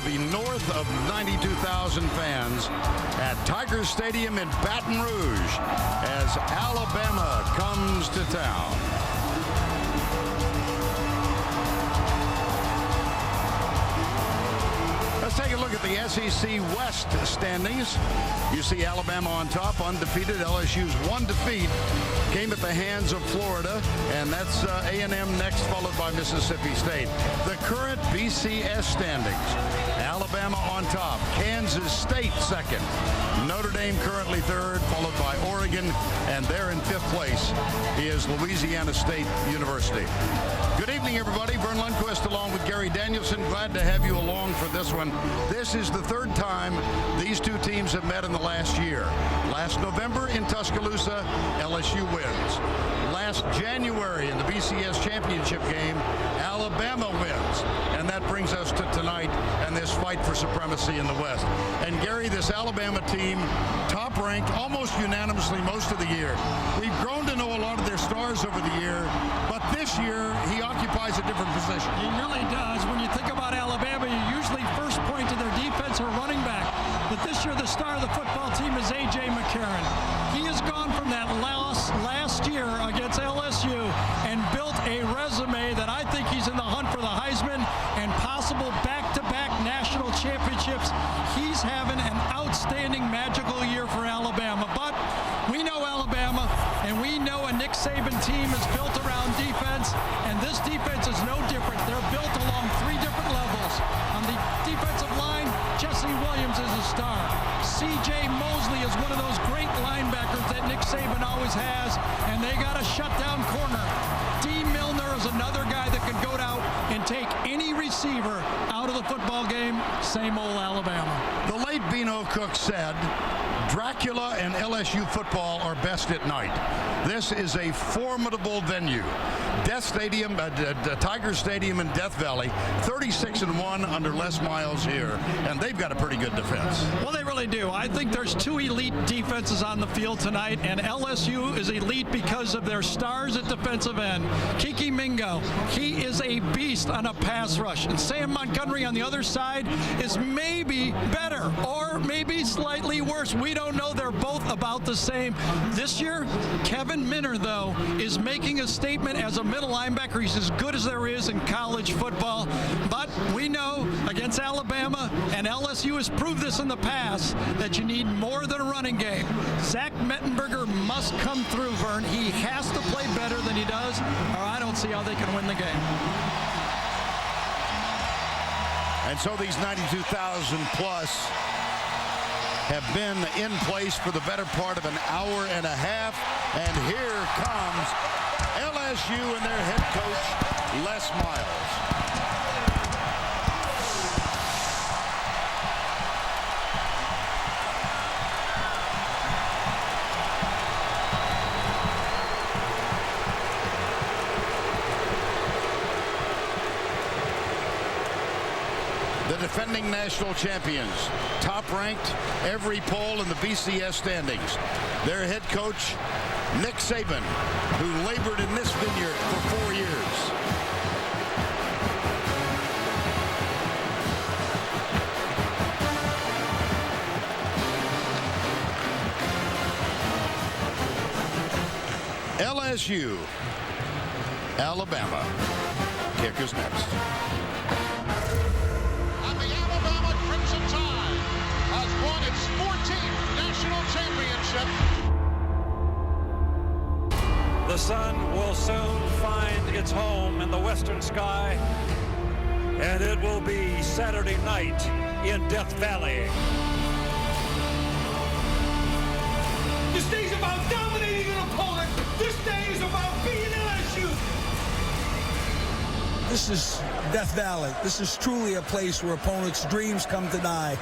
will be north of 92,000 fans at Tiger Stadium in Baton Rouge as Alabama comes to town. Let's take a look at the SEC West standings. You see Alabama on top, undefeated. LSU's one defeat came at the hands of Florida, and that's A&M next, followed by Mississippi State. The current BCS standings: Alabama on top, Kansas State second, Notre Dame currently third, followed by Oregon, and there in fifth place is Louisiana State University. Good evening, everybody. Vern Lundquist along with Gary Danielson. Glad to have you along for this one. This is the third time these two teams have met in the last year. Last November in Tuscaloosa, LSU wins. Last January in the BCS championship game, Alabama wins. And that brings us to tonight and this fight for supremacy in the West. And Gary, this Alabama team, top ranked almost unanimously most of the year. We've grown to know a lot of their stars over the year, but this year he occupies a different position. He really does. When you think about Alabama, you usually first point to their defense or running back. But this year the star of the football team is AJ McCarron. He has gone from that loss last year against LSU and built a resume that I think he's in the hunt for the Heisman and possible back-to-back national championships. He's having an outstanding, magical year for Alabama. But we know Alabama, and we know a Nick Saban team is built around defense, and this defense is no different. They're built along three different levels. On the defensive line, Jesse Williams is a star. C.J. Mosley is one of those great linebackers that Nick Saban always has, and they got a shutdown corner. D. Milner is another guy that could go out and take any receiver out of the football game. Same old Alabama. The late Beano Cook said, Dracula and LSU football are best at night. This is a formidable venue. Death Stadium, Tiger Stadium in Death Valley, 36-1 under Les Miles here, and they've got a pretty good defense. Well, they really do. I think there's two elite defenses on the field tonight, and LSU is elite because of their stars at defensive end. Kiki Mingo, he is a beast on a pass rush, and Sam Montgomery on the other side is maybe better or maybe slightly worse. We don't know. They're both about the same. This year, Kevin Minner, though, is making a statement as a middle linebacker. He's as good as there is in college football. But we know against Alabama, and LSU has proved this in the past, that you need more than a running game. Zach Mettenberger must come through, Vern. He has to play better than he does, or I don't see how they can win the game. And so these 92,000 plus have been in place for the better part of an hour and a half. And here comes LSU and their head coach, Les Miles. The defending national champions, top-ranked every poll in the BCS standings. Their head coach, Nick Saban, who labored in this vineyard for 4 years. LSU, Alabama. Kickers next. The sun will soon find its home in the western sky, and it will be Saturday night in Death Valley. This day is about dominating an opponent. This day is about being LSU. This is Death Valley. This is truly a place where opponents' dreams come to die.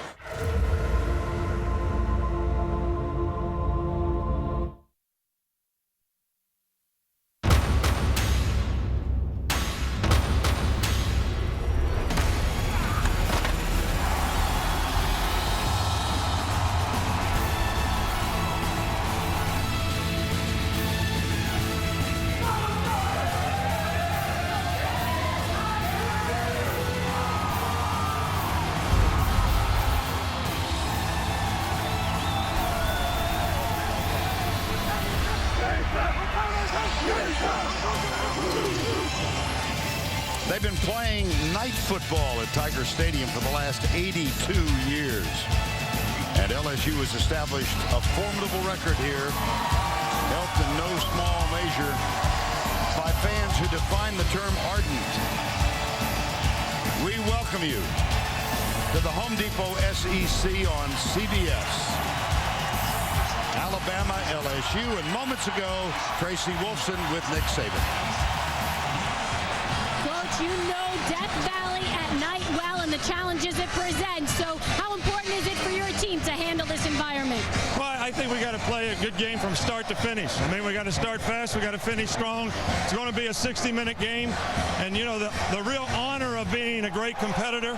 been playing night football at Tiger Stadium for the last 82 years. And LSU has established a formidable record here, helped in no small measure by fans who define the term ardent. We welcome you to the Home Depot SEC on CBS. Alabama, LSU, and moments ago, Tracy Wolfson with Nick Saban. Coach, you know Death Valley at night well and the challenges it presents. So how important is it for your team to handle this environment? Well, I think we got to play a good game from start to finish. I mean, we got to start fast. We got to finish strong. It's going to be a 60-minute game. And, you know, the real honor of being a great competitor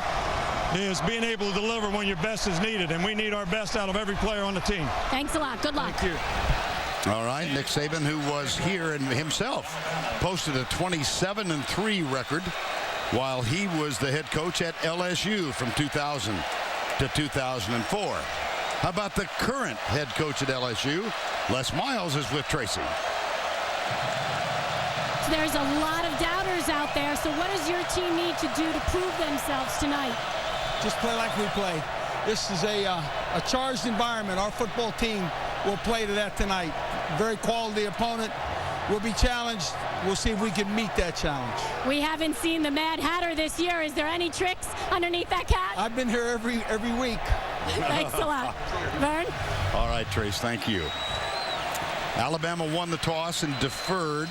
is being able to deliver when your best is needed. And we need our best out of every player on the team. Thanks a lot. Good luck. Thank you. All right, Nick Saban, who was here and himself posted a 27-3 record while he was the head coach at LSU from 2000 to 2004. How about the current head coach at LSU? Les Miles is with Tracy. There's a lot of doubters out there. So what does your team need to do to prove themselves tonight? Just play like we play. This is a charged environment. Our football team will play to that tonight. Very quality opponent. We'll be challenged. We'll see if we can meet that challenge. We haven't seen the Mad Hatter this year. Is there any tricks underneath that cap? I've been here every week. Thanks a lot. Vern? All right, Trace, thank you. Alabama won the toss and deferred.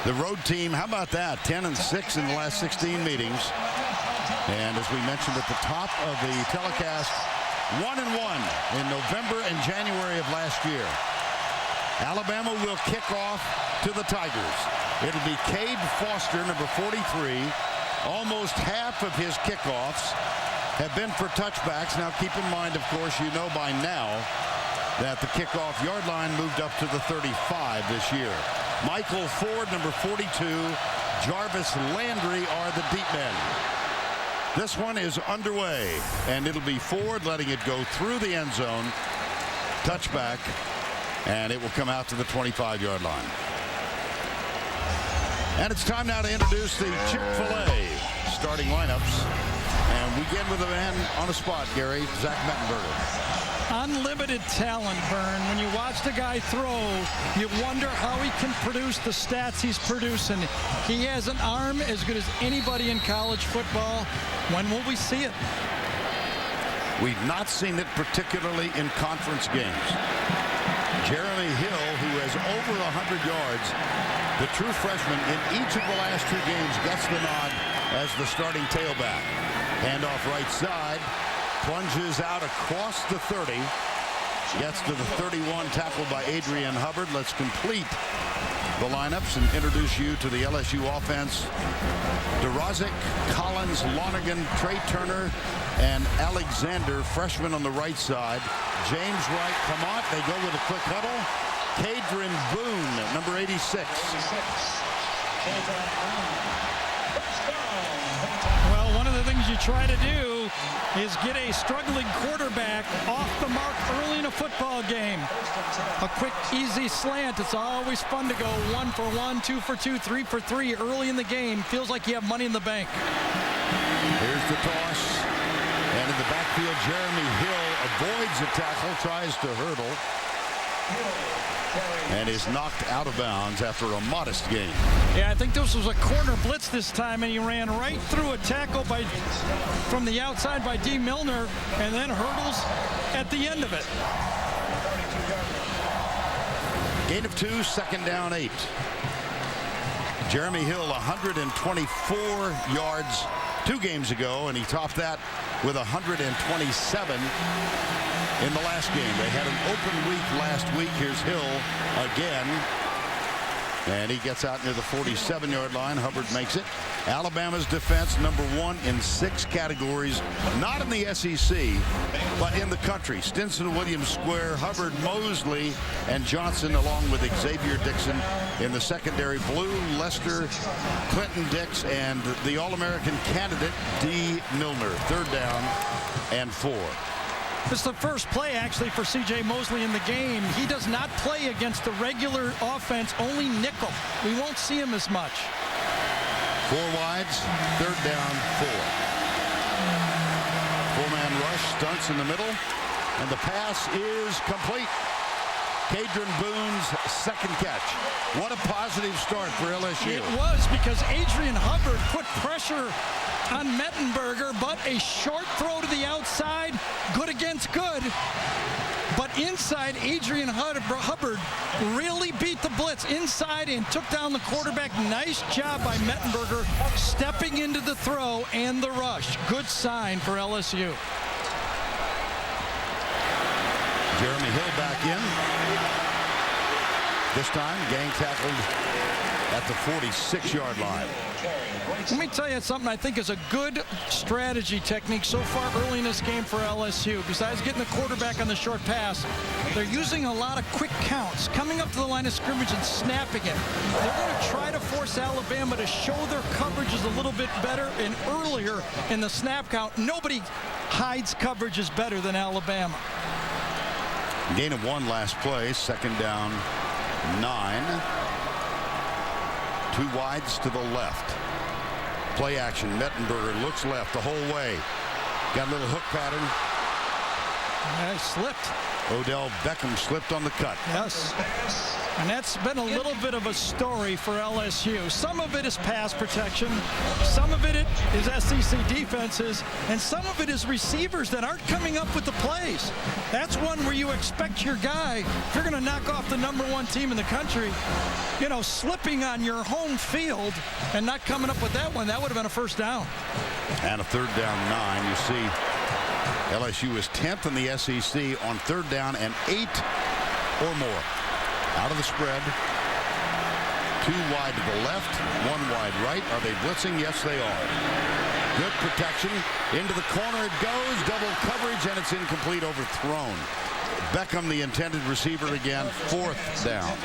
The road team, how about that? 10-6 in the last 16 meetings. And as we mentioned at the top of the telecast, 1-1 in November and January of last year. Alabama will kick off to the Tigers. It'll be Cade Foster, number 43. Almost half of his kickoffs have been for touchbacks. Now keep in mind, of course, you know by now that the kickoff yard line moved up to the 35 this year. Michael Ford, number 42. Jarvis Landry are the deep men. This one is underway, and it'll be Ford letting it go through the end zone. Touchback, and it will come out to the 25-yard line. And it's time now to introduce the Chick-fil-A starting lineups. And we begin with a man on the spot, Gary, Zach Mettenberger. Unlimited talent, Vern. When you watch the guy throw, you wonder how he can produce the stats he's producing. He has an arm as good as anybody in college football. When will we see it? We've not seen it, particularly in conference games. Jeremy Hill, who has over 100 yards, the true freshman in each of the last two games, gets the nod as the starting tailback. Handoff right side. Plunges out across the 30. Gets to the 31, tackled by Adrian Hubbard. Let's complete the lineups and introduce you to the LSU offense. DeRozic, Collins, Lonergan, Trey Turner, and Alexander, freshman on the right side. James Wright, Clement. They go with a quick huddle. Cadron Boone, number 86. Well, one of the things you try to do is get a struggling quarterback off the mark early in a football game. A quick, easy slant. It's always fun to go 1 for 1, 2 for 2, 3 for 3 early in the game. Feels like you have money in the bank. Here's the toss. And in the backfield, Jeremy Hill avoids the tackle, tries to hurdle, and is knocked out of bounds after a modest gain. Yeah, I think this was a corner blitz this time, and he ran right through a tackle from the outside by D. Milner, and then hurdles at the end of it. Gain of 2, second down 8. Jeremy Hill, 124 yards 2 games ago, and he topped that with 127 in the last game. They had an open week last week. Here's Hill again. And he gets out near the 47-yard line. Hubbard makes it. Alabama's defense, number 1 in 6 categories, not in the SEC, but in the country. Stinson, Williams Square, Hubbard, Mosley, and Johnson, along with Xavier Dixon in the secondary. Blue, Lester, Clinton Dix, and the All-American candidate, D. Milner. 3rd down and 4. It's the first play, actually, for C.J. Mosley in the game. He does not play against the regular offense, only nickel. We won't see him as much. 4 wides, 3rd down, 4. 4-man rush, stunts in the middle, and the pass is complete. Kadron Boone's 2nd catch. What a positive start for LSU. It was, because Adrian Hubbard put pressure on Mettenberger, but a short throw to the outside, good against good. But inside, Adrian Hubbard really beat the blitz inside and took down the quarterback. Nice job by Mettenberger stepping into the throw and the rush. Good sign for LSU. Jeremy Hill back in. This time, gang tackled at the 46-yard line. Let me tell you something I think is a good strategy technique so far early in this game for LSU. Besides getting the quarterback on the short pass, they're using a lot of quick counts, coming up to the line of scrimmage and snapping it. They're going to try to force Alabama to show their coverages a little bit better and earlier in the snap count. Nobody hides coverages better than Alabama. Gain of 1 last play, 2nd down, 9. 2 wides to the left. Play action. Mettenberger looks left the whole way. Got a little hook pattern. Yeah, he slipped. Odell Beckham slipped on the cut. Yes. And that's been a little bit of a story for LSU. Some of it is pass protection. Some of it is SEC defenses. And some of it is receivers that aren't coming up with the plays. That's one where you expect your guy, if you're going to knock off the #1 team in the country, you know, slipping on your home field and not coming up with that one, that would have been a 1st down. And a 3rd down, 9. You see LSU is 10th in the SEC on 3rd down and 8 or more. Out of the spread. 2 wide to the left, 1 wide right. Are they blitzing? Yes, they are. Good protection. Into the corner it goes. Double coverage, and it's incomplete, overthrown. Beckham, the intended receiver again. 4th down.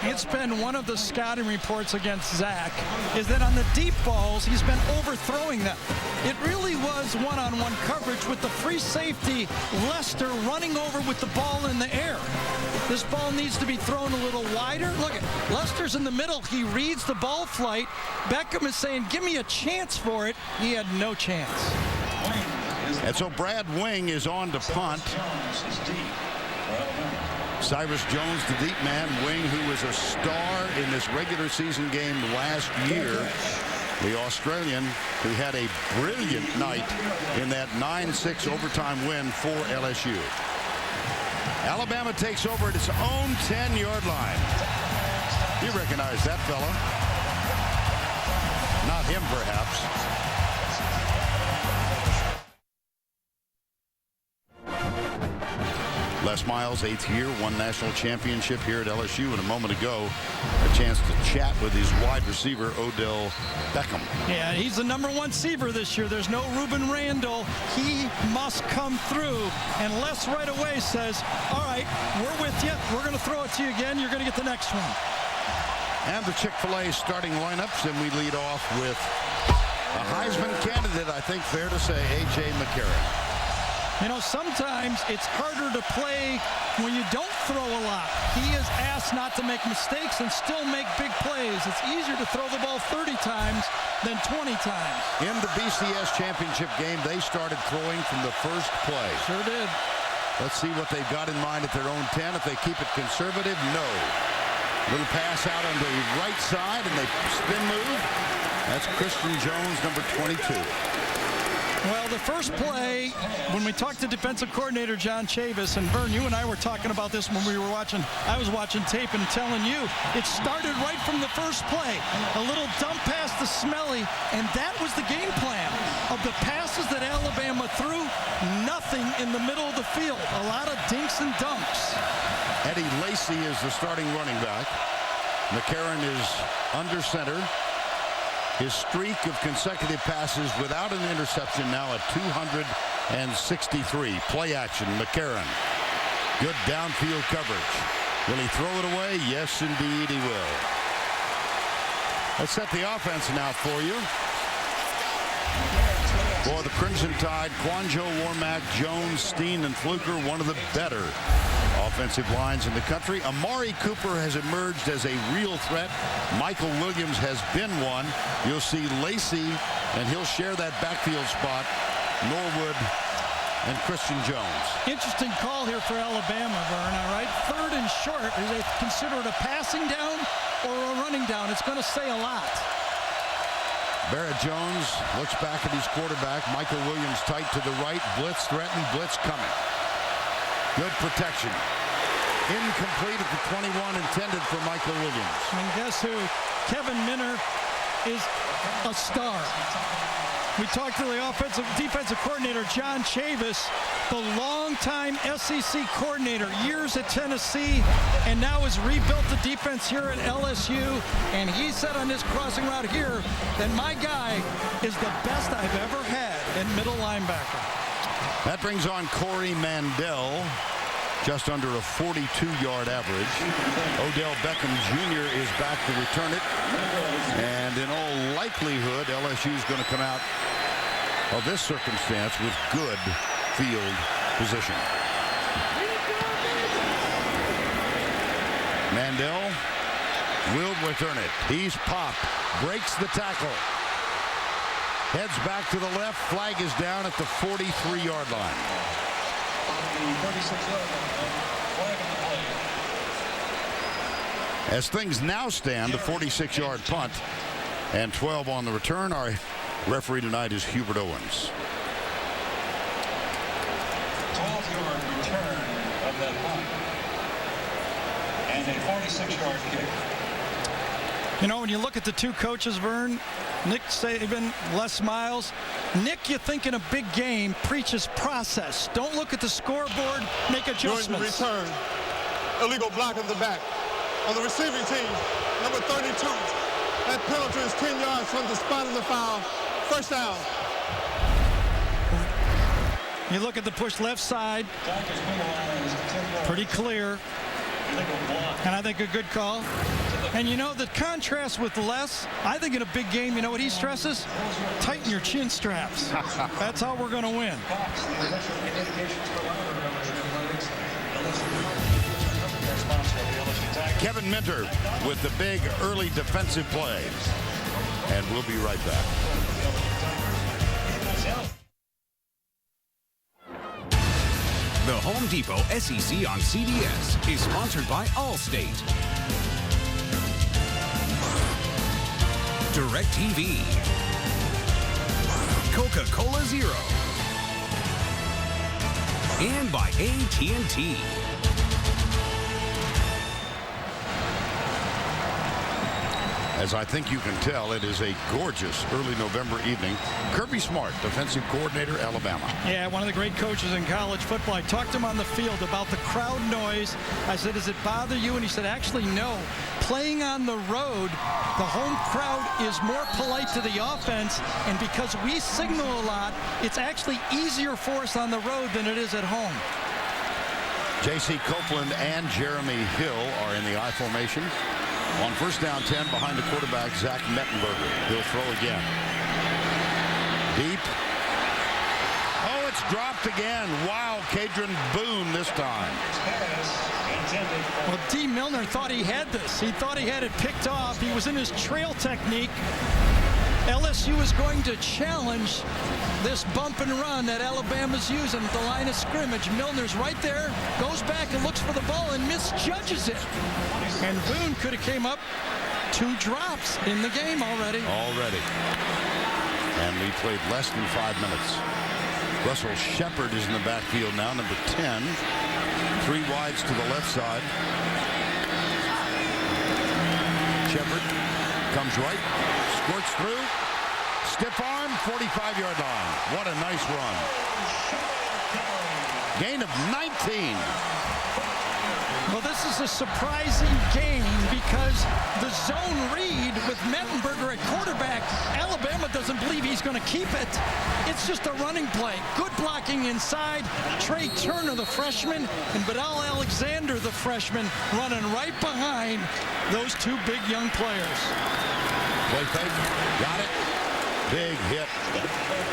It's been one of the scouting reports against Zach is that on the deep balls, he's been overthrowing them. It really was one-on-one coverage with the free safety, Lester, running over with the ball in the air. This ball needs to be thrown a little wider. Look at Lester's in the middle. He reads the ball flight. Beckham is saying, give me a chance for it. He had no chance. And so Brad Wing is on to punt. Cyrus Jones, the deep man. Wing, who was a star in this regular season game last year. The Australian, who had a brilliant night in that 9-6 overtime win for LSU. Alabama takes over at its own 10-yard line. You recognize that fella. Not him, perhaps. Les Miles, 8th year, won national championship here at LSU, and a moment ago, a chance to chat with his wide receiver, Odell Beckham. Yeah, he's the #1 receiver this year. There's no Ruben Randall. He must come through. And Les right away says, all right, we're with you. We're going to throw it to you again. You're going to get the next one. And the Chick-fil-A starting lineups, and we lead off with a Heisman candidate, I think fair to say, AJ McCarron. You know, sometimes it's harder to play when you don't throw a lot. He is asked not to make mistakes and still make big plays. It's easier to throw the ball 30 times than 20 times. In the BCS championship game, they started throwing from the first play. Sure did. Let's see what they've got in mind at their own 10. If they keep it conservative, no. Little pass out on the right side, and they spin move. That's Christian Jones, number 22. Well, the first play, when we talked to defensive coordinator John Chavis, and Vern, you and I were talking about this when we were watching, I was watching tape and telling you, it started right from the first play. A little dump pass to Smelly, and that was the game plan of the passes that Alabama threw. Nothing in the middle of the field. A lot of dinks and dunks. Eddie Lacy is the starting running back. McCarron is under center. His streak of consecutive passes without an interception now at 263. Play action, McCarron. Good downfield coverage. Will he throw it away? Yes, indeed, he will. Let's set the offense now for you. For the Crimson Tide, Quanjo, Warmack, Jones, Steen, and Fluker, one of the better offensive lines in the country. Amari Cooper has emerged as a real threat. Michael Williams has been one. You'll see Lacey, and he'll share that backfield spot. Norwood and Christian Jones. Interesting call here for Alabama, Vern, all right? 3rd and short. Is it considered a passing down or a running down? It's going to say a lot. Barrett Jones looks back at his quarterback. Michael Williams tight to the right. Blitz threatened. Blitz coming. Good protection. Incomplete at the 21, intended for Michael Williams. And guess who? Kevin Minter is a star. We talked to the defensive coordinator, John Chavis, the longtime SEC coordinator, years at Tennessee, and now has rebuilt the defense here at LSU. And he said on this crossing route here that my guy is the best I've ever had at middle linebacker. That brings on Corey Mandel, just under a 42-yard average. Odell Beckham Jr. is back to return it. And in all likelihood, LSU is going to come out of this circumstance with good field position. Mandel will return it. He's popped. Breaks the tackle. Heads back to the left. Flag is down at the 43-yard line. As things now stand, a 46-yard punt and 12 on the return. Our referee tonight is Hubert Owens. 12-yard return of that punt and a 46-yard kick. You know, when you look at the two coaches, Vern, Nick Saban, Les Miles, Nick, you think in a big game, preaches process. Don't look at the scoreboard, make adjustments. During the return, illegal block in the back. On the receiving team, number 32. That penalty is 10 yards from the spot of the foul. First down. You look at the push left side, pretty clear, and I think a good call. And you know, the contrast with Les, I think in a big game, you know what he stresses? Tighten your chin straps. That's how we're going to win. Kevin Minter with the big early defensive play. And we'll be right back. The Home Depot SEC on CBS is sponsored by Allstate, DirecTV, Coca-Cola Zero, and by AT&T. As I think you can tell, it is a gorgeous early November evening. Kirby Smart, defensive coordinator, Alabama. Yeah, one of the great coaches in college football. I talked to him on the field about the crowd noise. I said, does it bother you? And he said, actually, no. Playing on the road, the home crowd is more polite to the offense, and because we signal a lot, it's actually easier for us on the road than it is at home. J.C. Copeland and Jeremy Hill are in the I formation. On first down 10 behind the quarterback, Zach Mettenberger. He'll throw again. Deep. Oh, it's dropped again. Wow, Kadron Boone this time. Well, D. Milner thought he had this. He thought he had it picked off. He was in his trail technique. LSU is going to challenge this bump and run that Alabama's using at the line of scrimmage. Milner's right there, goes back and looks for the ball and misjudges it. And Boone could have came up 2 drops in the game already. And we played less than 5 minutes. Russell Shepard is in the backfield now, number 10. 3 wides to the left side. Shepard comes right, squirts through, stiff arm, 45-yard line. What a nice run. Gain of 19. Well, this is a surprising game because the zone read with Mettenberger at quarterback, Alabama doesn't believe he's going to keep it. It's just a running play. Good blocking inside. Trey Turner, the freshman, and Badal Alexander, the freshman, running right behind those 2 big young players. Play fake. Got it. Big hit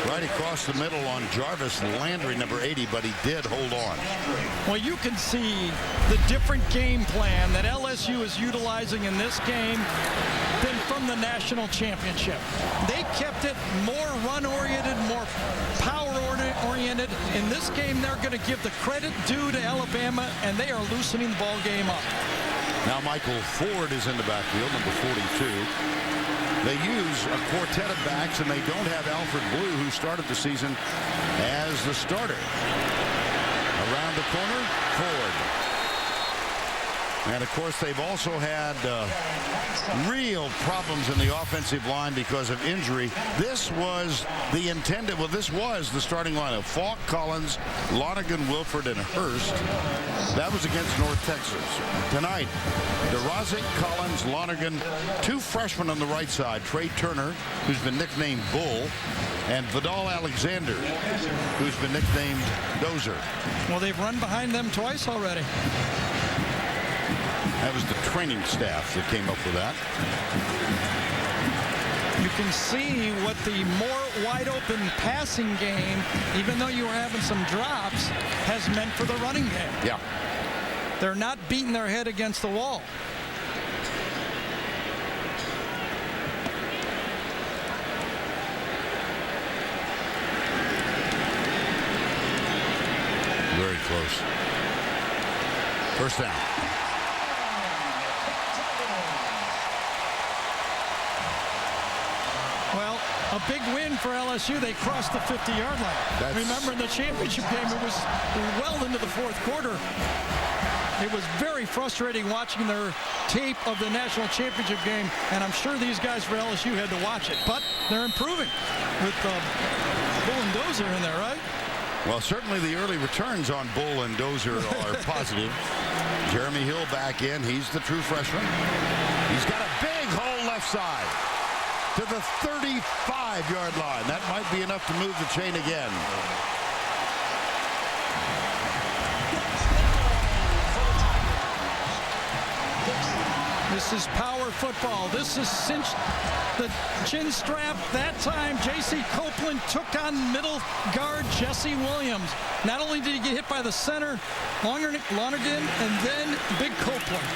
right across the middle on Jarvis Landry, number 80, but he did hold on. Well, you can see the different game plan that LSU is utilizing in this game than from the national championship. They kept it more run-oriented, more power-oriented. In this game, they're going to give the credit due to Alabama, and they are loosening the ball game up. Now Michael Ford is in the backfield, number 42. They use a quartet of backs, and they don't have Alfred Blue, who started the season as the starter. Around the corner, Ford. And, of course, they've also had real problems in the offensive line because of injury. This was the intended, well, this was the starting lineup. Falk, Collins, Lonergan, Wilford, and Hurst. That was against North Texas. Tonight, DeRozek, Collins, Lonergan, two freshmen on the right side, Trey Turner, who's been nicknamed Bull, and Vidal Alexander, who's been nicknamed Dozer. Well, they've run behind them twice already. That was the training staff that came up with that. You can see what the more wide open passing game, even though you were having some drops, has meant for the running game. Yeah. They're not beating their head against the wall. Very close. First down. Well, a big win for LSU. They crossed the 50-yard line. Remember, in the championship game, it was well into the fourth quarter. It was very frustrating watching their tape of the national championship game, and I'm sure these guys for LSU had to watch it. But they're improving with Bull and Dozer in there, right? Well, certainly the early returns on Bull and Dozer are positive. Jeremy Hill back in. He's the true freshman. He's got a big hole left side to the 35-yard line. That might be enough to move the chain again. This is power football. This is cinched the chin strap. That time, J.C. Copeland took on middle guard Jesse Williams. Not only did he get hit by the center, Lonergan, and then big Copeland.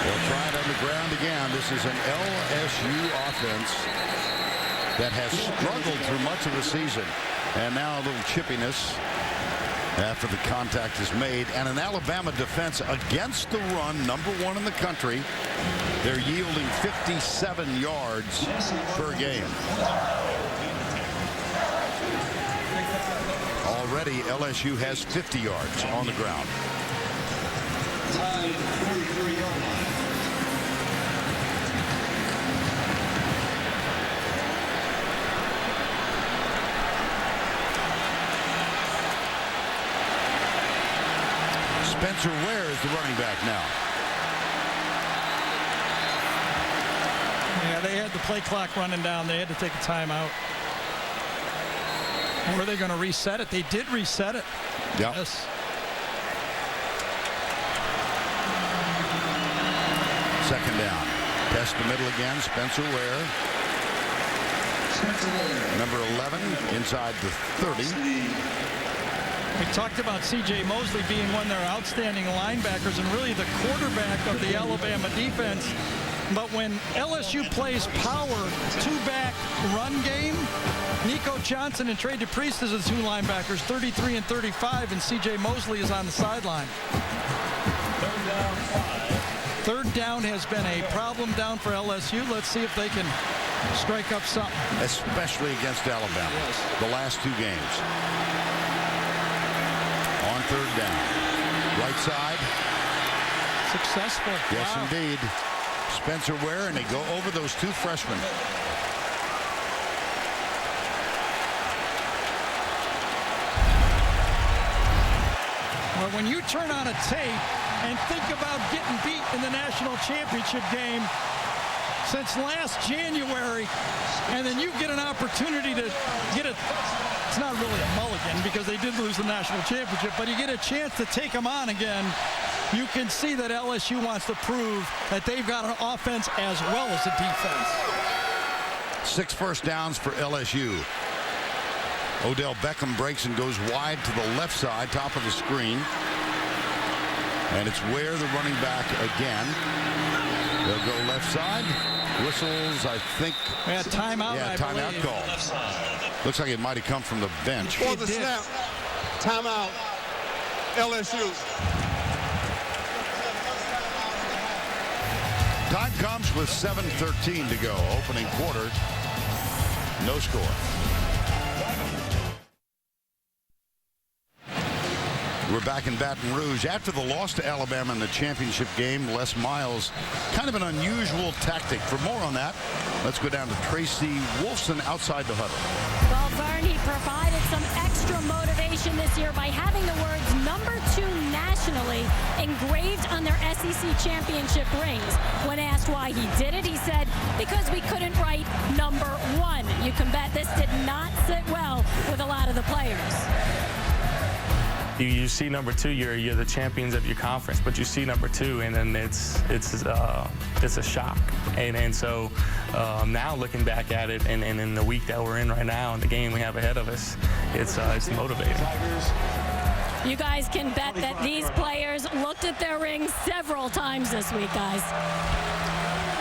They'll try it on the ground again. This is an LSU offense that has struggled through much of the season. And now a little chippiness after the contact is made. And an Alabama defense against the run, #1 in the country. They're yielding 57 yards per game. Already LSU has 50 yards on the ground. Spencer Ware is the running back now. Yeah, they had the play clock running down. They had to take a timeout. Were they going to reset it? They did reset it. Yep. Yes. Second down. Test the middle again. Spencer Ware. Number 11 inside the 30. We talked about C.J. Mosley being one of their outstanding linebackers and really the quarterback of the Alabama defense. But when LSU plays power, two-back run game, Nico Johnson and Trey DePriest is the two linebackers, 33 and 35, and C.J. Mosley is on the sideline. Third down has been a problem down for LSU. Let's see if they can strike up something. Especially against Alabama. Yes. The last two games. On third down. Right side. Successful. Yes, wow. indeed. Spencer Ware, and they go over those two freshmen. Well, when you turn on a tape and think about getting beat in the national championship game since last January, and then you get an opportunity to get it. It's not really a mulligan because they did lose the national championship, but you get a chance to take them on again. You can see that LSU wants to prove that they've got an offense as well as a defense. 6 first downs for LSU. Odell Beckham breaks and goes wide to the left side, top of the screen. And it's Ware, the running back, again. They'll go left side. Whistles, I think. Yeah, timeout. Yeah, timeout call. Looks like it might have come from the bench. For the snap, timeout, LSU. Time comes with 7:13 to go. Opening quarter, no score. We're back in Baton Rouge. After the loss to Alabama in the championship game, Les Miles, kind of an unusual tactic. For more on that, let's go down to Tracy Wolfson outside the huddle. Well, Vern, he provided some extra motivation this year by having the words #2 nationally engraved on their SEC championship rings. When asked why he did it, he said, because we couldn't write #1. You can bet this did not sit well with a lot of the players. You see #2, you're the champions of your conference, but you see #2, and then it's a shock. And so now looking back at it, and in the week that we're in right now, and the game we have ahead of us, it's motivating. You guys can bet that these players looked at their rings several times this week, guys.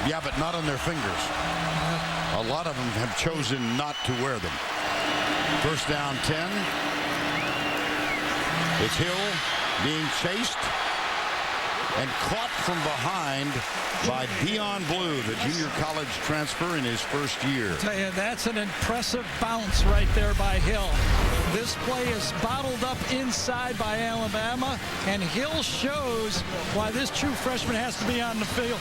Yeah, but not on their fingers. A lot of them have chosen not to wear them. First down 10. It's Hill being chased and caught from behind by Dion Blue, the junior college transfer in his first year. I tell you, that's an impressive bounce right there by Hill. This play is bottled up inside by Alabama, and Hill shows why this true freshman has to be on the field.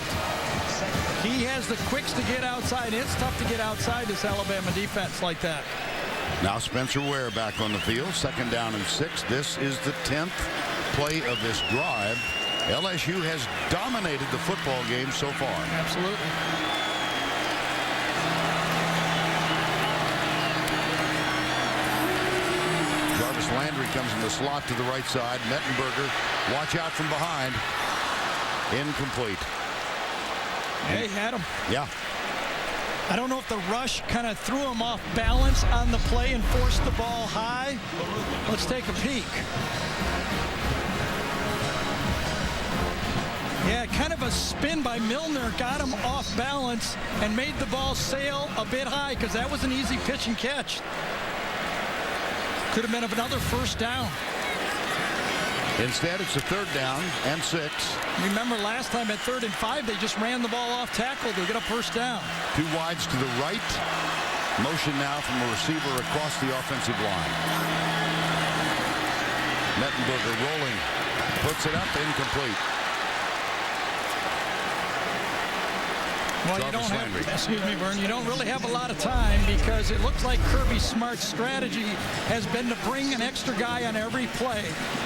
He has the quicks to get outside. It's tough to get outside this Alabama defense like that. Now Spencer Ware back on the field. Second down and 6. This is the 10th play of this drive. LSU has dominated the football game so far. Absolutely. Jarvis Landry comes in the slot to the right side. Mettenberger, watch out from behind. Incomplete. They had him. Yeah. I don't know if the rush kind of threw him off balance on the play and forced the ball high. Let's take a peek. Yeah, kind of a spin by Milner got him off balance and made the ball sail a bit high, because that was an easy pitch and catch. Could have been another first down. Instead, it's a 3rd down and 6. Remember last time at 3rd and 5, they just ran the ball off tackle to get a first down. 2 wides to the right. Motion now from a receiver across the offensive line. Mettenberger rolling. Puts it up, incomplete. Well, you don't have, excuse me, Vern, you don't really have a lot of time, because it looks like Kirby Smart's strategy has been to bring an extra guy on every play.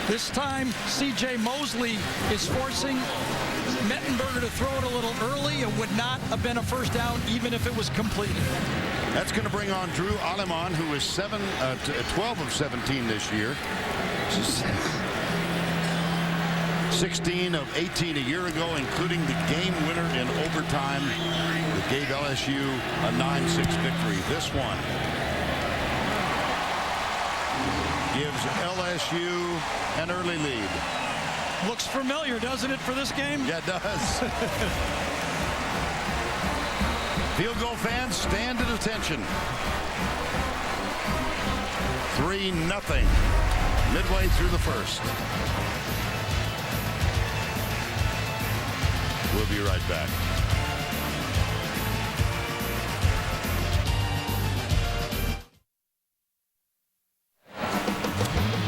This time, C.J. Mosley is forcing Mettenberger to throw it a little early. It would not have been a first down even if it was completed. That's going to bring on Drew Aleman, who is 12 of 17 this year. 16 of 18 a year ago, including the game winner in overtime that gave LSU a 9-6 victory. This one gives LSU an early lead. Looks familiar, doesn't it, for this game? Yeah, it does. Field goal fans, stand at attention. 3-0 midway through the first. We'll be right back.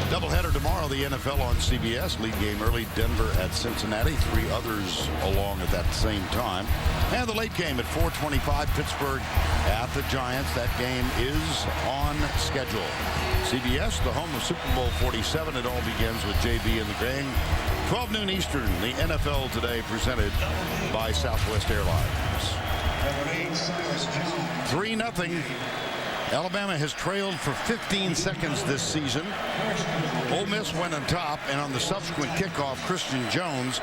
Doubleheader tomorrow, the NFL on CBS. League game early, Denver at Cincinnati. 3 others along at that same time. And the late game at 4:25, Pittsburgh at the Giants. That game is on schedule. CBS, the home of Super Bowl 47. It all begins with JB and the gang. 12 noon Eastern, the NFL Today, presented by Southwest Airlines. 3-0. Alabama has trailed for 15 seconds this season. Ole Miss went on top, and on the subsequent kickoff, Christian Jones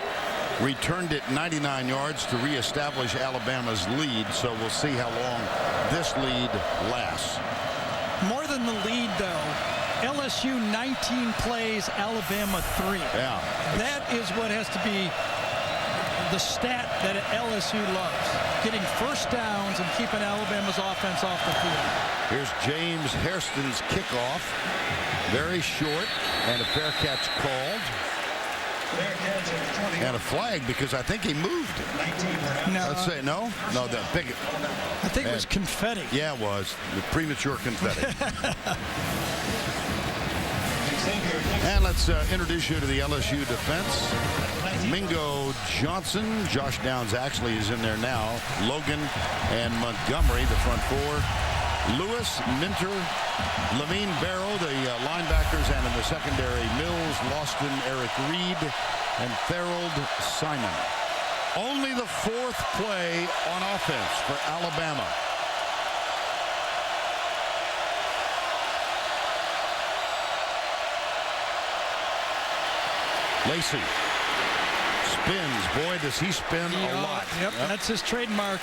returned it 99 yards to reestablish Alabama's lead. So we'll see how long this lead lasts. More than the lead, though. LSU 19 plays, Alabama 3. Yeah. That is what has to be the stat that LSU loves. Getting first downs and keeping Alabama's offense off the field. Here's James Hairston's kickoff. Very short, and a fair catch called. And a flag because I think he moved. No. Let's say no. No, the big. I think it was confetti. Yeah, it was. The premature confetti. And let's introduce you to the LSU defense. Mingo Johnson. Josh Downs actually is in there now. Logan and Montgomery, the front four. Lewis, Minter, Levine Barrow, the linebackers, and in the secondary, Mills, Loston, Eric Reed, and Therold Simon. Only the fourth play on offense for Alabama. Lacey spins. Boy, does he spin a lot. Yep, that's his trademark.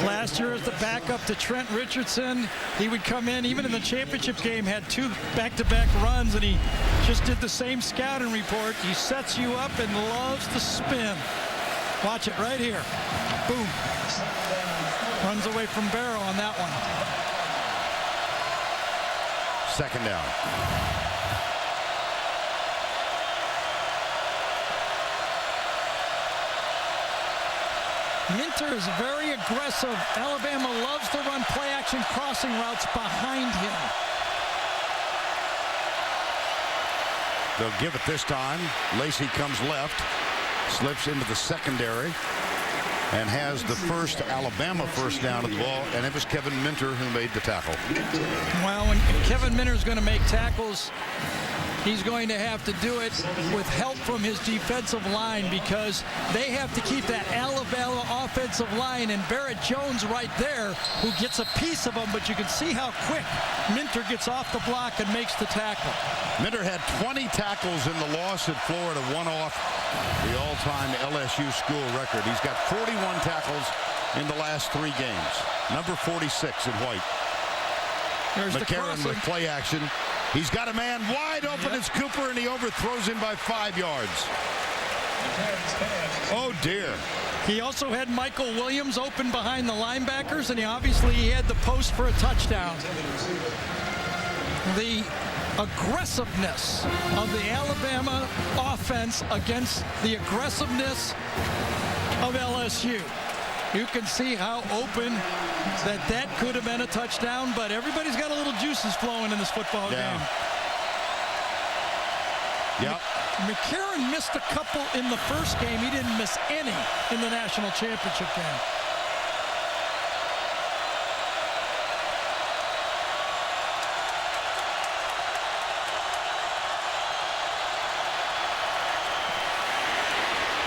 Last year as the backup to Trent Richardson, he would come in, even in the championship game, had 2 back-to-back runs, and he just did the same scouting report. He sets you up and loves to spin. Watch it right here. Boom. Runs away from Barrow on that one. Second down. Minter is very aggressive. Alabama loves to run play-action crossing routes behind him. They'll give it this time. Lacey comes left, slips into the secondary, and has the first Alabama first down of the ball, and it was Kevin Minter who made the tackle. Well, when Kevin Minter is going to make tackles, he's going to have to do it with help from his defensive line because they have to keep that Alabama offensive line, and Barrett Jones right there who gets a piece of them, but you can see how quick Minter gets off the block and makes the tackle. Minter had 20 tackles in the loss at Florida, one off the all-time LSU school record. He's got 41 tackles in the last 3 games. Number 46 in white. There's McCarron with play action. He's got a man wide open. It's Cooper, and he overthrows him by 5 yards. Oh, dear. He also had Michael Williams open behind the linebackers, and he had the post for a touchdown. The aggressiveness of the Alabama offense against the aggressiveness of LSU. You can see how open that could have been a touchdown, but everybody's got a little juices flowing in this football game. Yep. McCarron missed a couple in the first game. He didn't miss any in the national championship game.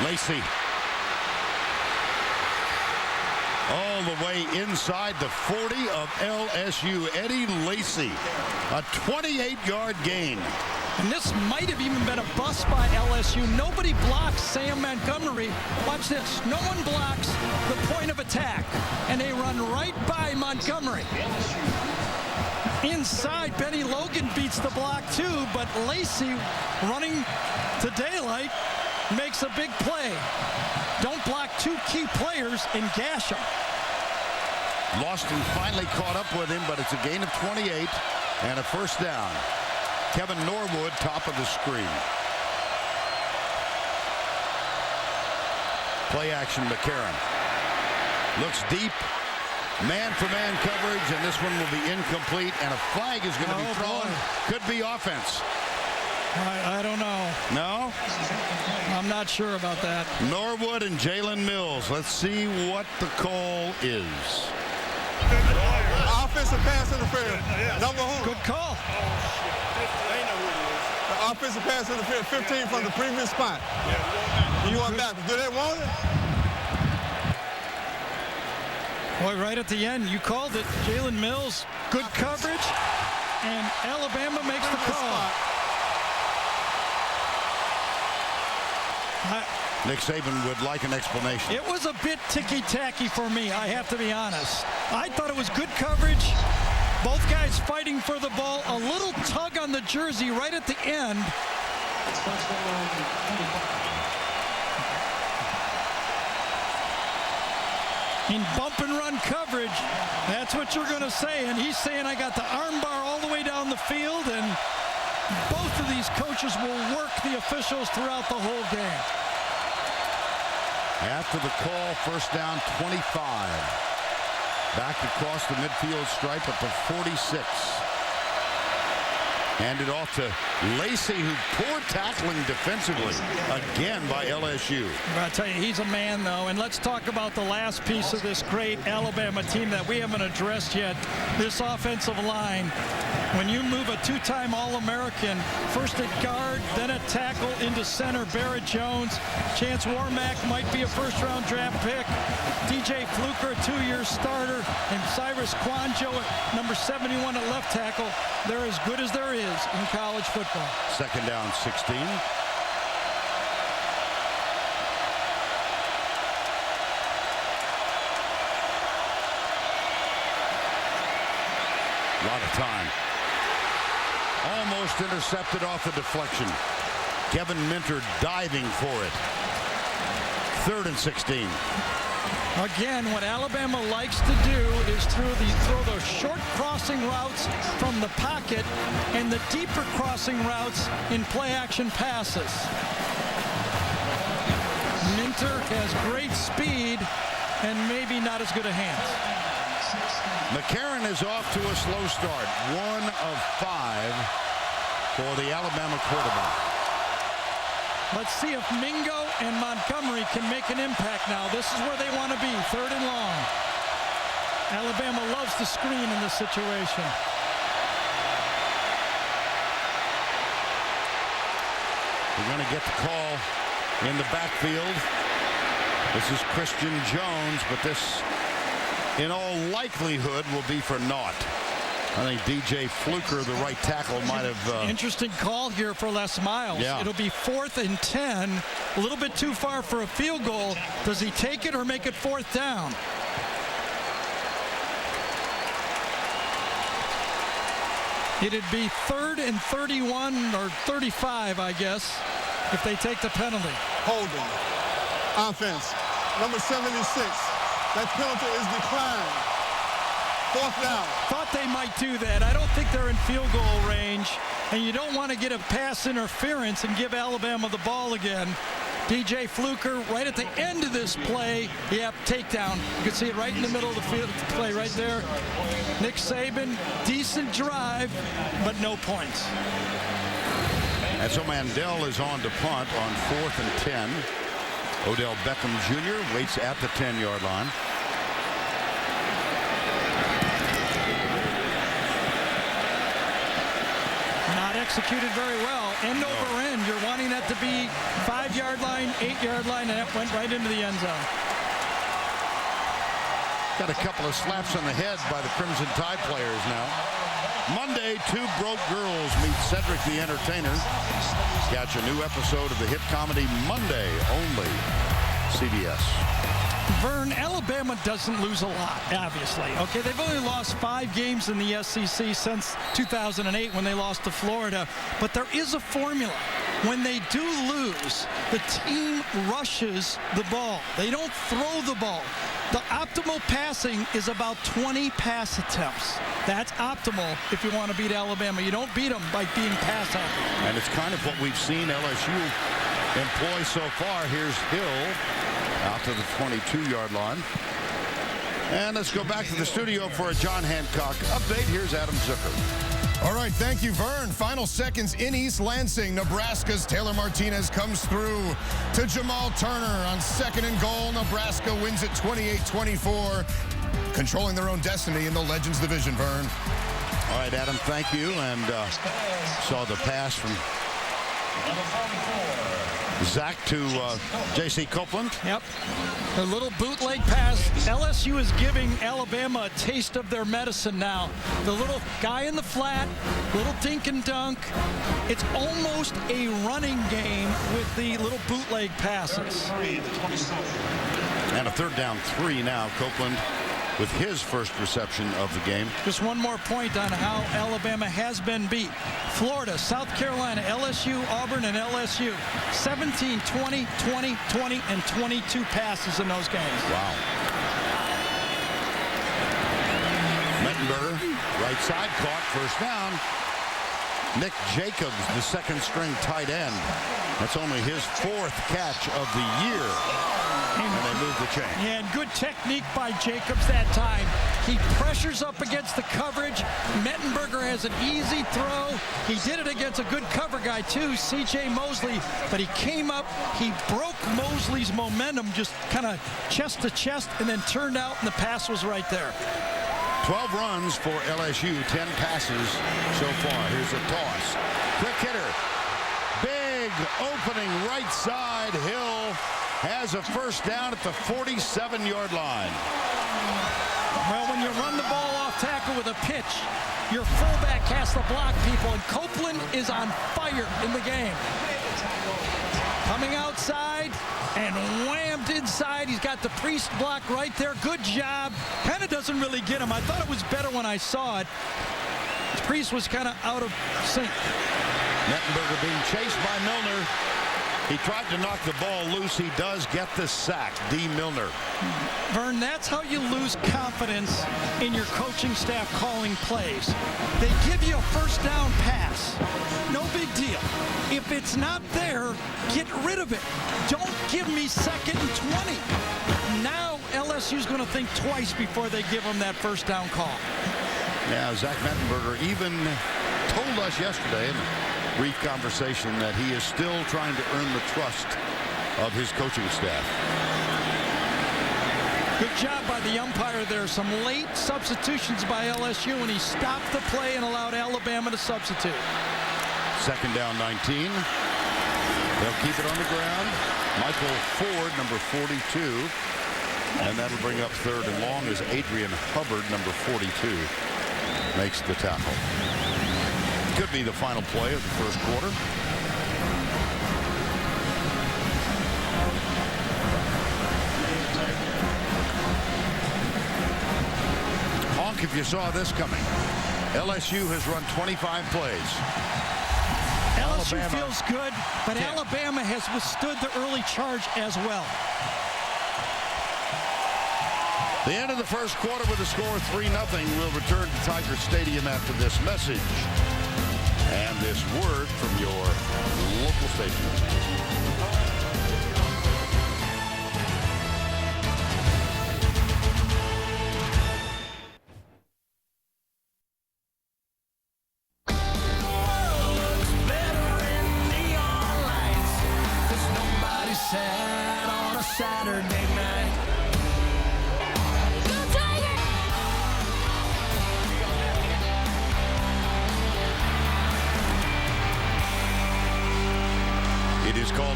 Lacey. All the way inside the 40 of LSU. Eddie Lacey, a 28-yard gain. And this might have even been a bust by LSU. Nobody blocks Sam Montgomery. Watch this. No one blocks the point of attack. And they run right by Montgomery. Inside, Benny Logan beats the block too, but Lacey running to daylight makes a big play. Don't block 2 key players and gash them. Loston finally caught up with him, but it's a gain of 28 and a first down. Kevin Norwood, top of the screen. Play action, McCarron. Looks deep. Man-for-man coverage, and this one will be incomplete, and a flag is going to be thrown. Could be offense. I don't know. No? I'm not sure about that. Norwood and Jalen Mills. Let's see what the call is. Offensive pass interference. Number who? Good call. The offensive pass interference, 15 from the previous spot. You want back? Do they want it? Boy, right at the end, you called it. Jalen Mills, good coverage, and Alabama makes the call. Nick Saban would like an explanation. It was a bit ticky-tacky for me, I have to be honest. I thought it was good coverage. Both guys fighting for the ball. A little tug on the jersey right at the end. In bump and run coverage, that's what you're going to say. And he's saying, I got the arm bar all the way down the field, and both of these coaches will work the officials throughout the whole game. After the call, first down 25. Back across the midfield stripe at the 46. Handed off to Lacey, who poor tackling defensively again by LSU. I'll tell you, he's a man, though. And let's talk about the last piece of this great Alabama team that we haven't addressed yet, this offensive line. When you move a two-time All-American, first at guard, then at tackle into center, Barrett Jones. Chance Warmack might be a first-round draft pick. DJ Fluker, a two-year starter. And Cyrus Kwanjo at number 71 at left tackle. They're as good as there is in college football. Second down 16. A lot of time. Almost intercepted off the deflection. Kevin Minter diving for it. 3rd and 16. Again, what Alabama likes to do is throw those short crossing routes from the pocket and the deeper crossing routes in play-action passes. Minter has great speed and maybe not as good a hands. McCarron is off to a slow start. 1 of 5 for the Alabama quarterback. Let's see if Mingo and Montgomery can make an impact now. This is where they want to be, 3rd and long. Alabama loves to screen in this situation. We're going to get the call in the backfield. This is Christian Jones, but this, in all likelihood, will be for naught. I think DJ Fluker, the right tackle, might have... Interesting call here for Les Miles. Yeah. It'll be 4th and 10. A little bit too far for a field goal. Does he take it or make it 4th down? It'd be 3rd and 31 or 35, I guess, if they take the penalty. Holding. Offense. Number 76. That penalty is declined. 4th down. Thought they might do that. I don't think they're in field goal range, and you don't want to get a pass interference and give Alabama the ball again. DJ Fluker right at the end of this play. Yep, takedown. You can see it right in the middle of the field play right there. Nick Saban, decent drive, but no points. And so Mandel is on to punt on 4th and 10. Odell Beckham Jr. waits at the 10-yard line. Executed very well. End over end. You're wanting that to be 5-yard line, 8-yard line, and that went right into the end zone. Got a couple of slaps on the head by the Crimson Tide players now. Monday, 2 broke girls meet Cedric the Entertainer. Catch a new episode of the hit comedy Monday, only CBS. Vern, Alabama doesn't lose a lot, obviously. Okay, they've only lost 5 games in the SEC since 2008 when they lost to Florida. But there is a formula. When they do lose, the team rushes the ball. They don't throw the ball. The optimal passing is about 20 pass attempts. That's optimal if you want to beat Alabama. You don't beat them by being pass happy. And it's kind of what we've seen LSU employ so far. Here's Hill out to the 22-yard line. And let's go back to the studio for a John Hancock update. Here's Adam Zucker. All right, thank you, Vern. Final seconds in East Lansing. Nebraska's Taylor Martinez comes through to Jamal Turner on 2nd and goal. Nebraska wins it 28-24, controlling their own destiny in the Legends Division, Vern. All right, Adam, thank you. And saw the pass from Number 44. Zach to J.C. Copeland. Yep. A little bootleg pass. LSU is giving Alabama a taste of their medicine now. The little guy in the flat, little dink and dunk. It's almost a running game with the little bootleg passes. And a 3rd down 3 now. Copeland with his first reception of the game. Just one more point on how Alabama has been beat. Florida, South Carolina, LSU, Auburn, and LSU. 17, 20, 20, 20, and 22 passes in those games. Wow. Mettenberger, right side, caught, first down. Nick Jacobs, the 2nd-string tight end. That's only his 4th catch of the year. And they move the chain. Yeah, and good technique by Jacobs that time. He pressures up against the coverage. Mettenberger has an easy throw. He did it against a good cover guy, too, C.J. Mosley. But he came up, he broke Mosley's momentum, just kind of chest to chest, and then turned out, and the pass was right there. 12 runs for LSU, 10 passes so far. Here's a toss. Quick hitter. Big opening right side. Hill has a first down at the 47-yard line. Well, when you run the ball off tackle with a pitch, your fullback has to block people, and Copeland is on fire in the game. Coming outside and whammed inside. He's got the Priest block right there. Good job. Kind of doesn't really get him. I thought it was better when I saw it. Priest was kind of out of sync. Mettenberger being chased by Milner. He tried to knock the ball loose. He does get the sack. D. Milner. Vern, that's how you lose confidence in your coaching staff calling plays. They give you a first down pass. No big deal. If it's not there, get rid of it. Don't give me 2nd and 20. Now LSU's going to think twice before they give them that first down call. Yeah, Zach Mettenberger even told us yesterday in a brief conversation that he is still trying to earn the trust of his coaching staff. Good job by the umpire there. Some late substitutions by LSU, and he stopped the play and allowed Alabama to substitute. 2nd down 19. They'll keep it on the ground. Michael Ford, number 42. And that'll bring up 3rd and long as Adrian Hubbard, number 42, makes the tackle. Could be the final play of the first quarter. Honk if you saw this coming. LSU has run 25 plays. LSU feels good, but Alabama has withstood the early charge as well. The end of the first quarter with a score 3-0. We'll return to Tiger Stadium after this message and this word from your local station.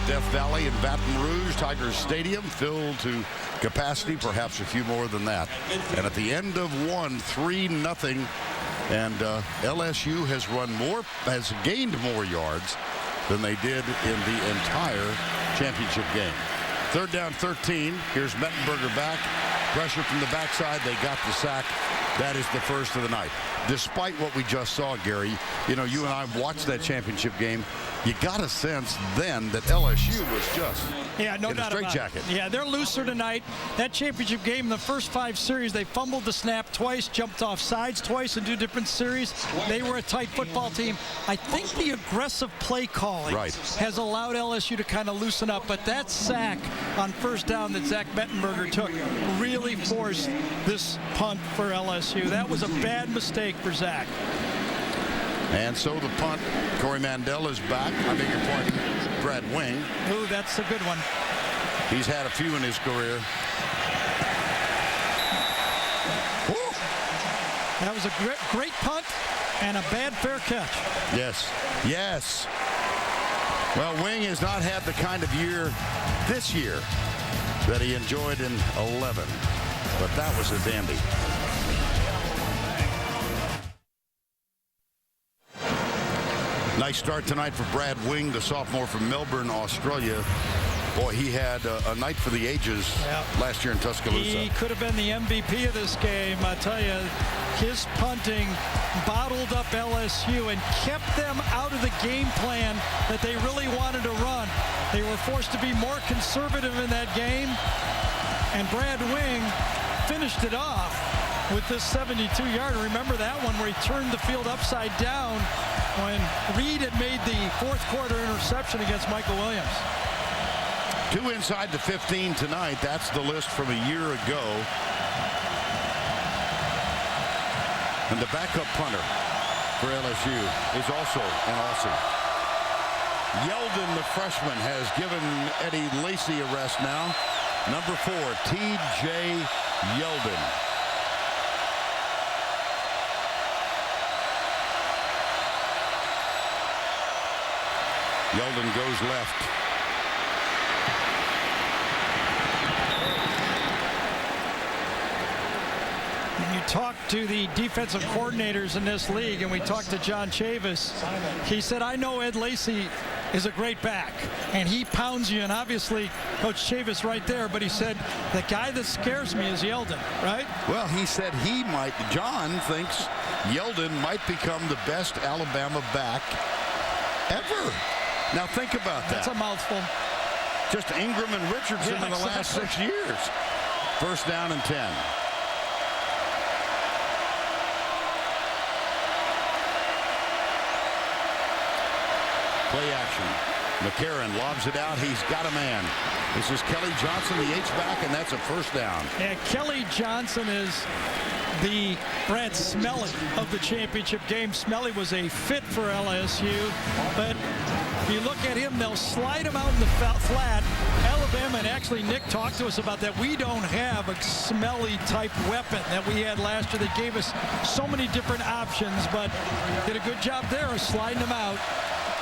Death Valley in Baton Rouge. Tigers Stadium filled to capacity, perhaps a few more than that. And at the end of one, 3-0. And LSU has gained more yards than they did in the entire championship game. 3rd down 13. Here's Mettenberger back. Pressure from the backside. They got the sack. That is the first of the night. Despite what we just saw, Gary, you know, you and I watched that championship game. You got a sense then that LSU was just no doubt about it. Yeah, they're looser tonight. That championship game, the first 5 series, they fumbled the snap twice, jumped off sides twice in 2 different series. They were a tight football team. I think the aggressive play calling has allowed LSU to kind of loosen up, but that sack on first down that Zach Mettenberger took really forced this punt for LSU. That was a bad mistake for Zach. And so the punt, Corey Mandel is back. I beg your pardon, Brad Wing. Ooh, that's a good one. He's had a few in his career. Woo! That was a great punt and a bad fair catch. Yes. Yes. Well, Wing has not had the kind of year this year that he enjoyed in 11, but that was a dandy. Nice start tonight for Brad Wing, the sophomore from Melbourne, Australia. Boy, he had a night for the ages last year in Tuscaloosa. He could have been the MVP of this game. I tell you, his punting bottled up LSU and kept them out of the game plan that they really wanted to run. They were forced to be more conservative in that game, and Brad Wing finished it off with this 72-yarder. Remember that one where he turned the field upside down when Reed had made the fourth quarter interception against Michael Williams. 2 inside the 15 tonight. That's the list from a year ago. And the backup punter for LSU is also an Aussie. Yeldon, the freshman, has given Eddie Lacy a rest now. Number 4, T.J. Yeldon. Yeldon goes left. When you talk to the defensive coordinators in this league, and we talked to John Chavis, he said, I know Ed Lacy is a great back, and he pounds you, and obviously Coach Chavis right there, but he said, the guy that scares me is Yeldon, right? Well, he said John thinks Yeldon might become the best Alabama back ever. Now think about that. That's a mouthful. Just Ingram and Richardson in the last 6 years. First down and 10. Play action. McCarron lobs it out. He's got a man. This is Kelly Johnson, the H-back, and that's a first down. And Kelly Johnson is the Brad Smelly of the championship game. Smelly was a fit for LSU, but if you look at him, they'll slide him out in the flat. Alabama, and actually Nick talked to us about that. We don't have a Smelly type weapon that we had last year that gave us so many different options, but did a good job there of sliding him out.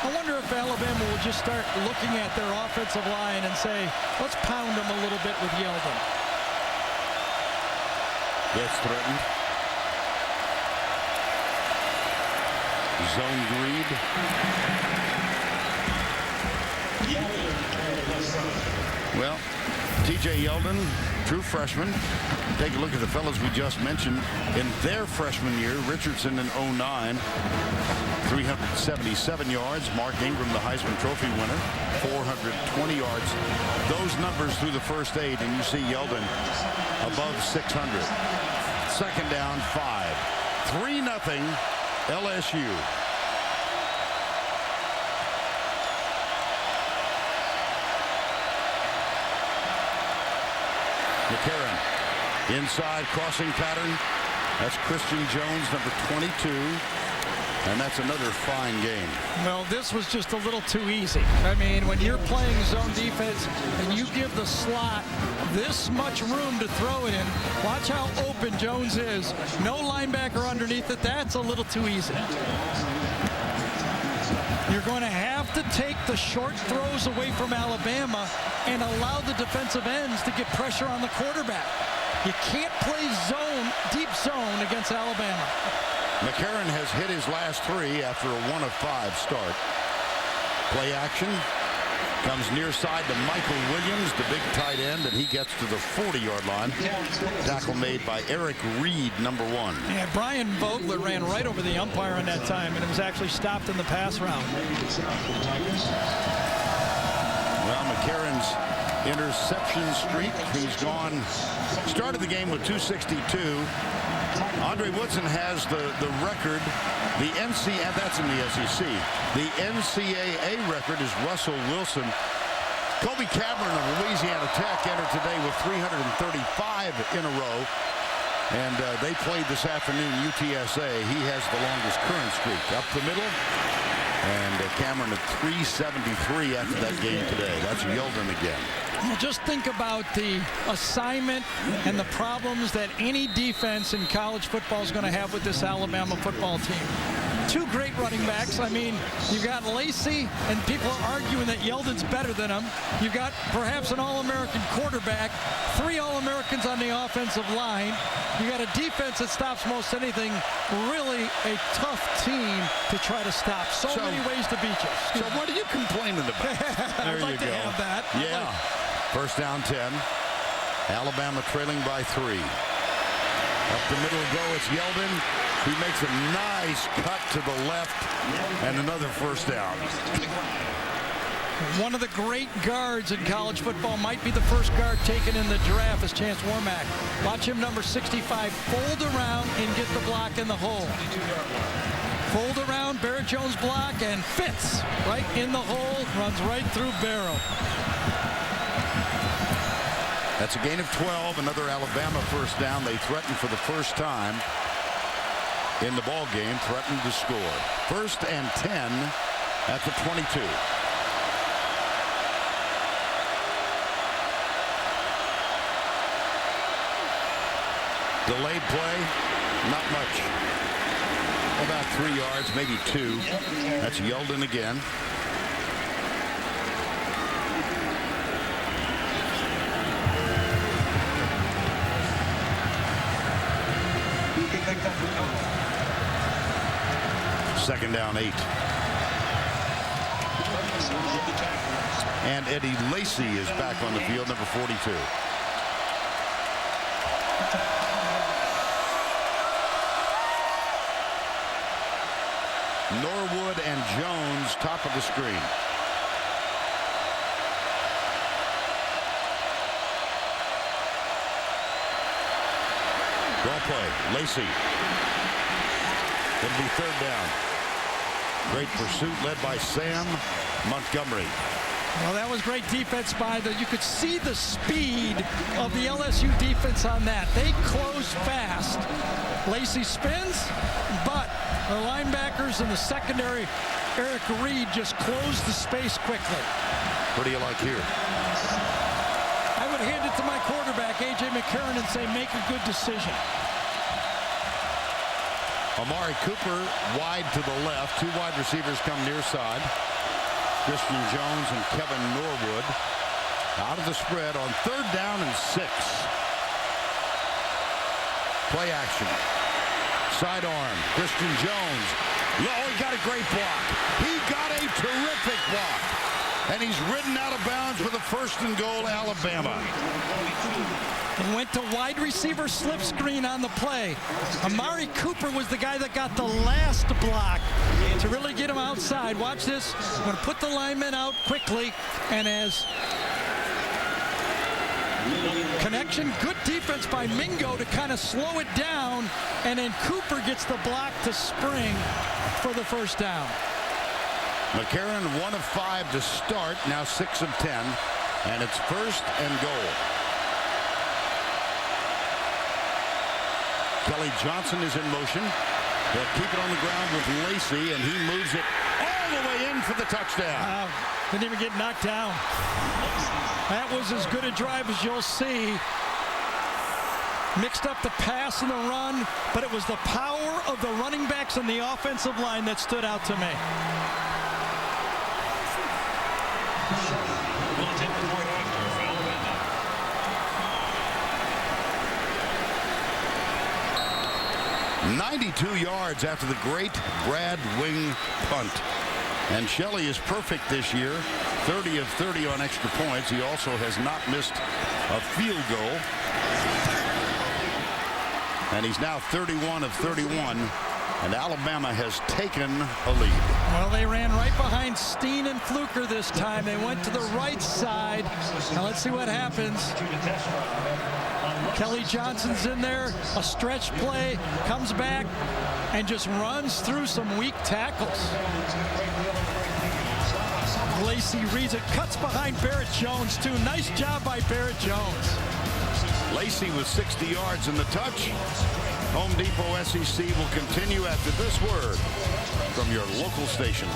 I wonder if Alabama will just start looking at their offensive line and say, let's pound them a little bit with Yeldon. Gets threatened. Zone read. Well, T.J. Yeldon, true freshman. Take a look at the fellows we just mentioned in their freshman year. Richardson in 09, 377 yards. Mark Ingram, the Heisman Trophy winner, 420 yards. Those numbers through the first 8, and you see Yeldon above 600. Second down, 5. 3-0 LSU. McCarron inside crossing pattern. That's Christian Jones, number 22. And that's another fine game. Well, this was just a little too easy. I mean, when you're playing zone defense and you give the slot this much room to throw it in, watch how open Jones is. No linebacker underneath it. That's a little too easy. You're going to have to take the short throws away from Alabama and allow the defensive ends to get pressure on the quarterback. You can't play zone, deep zone against Alabama. McCarron has hit his last 3 after a 1 of 5 start. Play action. Comes near side to Michael Williams, the big tight end, and he gets to the 40-yard line. Tackle made by Eric Reed, number 1. Yeah, Brian Vogler ran right over the umpire on that time, and it was actually stopped in the pass round. Well, McCarron's interception streak, he's gone, started the game with 262. Andre Woodson has the record. The NCAA, that's in the SEC. The NCAA record is Russell Wilson. Kobe Cameron of Louisiana Tech entered today with 335 in a row. And they played this afternoon, UTSA. He has the longest current streak. Up the middle. And Cameron at 373 after that game today. That's Yeldon again. Well, just think about the assignment and the problems that any defense in college football is going to have with this Alabama football team. two great running backs. I mean, you got Lacey, and people are arguing that Yeldon's better than him. You got perhaps an All-American quarterback, 3 All-Americans on the offensive line. You got a defense that stops most anything. Really a tough team to try to stop. So many ways to beat you. So what are you complaining about? I'd like to have that. Yeah. First down 10. Alabama trailing by 3. Up the middle go, it's Yeldon. He makes a nice cut to the left, and another first down. One of the great guards in college football, might be the first guard taken in the draft, is Chance Warmack. Watch him, number 65, fold around and get the block in the hole. Fold around, Barrett Jones block, and fits right in the hole, runs right through Barrow. That's a gain of 12, another Alabama first down. They threatened for the first time in the ball game, threatened to score. First and 10 at the 22. Delayed play, not much. About 3 yards, maybe 2. That's Yeldon again. Second down 8. And Eddie Lacy is back on the field, number 42. Norwood and Jones, top of the screen. Ball play, Lacy. It'll be third down. Great pursuit led by Sam Montgomery. Well, that was great defense by you could see the speed of the LSU defense on that. They close fast. Lacy spins, but the linebackers in the secondary, Eric Reed, just closed the space quickly. What do you like here? I would hand it to my quarterback, AJ McCarron, and say, make a good decision. Amari Cooper wide to the left. 2 wide receivers come near side. Christian Jones and Kevin Norwood out of the spread on third down and 6. Play action. Sidearm. Christian Jones. Oh, he got a great block. He got a terrific block. And he's ridden out of bounds for the first and goal, Alabama. And went to wide receiver slip screen on the play. Amari Cooper was the guy that got the last block to really get him outside. Watch this. I'm going to put the lineman out quickly. And as connection, good defense by Mingo to kind of slow it down. And then Cooper gets the block to spring for the first down. McCarron 1 of 5 to start, now 6 of 10, and it's first and goal. Kelly Johnson is in motion. They'll keep it on the ground with Lacy, and he moves it all the way in for the touchdown. Didn't even get knocked down. That was as good a drive as you'll see. Mixed up the pass and the run, but it was the power of the running backs and the offensive line that stood out to me. 92 yards after the great Brad Wing punt. And Shelley is perfect this year, 30 of 30 on extra points. He also has not missed a field goal. And he's now 31 of 31. And Alabama has taken a lead. Well, they ran right behind Steen and Fluker this time. They went to the right side. Now let's see what happens. Kelly Johnson's in there, a stretch play, comes back and just runs through some weak tackles. Lacy reads it, cuts behind Barrett Jones too. Nice job by Barrett Jones. Lacy with 60 yards in the touch. Home Depot SEC will continue after this word from your local station.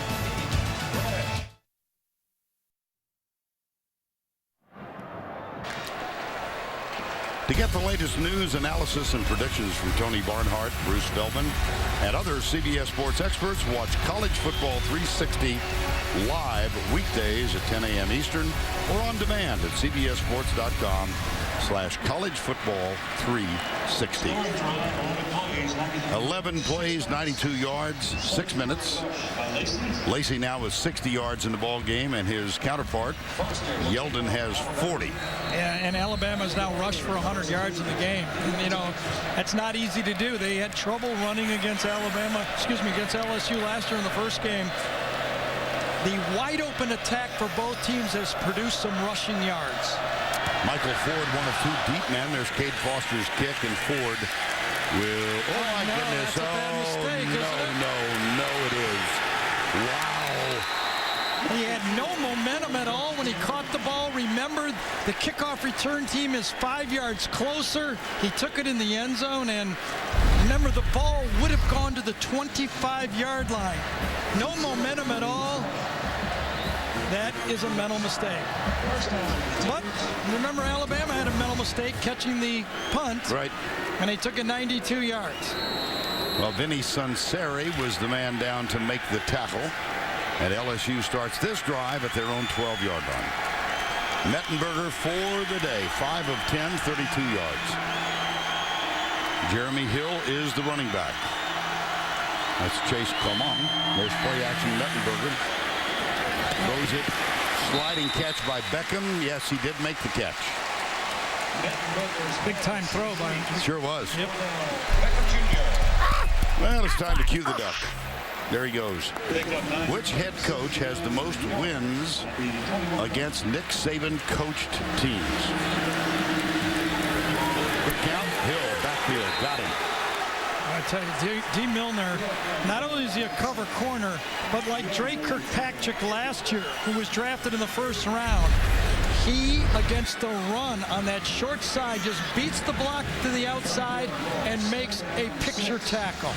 To get the latest news, analysis, and predictions from Tony Barnhart, Bruce Feldman, and other CBS Sports experts, watch College Football 360 live weekdays at 10 a.m. Eastern or on demand at cbssports.com/collegefootball360. 11 plays, 92 yards, 6 minutes. Lacey now with 60 yards in the ball game, and his counterpart, Yeldon, has 40. And Alabama's now rushed for 100 yards in the game. And, you know, that's not easy to do. They had trouble running against against LSU last year in the first game. The wide open attack for both teams has produced some rushing yards. Michael Ford, one of 2 deep men. There's Cade Foster's kick, and Ford will, oh my goodness. That's a bad mistake, isn't it? No, it is. Wow. He had no momentum at all when he caught the ball. Remember, the kickoff return team is 5 yards closer. He took it in the end zone, and remember, the ball would have gone to the 25-yard line. No momentum at all. That is a mental mistake. But remember, Alabama had a mental mistake catching the punt. Right. And they took it 92 yards. Well, Vinny Sunseri was the man down to make the tackle. And LSU starts this drive at their own 12-yard line. Mettenberger for the day, 5 of 10, 32 yards. Jeremy Hill is the running back. That's Chase Clement. There's play action Mettenberger. Throws it. Sliding catch by Beckham. Yes, he did make the catch. Big time throw by him. Sure was. Yep. Well, it's time to cue the duck. There he goes. Which head coach has the most wins against Nick Saban coached teams? Quick count. Hill, backfield, got him. I tell you, D. Milner, not only is he a cover corner, but like Drake Kirkpatrick last year, who was drafted in the first round, he, against the run on that short side, just beats the block to the outside and makes a picture tackle.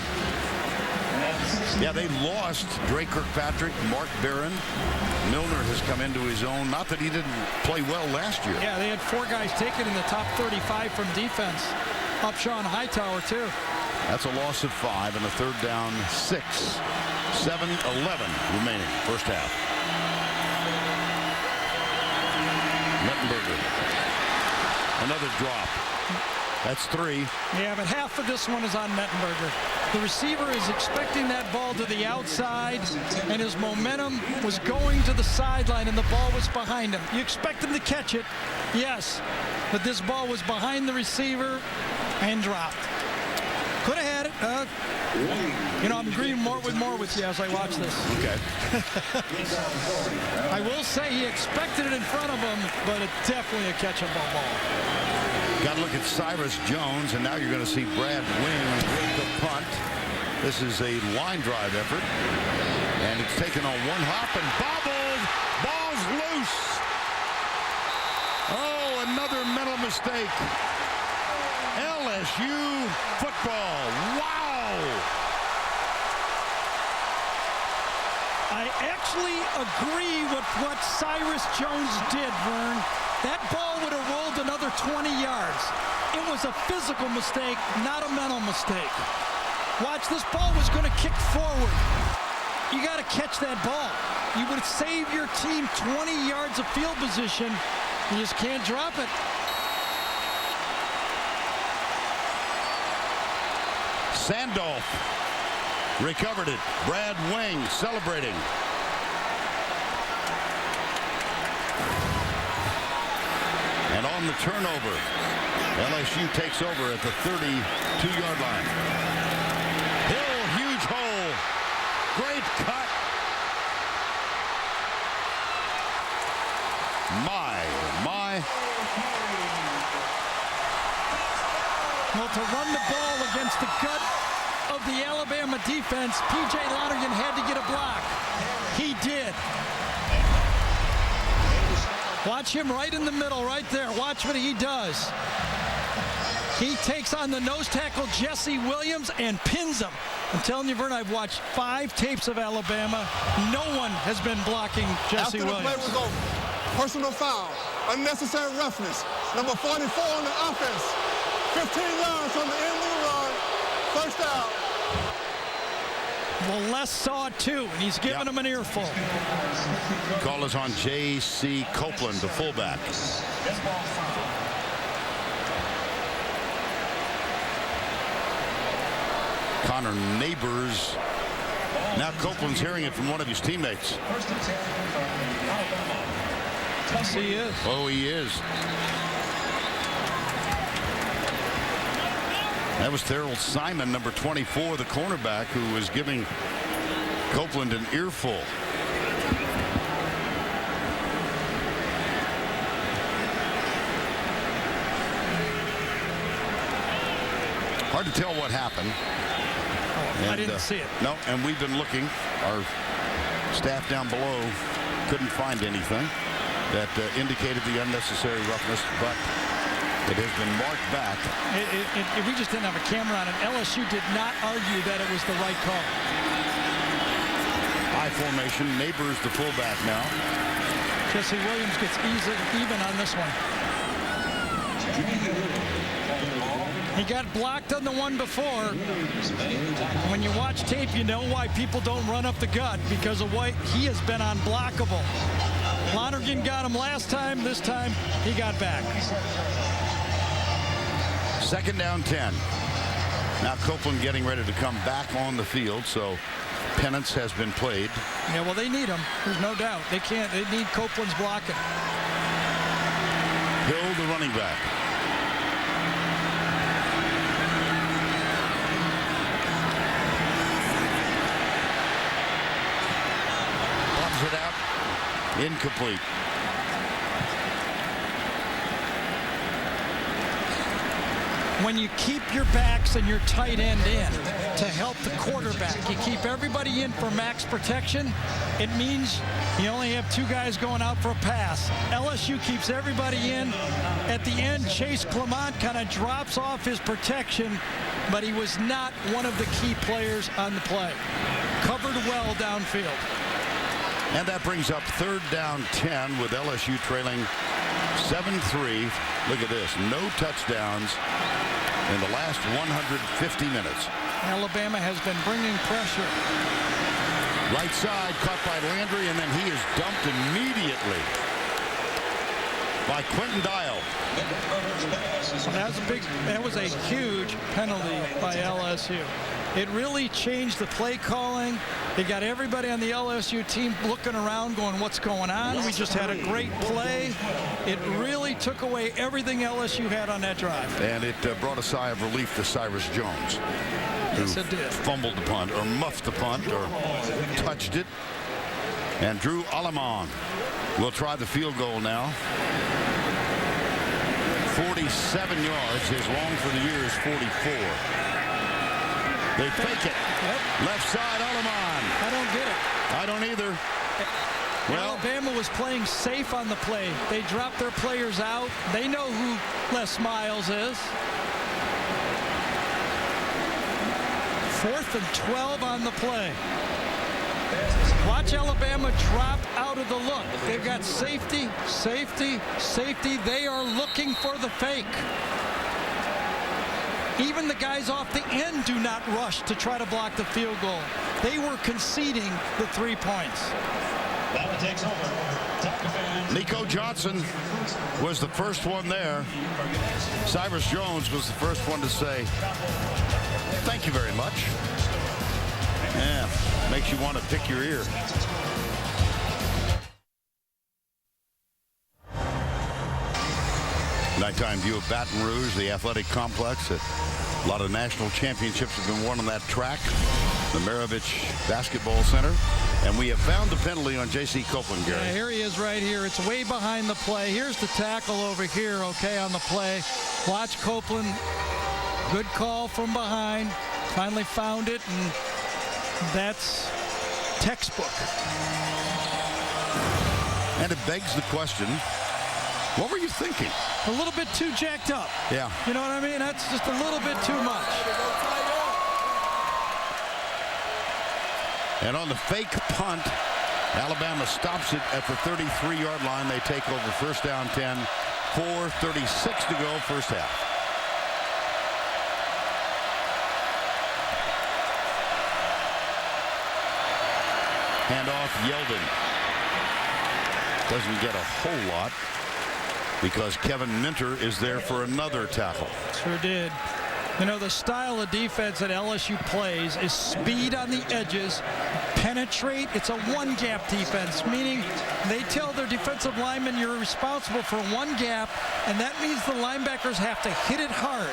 Yeah, they lost Drake Kirkpatrick, Mark Barron. Milner has come into his own. Not that he didn't play well last year. Yeah, they had 4 guys taken in the top 35 from defense. Upshaw and Hightower, too. That's a loss of 5 and a third down 6. 7-11 remaining, first half. Mettenberger. Another drop. That's 3. Yeah, but half of this one is on Mettenberger. The receiver is expecting that ball to the outside, and his momentum was going to the sideline, and the ball was behind him. You expect him to catch it, yes, but this ball was behind the receiver and dropped. Could have had it. You know, I'm agreeing more with you as I watch this. Okay. I will say he expected it in front of him, but it's definitely a catchable ball. Got to look at Cyrus Jones, and now you're going to see Brad Wing with the punt. This is a line drive effort, and it's taken on one hop and bobbled. Ball's loose. Oh, another mental mistake. LSU football. Wow. I actually agree with what Cyrus Jones did, Vern. That ball would have rolled another 20 yards. It was a physical mistake, not a mental mistake. Watch, this ball was going to kick forward. You got to catch that ball. You would save your team 20 yards of field position. You just can't drop it. Sandolph recovered it. Brad Wing celebrating. And on the turnover, LSU takes over at the 32-yard line. Hill, huge hole. Great cut. My. Well, to run the ball against the gut of the Alabama defense, P.J. Lonergan had to get a block. He did. Watch him right in the middle, right there. Watch what he does. He takes on the nose tackle, Jesse Williams, and pins him. I'm telling you, Vern, I've watched 5 tapes of Alabama. No one has been blocking Jesse Williams. After the play was over, personal foul, unnecessary roughness, number 44 on the offense. 15 yards on the end of the run. First down. Well, Les saw it too, and he's giving him an earful. Call is on J.C. Copeland, the fullback. Connor Neighbors. Now Copeland's hearing it from one of his teammates. Yes, he is. Oh, he is. That was Terrell Simon, number 24, the cornerback, who was giving Copeland an earful. Hard to tell what happened. I didn't see it. No, and we've been looking. Our staff down below couldn't find anything that indicated the unnecessary roughness, but it has been marked back. We just didn't have a camera on it. LSU did not argue that it was the right call. High formation. Neighbors the fullback now. Jesse Williams gets even on this one. He got blocked on the one before. When you watch tape, you know why people don't run up the gut, because of what he has been unblockable. Lonergan got him last time. This time, he got back. Second down 10. Now Copeland getting ready to come back on the field, so penance has been played. Yeah, well, they need him. There's no doubt. They need Copeland's blocking. Hill, the running back. Bobs it out. Incomplete. When you keep your backs and your tight end in to help the quarterback, you keep everybody in for max protection, it means you only have two guys going out for a pass. LSU keeps everybody in. At the end, Chase Clement kind of drops off his protection, but he was not one of the key players on the play. Covered well downfield. And that brings up third down 10 with LSU trailing 7-3. Look at this. No touchdowns in the last 150 minutes. Alabama has been bringing pressure. Right side caught by Landry, and then he is dumped immediately by Quentin Dial. That was a huge penalty by LSU. It really changed the play calling. They got everybody on the LSU team looking around going, what's going on? We just had a great play. It really took away everything LSU had on that drive. And it brought a sigh of relief to Cyrus Jones, who fumbled the punt or muffed the punt or touched it. And Drew Alleman will try the field goal now. 47 yards. His long for the year is 44. They fake it. Yep. Left side, Alleman. I don't get it. I don't either. Well, Alabama was playing safe on the play. They dropped their players out. They know who Les Miles is. 4th and 12 on the play. Watch Alabama drop out of the look. They've got safety, safety, safety. They are looking for the fake. Even the guys off the end do not rush to try to block the field goal. They were conceding the 3 points. That one takes over. Nico Johnson was the first one there. Cyrus Jones was the first one to say, thank you very much. Yeah, makes you want to pick your ear. Nighttime view of Baton Rouge, the athletic complex. A lot of national championships have been won on that track, the Maravich Basketball Center. And we have found the penalty on J.C. Copeland, Gary. Yeah, here he is right here. It's way behind the play. Here's the tackle over here, okay, on the play. Watch Copeland. Good call from behind. Finally found it, and that's textbook. And it begs the question, what were you thinking? A little bit too jacked up. Yeah. You know what I mean? That's just a little bit too much. And on the fake punt, Alabama stops it at the 33-yard line. They take over first down 10 4:36 to go, first half. Handoff, Yeldon. Doesn't get a whole lot because Kevin Minter is there for another tackle. Sure did. You know, the style of defense that LSU plays is speed on the edges, penetrate. It's a one-gap defense, meaning they tell their defensive linemen you're responsible for one gap, and that means the linebackers have to hit it hard.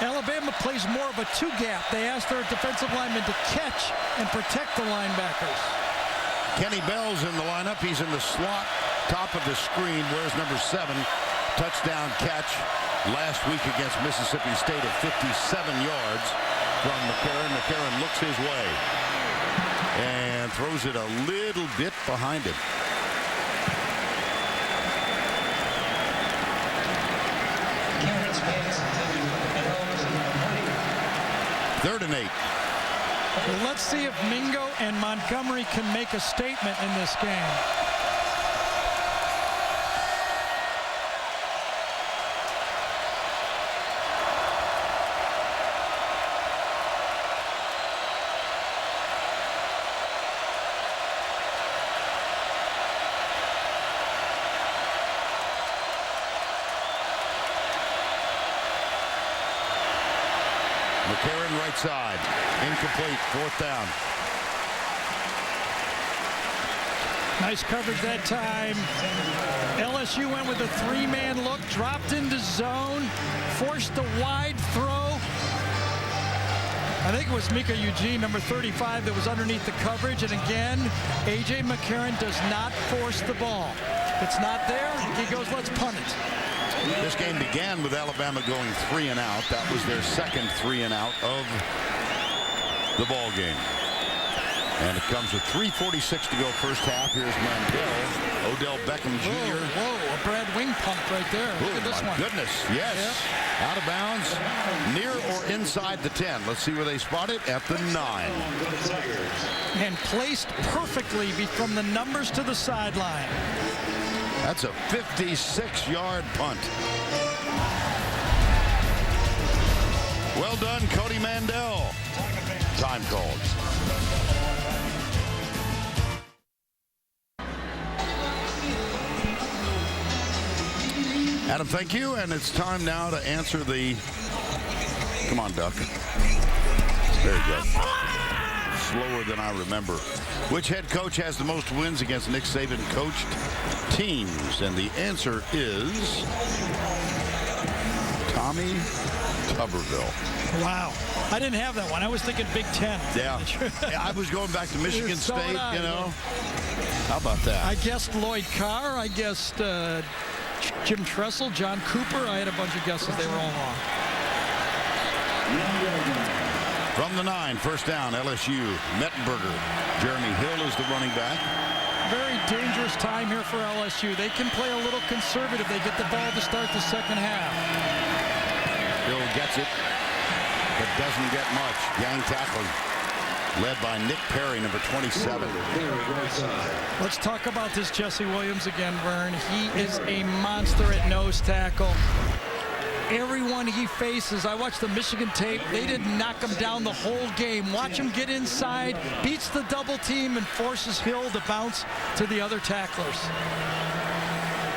Alabama plays more of a two-gap. They ask their defensive linemen to catch and protect the linebackers. Kenny Bell's in the lineup. He's in the slot, top of the screen. Where's number 7? Touchdown catch last week against Mississippi State of 57 yards from McCarron. McCarron looks his way and throws it a little bit behind him. Third and 8. Well, let's see if Mingo and Montgomery can make a statement in this game. McCarron right side. Incomplete. Fourth down. Nice coverage that time. LSU went with a three-man look, dropped into zone, forced a wide throw. I think it was Mika Eugene, number 35, that was underneath the coverage. And again, AJ McCarron does not force the ball. It's not there. He goes, let's punt it. This game began with Alabama going 3 and out. That was their second 3 and out of the ball game. And it comes with 3:46 to go first half. Here's Mandel. Odell Beckham Jr. Whoa, a Brad Wing pump right there. Look at this one. Goodness, yes. Yep. Out of bounds, near or inside the 10. Let's see where they spot it, at the 9. And placed perfectly from the numbers to the sideline. That's a 56-yard punt. Well done, Cody Mandel. Time called. Adam, thank you. And it's time now to answer the... Come on, Duck. There you go. Slower than I remember. Which head coach has the most wins against Nick Saban coached teams? And the answer is Tommy Tuberville. Wow. I didn't have that one. I was thinking Big Ten. Yeah. I was going back to Michigan State, you know. How about that? I guessed Lloyd Carr. I guessed Jim Tressel, John Cooper. I had a bunch of guesses. They were all wrong. From the 9, first down, LSU, Mettenberger. Jeremy Hill is the running back. Very dangerous time here for LSU. They can play a little conservative. They get the ball to start the second half. Hill gets it, but doesn't get much. Gang tackling, led by Nick Perry, number 27. Let's talk about this Jesse Williams again, Vern. He is a monster at nose tackle. Everyone he faces, I watched the Michigan tape, they didn't knock him down the whole game. Watch him get inside, beats the double team, and forces Hill to bounce to the other tacklers.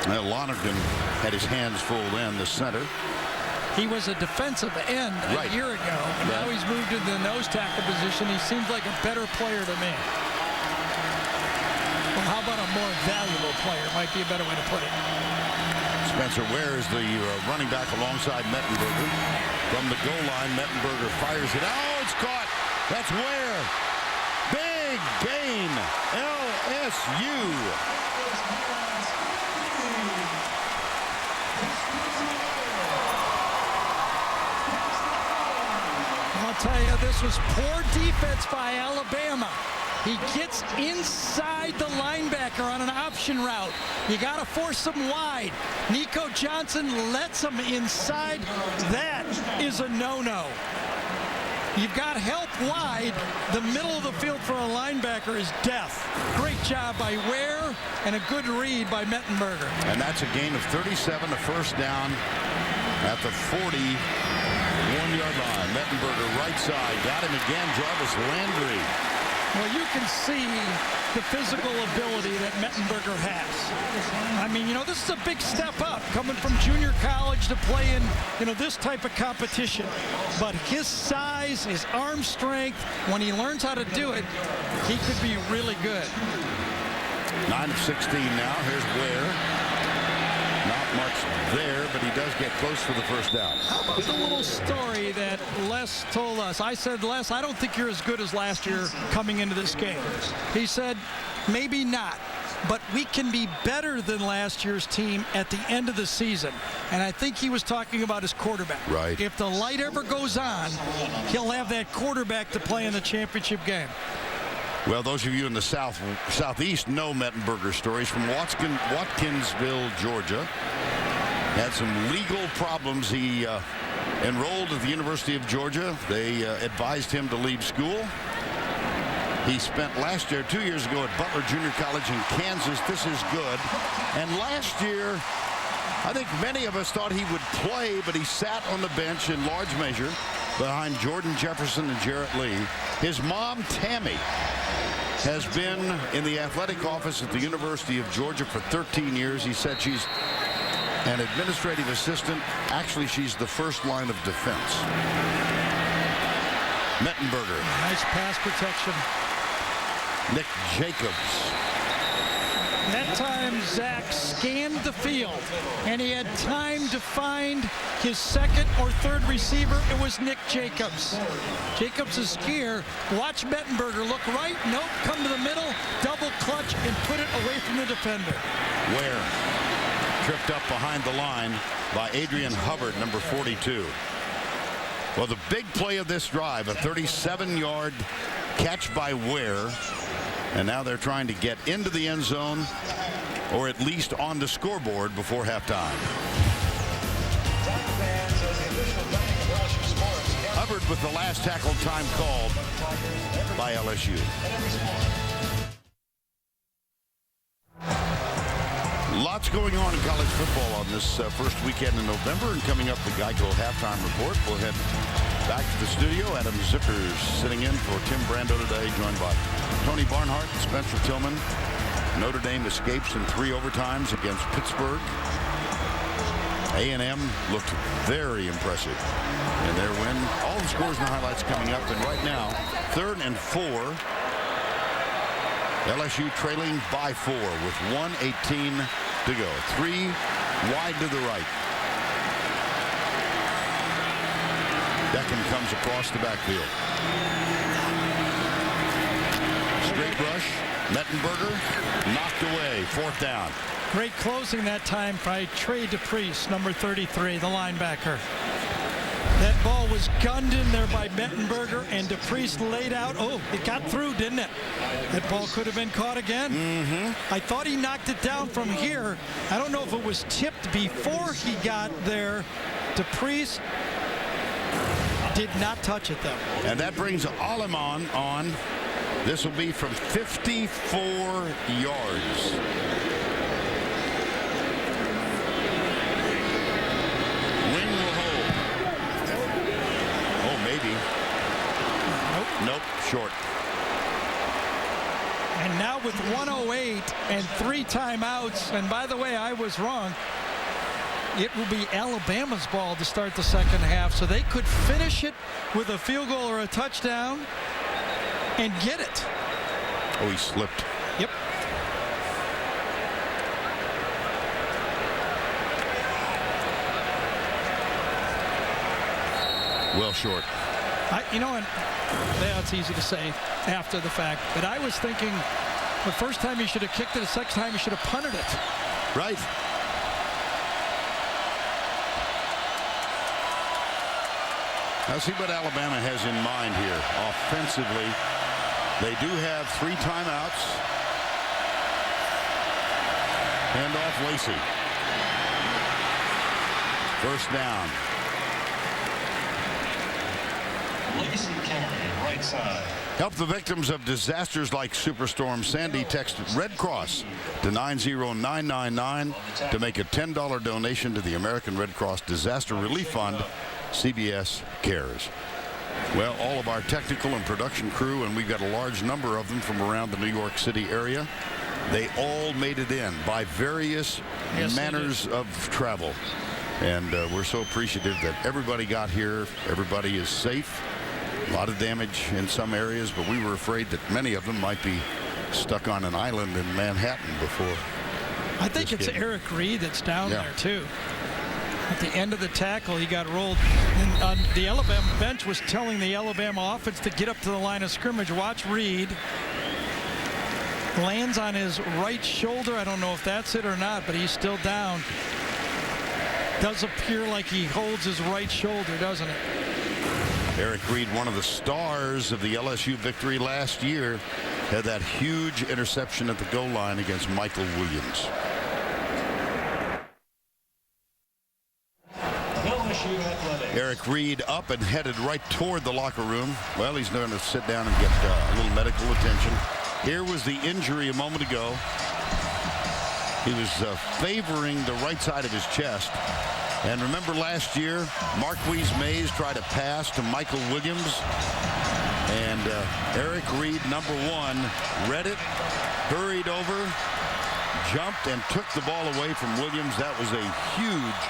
Lonergan had his hands full then, the center. He was a defensive end a year ago. And now he's moved into the nose tackle position. He seems like a better player to me. Well, how about a more valuable player? Might be a better way to put it. Spencer Ware is the running back alongside Mettenberger. From the goal line, Mettenberger fires it. Oh, it's caught. That's Ware. Big gain. LSU. I'll tell you, this was poor defense by Alabama. He gets inside the linebacker on an option route. You got to force him wide. Nico Johnson lets him inside. That is a no-no. You've got help wide, the middle of the field for a linebacker. linebacker is death. Great job by Ware and a good read by Mettenberger. And that's a gain of 37, a first down at the 41-yard line. Mettenberger right side. Got him again. Jarvis Landry. Well, you can see the physical ability that Mettenberger has. I mean, this is a big step up coming from junior college to play in, this type of competition. But his size, his arm strength, when he learns how to do it, he could be really good. 9 of 16 now. Here's Ware. Not much there, but he does get close for the first down. How about the little story that Les told us? I said, Les, I don't think you're as good as last year coming into this game. He said, maybe not, but we can be better than last year's team at the end of the season. And I think he was talking about his quarterback. Right. If the light ever goes on, he'll have that quarterback to play in the championship game. Well, those of you in the southeast know Mettenberger's stories from Watkinsville, Georgia. Had some legal problems. He enrolled at the University of Georgia. They advised him to leave school. He spent last year, 2 years ago, at Butler Junior College in Kansas. This is good. And last year, I think many of us thought he would play, but he sat on the bench in large measure behind Jordan Jefferson and Jarrett Lee. His mom, Tammy, has been in the athletic office at the University of Georgia for 13 years. He said she's an administrative assistant. Actually, she's the first line of defense. Mettenberger. Nice pass protection. Nick Jacobs. That time, Zach scanned the field, and he had time to find his second or third receiver. It was Nick Jacobs. Jacobs is here. Watch Mettenberger look right. Nope. Come to the middle. Double clutch and put it away from the defender. Ware tripped up behind the line by Adrian Hubbard, number 42. Well, the big play of this drive, a 37-yard catch by Ware. And now they're trying to get into the end zone or at least on the scoreboard before halftime. Hubbard with the last tackle time called by LSU. Lots going on in college football on this first weekend in November. And coming up, the Geico halftime report. We'll head back to the studio. Adam Zippers sitting in for Tim Brando today, joined by Tony Barnhart and Spencer Tillman. Notre Dame escapes in 3 overtimes against Pittsburgh. A&M looked very impressive in their win. All the scores and the highlights coming up. And right now, 3rd and 4. LSU trailing by 4 with 1:18 to go. 3 wide to the right. Deccan comes across the backfield. Straight rush. Mettenberger knocked away. 4th down. Great closing that time by Trey DePriest, number 33, the linebacker. That ball was gunned in there by Mettenberger, and DePriest laid out. Oh, it got through, didn't it? That ball could have been caught again. I thought he knocked it down from here. I don't know if it was tipped before he got there. DePriest did not touch it, though. And that brings Aleman on. This will be from 54 yards. Wing will hold. Oh, maybe. Nope, short. And now with 1:08 and 3 timeouts, and by the way, I was wrong. It will be Alabama's ball to start the second half, so they could finish it with a field goal or a touchdown and get it. Oh, he slipped. Yep. Well short. You know, and that's easy to say after the fact, but I was thinking the first time he should have kicked it, the second time he should have punted it. Right. Now see what Alabama has in mind here. Offensively, they do have 3 timeouts. Hand off Lacey. 1st down. Right side. Help the victims of disasters like Superstorm Sandy. Text Red Cross to 90999 to make a $10 donation to the American Red Cross Disaster Relief Fund. CBS Cares. Well, all of our technical and production crew, and we've got a large number of them from around the New York City area, they all made it in by various manners of travel. And we're so appreciative that everybody got here. Everybody is safe. A lot of damage in some areas, but we were afraid that many of them might be stuck on an island in Manhattan before. I think it's Eric Reed that's down there, too. At the end of the tackle, he got rolled. And the Alabama bench was telling the Alabama offense to get up to the line of scrimmage. Watch Reed. Lands on his right shoulder. I don't know if that's it or not, but he's still down. Does appear like he holds his right shoulder, doesn't it? Eric Reed, one of the stars of the LSU victory last year, had that huge interception at the goal line against Michael Williams. Eric Reed up and headed right toward the locker room. Well, he's going to sit down and get a little medical attention. Here was the injury a moment ago. He was favoring the right side of his chest. And remember last year, Marquise Mays tried to pass to Michael Williams. And Eric Reed, number 1, read it, hurried over, jumped, and took the ball away from Williams. That was a huge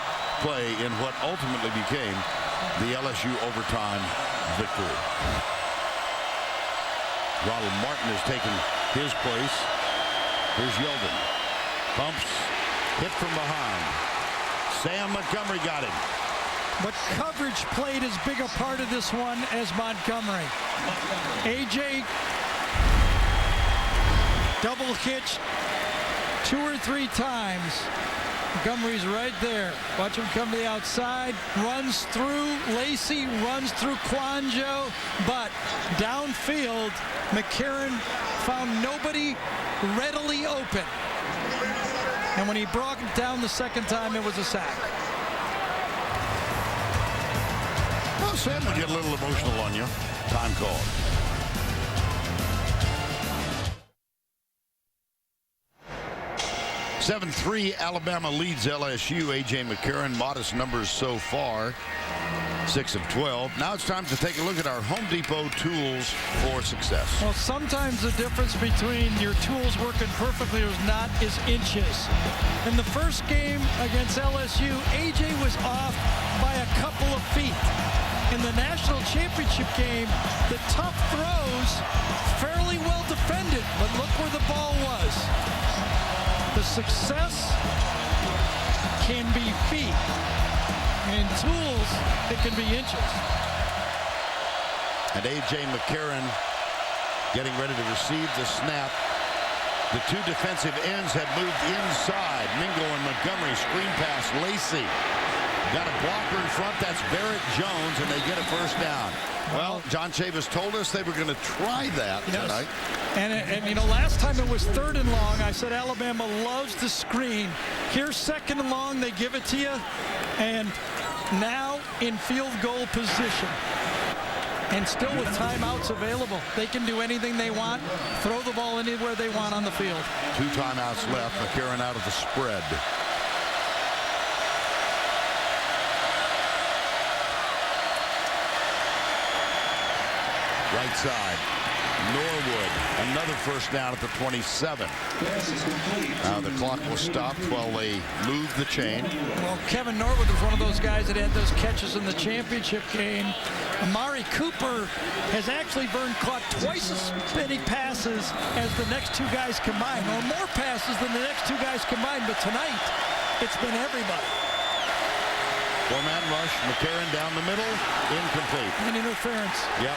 play in what ultimately became the LSU overtime victory. Ronald Martin has taken his place. Here's Yeldon. Pumps, hit from behind. Sam Montgomery got him. But coverage played as big a part of this one as Montgomery. AJ double hitched 2 or 3 times. Montgomery's right there. Watch him come to the outside. Runs through Lacey, runs through Quanjo. But downfield, McCarron found nobody readily open. And when he brought it down the second time, it was a sack. Well, Sam will get a little emotional on you. Time called. (7-3) Alabama leads LSU. AJ McCarron, modest numbers so far. 6 of 12. Now it's time to take a look at our Home Depot tools for success. Well, sometimes the difference between your tools working perfectly or not is inches. In the first game against LSU, AJ was off by a couple of feet. In the national championship game, the tough throws, fairly well defended, but look where the ball was. The success can be feet. In tools, it can be inches. And A.J. McCarron getting ready to receive the snap. The 2 defensive ends had moved inside. Mingo and Montgomery, screen pass, Lacey. Got a blocker in front, that's Barrett Jones, and they get a first down. Well, John Chavis told us they were going to try that tonight. And you know, last time it was 3rd and long. I said Alabama loves the screen. Here's 2nd and long, they give it to you. And now in field goal position. And still with timeouts available. They can do anything they want, throw the ball anywhere they want on the field. 2 timeouts left. McCarron out of the spread. Right side. Norwood, another first down at the 27. Now the clock will stop while they move the chain. Well, Kevin Norwood was one of those guys that had those catches in the championship game. Amari Cooper has actually caught twice as many passes as the next 2 guys combined, or more passes than the next 2 guys combined, but tonight it's been everybody. 4-man rush, McCarron down the middle, incomplete. An interference. Yep.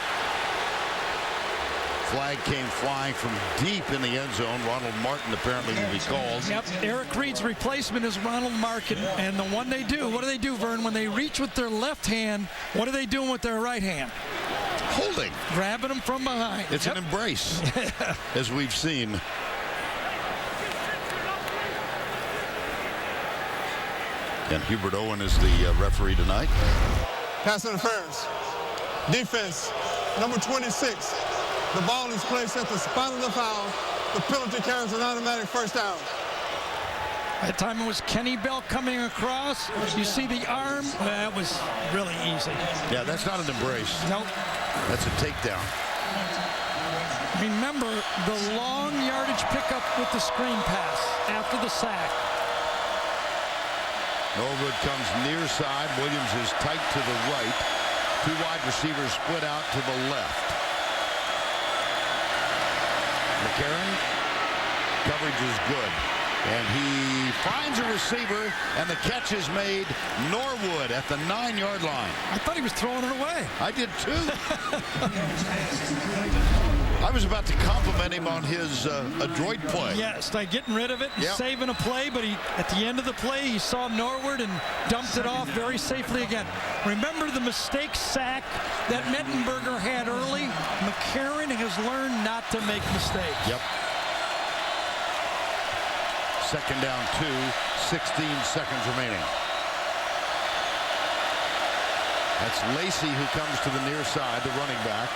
Flag came flying from deep in the end zone. Ronald Martin apparently will be called. Yep, Eric Reed's replacement is Ronald Martin. And the one they do, what do they do, Vern? When they reach with their left hand, what are they doing with their right hand? Holding. Grabbing them from behind. It's an embrace, as we've seen. And Hubert Owen is the referee tonight. Pass interference. Defense, number 26. The ball is placed at the spot of the foul. The penalty carries an automatic first down. That time it was Kenny Bell coming across. You see the arm. That was really easy. Yeah, that's not an embrace. Nope. That's a takedown. Remember the long yardage pickup with the screen pass after the sack. Norwood comes near side. Williams is tight to the right. Two wide receivers split out to the left. McCarron, coverage is good. And he finds a receiver, and the catch is made. Norwood at the 9-yard line. I thought he was throwing it away. I did too. I was about to compliment him on his adroit play. Yes, by getting rid of it and saving a play, but at the end of the play, he saw Norwood and dumped it off very safely again. Remember the mistake sack that Mettenberger had early? McCarron has learned not to make mistakes. Yep. Second down 2, 16 seconds remaining. That's Lacey who comes to the near side, the running back.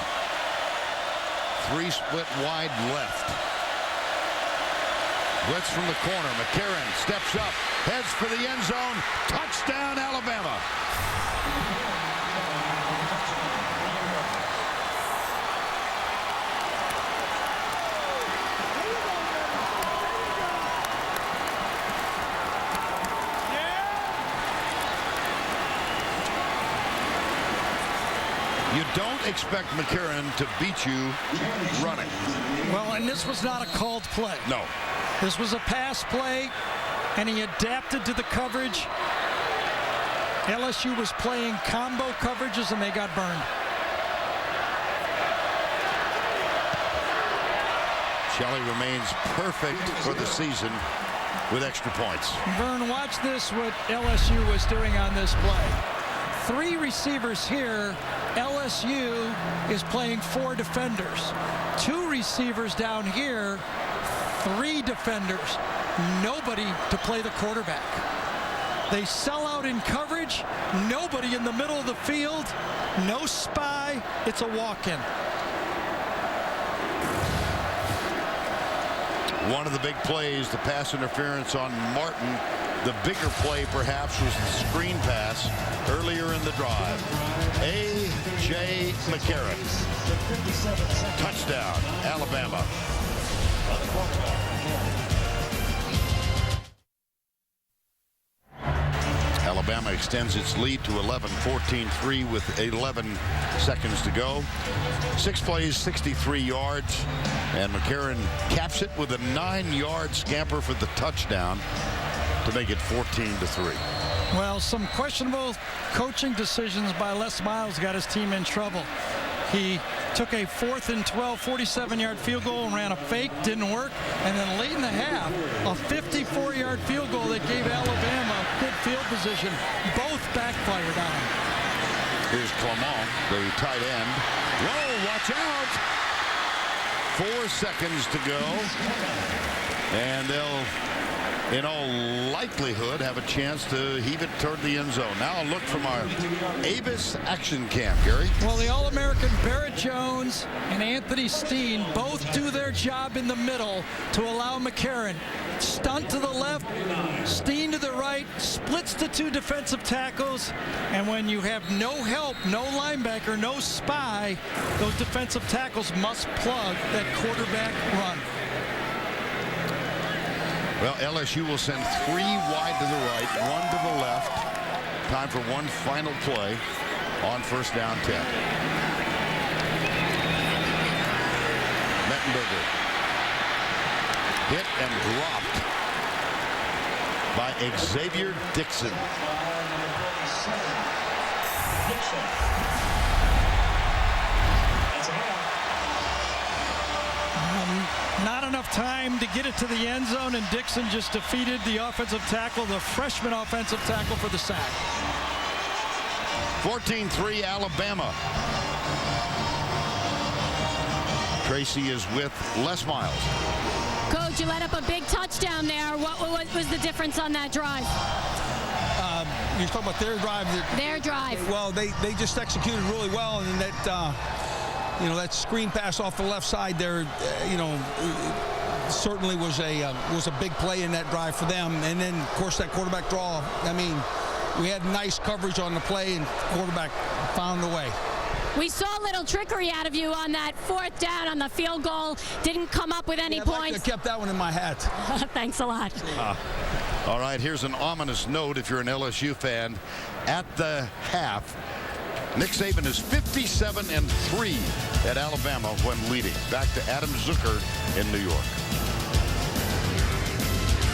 3 split wide left. Blitz from the corner. McCarron steps up, heads for the end zone. Touchdown, Alabama. You don't expect McCarron to beat you running. Well, and this was not a called play. No. This was a pass play, and he adapted to the coverage. LSU was playing combo coverages, and they got burned. Shelley remains perfect for the season with extra points. Vern, watch this, what LSU was doing on this play. 3 receivers here. LSU is playing 4 defenders. 2 receivers down here, 3 defenders. Nobody to play the quarterback. They sell out in coverage. Nobody in the middle of the field. No spy. It's a walk-in. One of the big plays, the pass interference on Martin. The bigger play, perhaps, was the screen pass earlier in the drive. AJ McCarron. Touchdown, Alabama. Alabama extends its lead to 11-14-3 with 11 seconds to go. 6 plays, 63 yards. And McCarron caps it with a 9-yard scamper for the touchdown to make it 14-3. Well, some questionable coaching decisions by Les Miles got his team in trouble. He took a 4th and 12, 47-yard field goal and ran a fake, didn't work. And then late in the half, a 54-yard field goal that gave Alabama good field position. Both backfired on him. Here's Clement, the tight end. Whoa, watch out! 4 seconds to go. And they'll, in all likelihood, have a chance to heave it toward the end zone. Now a look from our Avis action cam, Gary. Well, the All-American Barrett Jones and Anthony Steen both do their job in the middle to allow McCarron. Stunt to the left, Steen to the right, splits the 2 defensive tackles, and when you have no help, no linebacker, no spy, those defensive tackles must plug that quarterback run. Well, LSU will send 3 wide to the right, 1 to the left. Time for one final play on first down 10. Mettenberger hit and dropped by Xavier Dixon. Not enough time to get it to the end zone, and Dixon just defeated the offensive tackle, the freshman offensive tackle, for the sack. 14-3 Alabama. Tracy is with Les Miles. Coach, you let up a big touchdown there. What was the difference on that drive? you're talking about their drive. Their drive. Well, they just executed really well, and that that screen pass off the left side there, certainly was a big play in that drive for them. And then, of course, that quarterback draw. I mean, we had nice coverage on the play, and quarterback found a way. We saw a little trickery out of you on that 4th down on the field goal. Didn't come up with any points. I kept that one in my hat. Thanks a lot. All right, here's an ominous note if you're an LSU fan. At the half, Nick Saban is 57-3 at Alabama when leading. Back to Adam Zucker in New York.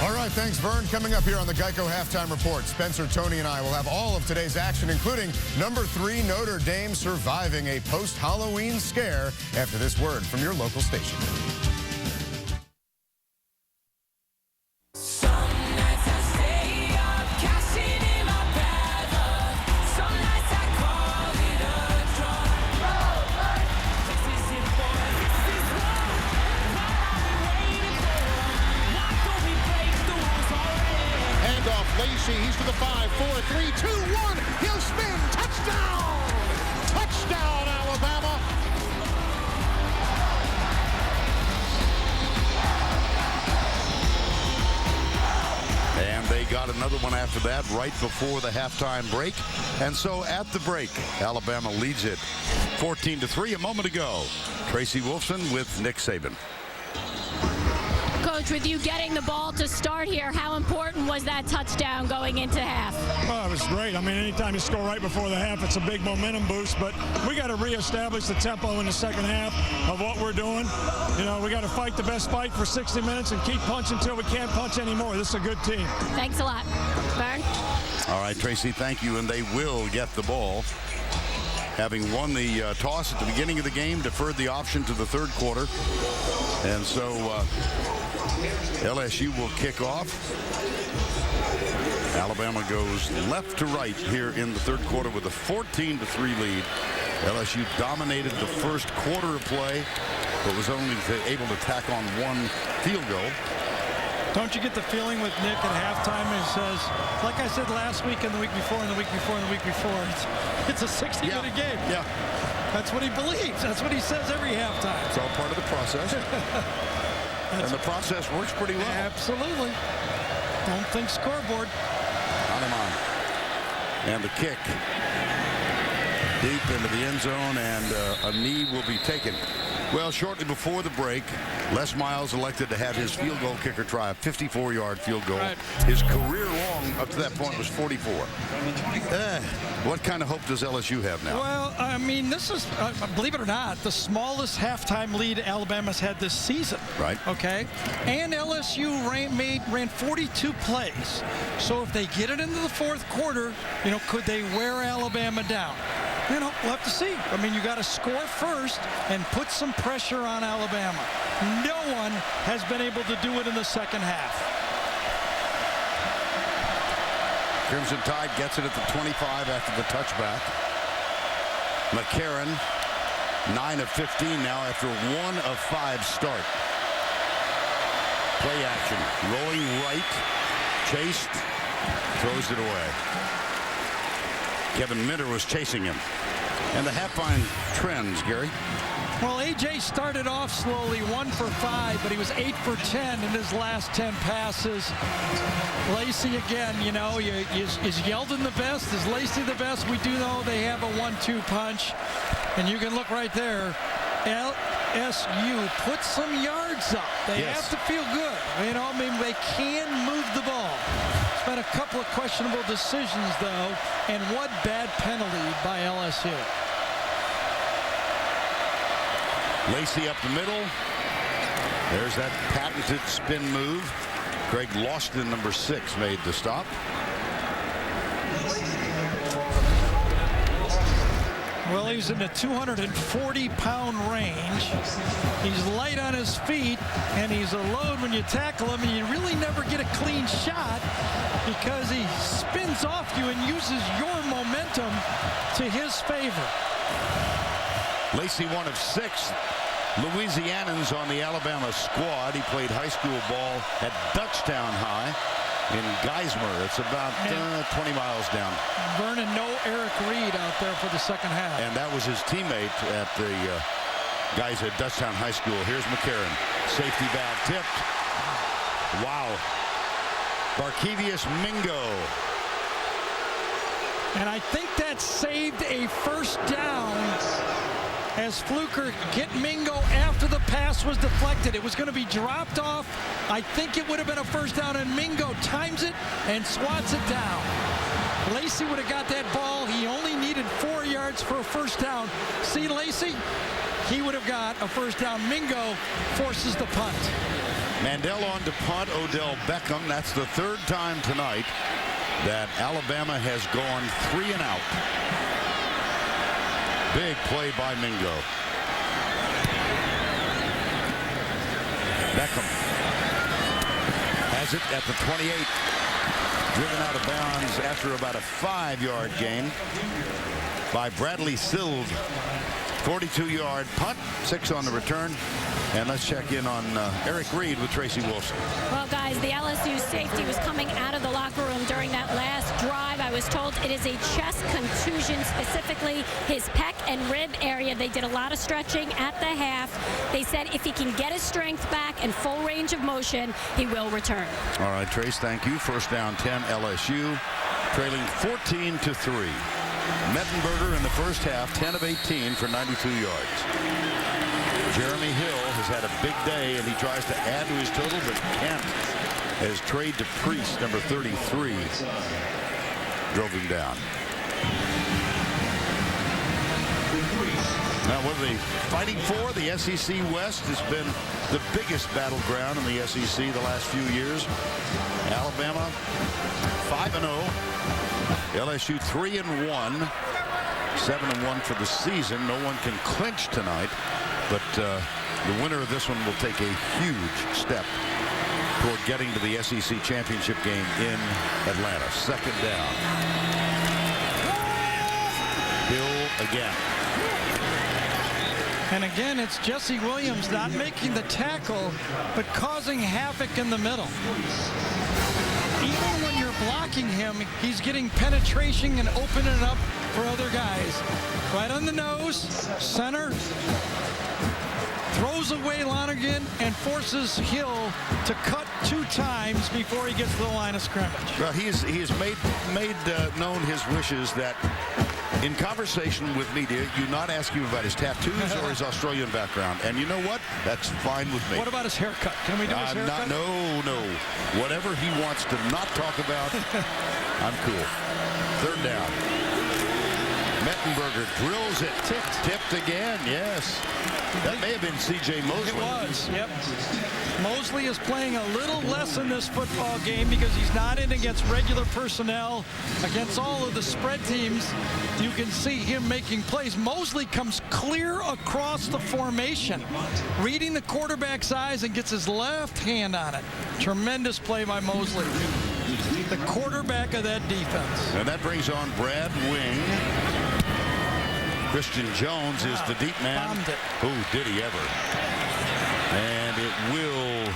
All right, thanks, Vern. Coming up here on the Geico Halftime Report, Spencer, Tony, and I will have all of today's action, including number 3 Notre Dame surviving a post-Halloween scare after this word from your local station. He's to the 5, 4, 3, 2, 1. He'll spin. Touchdown! Touchdown, Alabama! And they got another one after that right before the halftime break. And so at the break, Alabama leads it 14-3 a moment ago. Tracy Wolfson with Nick Saban. Coach, with you getting the ball to start here, how important was that touchdown going into half? Oh, it was great. I mean, anytime you score right before the half, it's a big momentum boost. But we got to reestablish the tempo in the second half of what we're doing. We got to fight the best fight for 60 minutes and keep punching until we can't punch anymore. This is a good team. Thanks a lot. Vern? All right, Tracy, thank you. And they will get the ball. Having won the toss at the beginning of the game, deferred the option to the third quarter. And so LSU will kick off. Alabama goes left to right here in the third quarter with a 14-3 lead. LSU dominated the first quarter of play, but was only able to tack on one field goal. Don't you get the feeling with Nick at halftime? He says, like I said last week and the week before and the week before and the week before, it's a 60-minute game. Yeah. That's what he believes. That's what he says every halftime. It's all part of the process. And the process works pretty well. Absolutely. Don't think scoreboard. On him on. And the kick deep into the end zone, and a knee will be taken. Well, shortly before the break, Les Miles elected to have his field goal kicker try a 54-yard field goal. Right. His career long up to that point was 44. What kind of hope does LSU have now? Well, I mean, this is, believe it or not, the smallest halftime lead Alabama's had this season. Right. Okay. And LSU ran 42 plays. So if they get it into the fourth quarter, could they wear Alabama down? We'll have to see. I mean, you got to score first and put some pressure on Alabama. No one has been able to do it in the second half. Crimson Tide gets it at the 25 after the touchback. McCarron, 9 of 15 now after 1 of 5 start. Play action. Rolling right. Chased. Throws it away. Kevin Minter was chasing him. And the halftime trends, Gary. Well, AJ started off slowly, 1 for 5, but he was 8 for 10 in his last 10 passes. Lacey again, is Yeldon the best? Is Lacey the best? We do know they have a 1-2 punch. And you can look right there. LSU put some yards up. They have to feel good. They can move the ball. It's been a couple of questionable decisions, though, and one bad penalty by LSU. Lacey up the middle. There's that patented spin move. Greg Loston, number 6, made the stop. Well, he's in the 240-pound range. He's light on his feet, and he's a load when you tackle him, and you really never get a clean shot because he spins off you and uses your momentum to his favor. Lacey, 1 of 6 Louisianans on the Alabama squad. He played high school ball at Dutchtown High. in Geismar. It's about 20 miles down. Vernon, no Eric Reed out there for the second half. And that was his teammate at the guys at Dutchtown High School. Here's McCarron. Safety valve tipped. Wow. Barkevius Mingo. And I think that saved a first down as Fluker hit Mingo after the pass was deflected. It was going to be dropped off. I think it would have been a first down, and Mingo times it and swats it down. Lacey would have got that ball. He only needed 4 yards for a first down. See, Lacey? He would have got a first down. Mingo forces the punt. Mandel on to punt. Odell Beckham. That's the third time tonight that Alabama has gone 3 and out. Big play by Mingo. Beckham has it at the 28. Driven out of bounds after about a 5-yard gain by Bradley Silv. 42-yard punt, 6 on the return. And let's check in on Eric Reed with Tracy Wilson. Well, guys, the LSU safety was coming out of the locker room during that last drive. I was told it is a chest contusion, specifically his pec and rib area. They did a lot of stretching at the half. They said if he can get his strength back and full range of motion, he will return. All right, Trace, thank you. First down 10, LSU, trailing 14-3. Mettenberger in the first half, 10 of 18 for 92 yards. Jeremy Hill has had a big day, and he tries to add to his total, but can't, as Trey DePriest, number 33, drove him down. Now, what are they fighting for? The SEC West has been the biggest battleground in the SEC the last few years. Alabama 5-0. LSU 3-1. 7-1 for the season. No one can clinch tonight, but the winner of this one will take a huge step toward getting to the SEC championship game in Atlanta. Second down. Hill again. And again, it's Jesse Williams not making the tackle, but causing havoc in the middle. Even when you're blocking him, he's getting penetration and opening it up for other guys. Right on the nose, center, throws away Lonergan and forces Hill to cut 2 times before he gets to the line of scrimmage. Well, he has made known his wishes that in conversation with media, you not ask him about his tattoos or his Australian background. And you know what? That's fine with me. What about his haircut? Can we do his haircut? No. Whatever he wants to not talk about, I'm cool. Third down. Mettenberger drills it. Tipped again, yes. That may have been C.J. Mosley. It was, yep. Mosley is playing a little less in this football game because he's not in against regular personnel. Against all of the spread teams, you can see him making plays. Mosley comes clear across the formation, reading the quarterback's eyes and gets his left hand on it. Tremendous play by Mosley, the quarterback of that defense. And that brings on Brad Wing. Christian Jones is the deep man. Oh, did he ever. And it will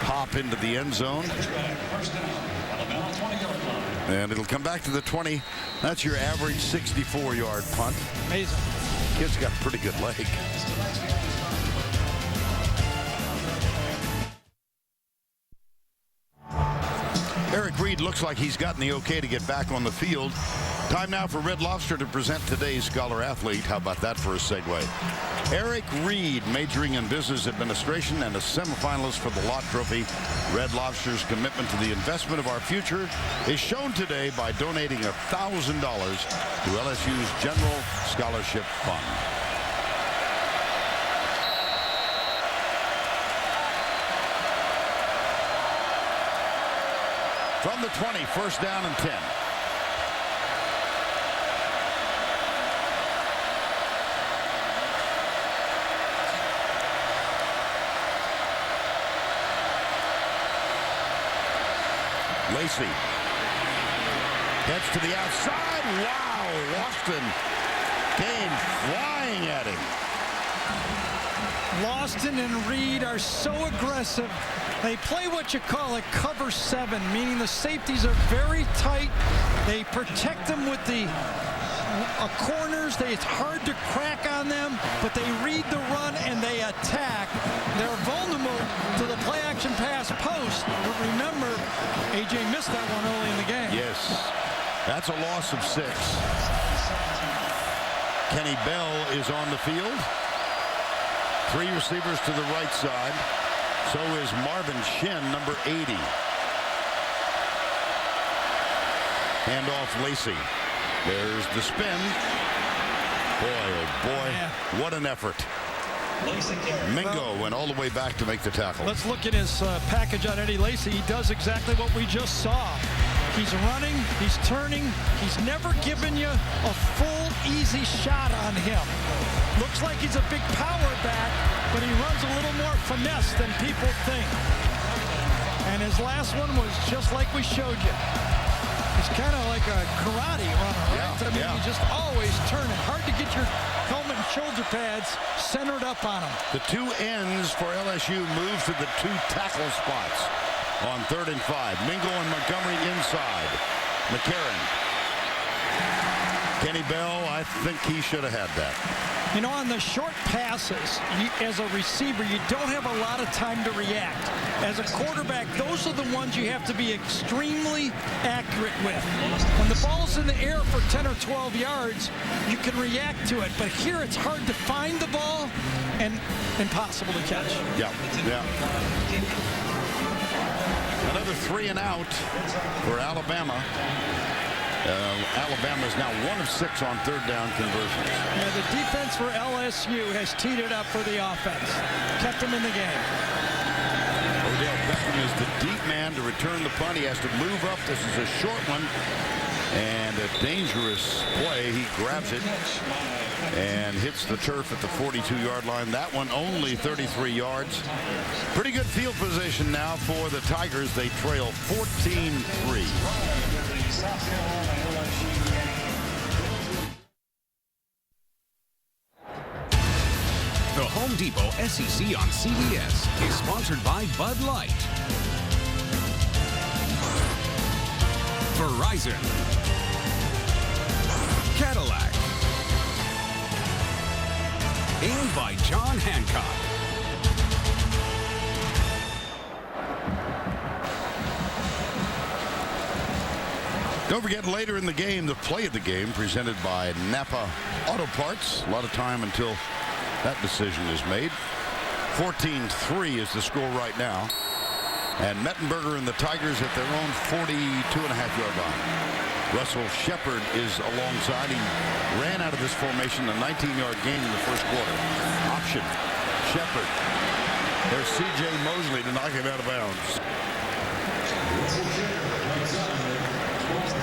hop into the end zone. And it'll come back to the 20. That's your average 64-yard punt. Amazing. Kid's got a pretty good leg. Eric Reed looks like he's gotten the okay to get back on the field. Time now for Red Lobster to present today's Scholar Athlete. How about that for a segue? Eric Reed, majoring in business administration and a semifinalist for the Lott Trophy. Red Lobster's commitment to the investment of our future is shown today by donating $1,000 to LSU's General Scholarship Fund. From the 20, first down and 10. Lacey heads to the outside. Wow, Washington came flying at him. Lawston and Reed are so aggressive. They play what you call a cover 7, meaning the safeties are very tight. They protect them with the corners. It's hard to crack on them, but they read the run and they attack. They're vulnerable to the play-action pass post. But remember, AJ missed that one early in the game. Yes, that's a loss of 6. Kenny Bell is on the field. 3 receivers to the right side. So is Marvin Shin, number 80. Hand off Lacey. There's the spin. Boy, oh boy, yeah. What an effort. Mingo went all the way back to make the tackle. Let's look at his package on Eddie Lacy. He does exactly what we just saw. He's running, he's turning, he's never given you a full, easy shot on him. Looks like he's a big power back, but he runs a little more finesse than people think. And his last one was just like we showed you. He's kind of like a karate runner, right? I mean, he's just always turning. Hard to get your helmet and shoulder pads centered up on him. The 2 ends for LSU move to the 2 tackle spots on 3rd and 5. Mingo and Montgomery inside. McCarron. Kenny Bell, I think he should have had that. You know, on the short passes, as a receiver, you don't have a lot of time to react. As a quarterback, those are the ones you have to be extremely accurate with. When the ball's in the air for 10 or 12 yards, you can react to it. But here it's hard to find the ball and impossible to catch. Yeah. Another 3 and out for Alabama. Alabama is now 1 of 6 on 3rd down conversions. Yeah, the defense for LSU has teed it up for the offense. Kept them in the game. Odell Beckham is the deep man to return the punt. He has to move up. This is a short one. And a dangerous play. He grabs it and hits the turf at the 42-yard line. That one only 33 yards. Pretty good field position now for the Tigers. They trail 14-3. The Home Depot SEC on CBS is sponsored by Bud Light, Verizon, Cadillac, and by John Hancock. Don't forget, later in the game, the play of the game presented by Napa Auto Parts. A lot of time until that decision is made. 14-3 is the score right now. And Mettenberger and the Tigers at their own 42.5-yard line. Russell Shepard is alongside. He ran out of this formation, a 19-yard gain in the first quarter. Option. Shepard. There's C.J. Mosley to knock him out of bounds.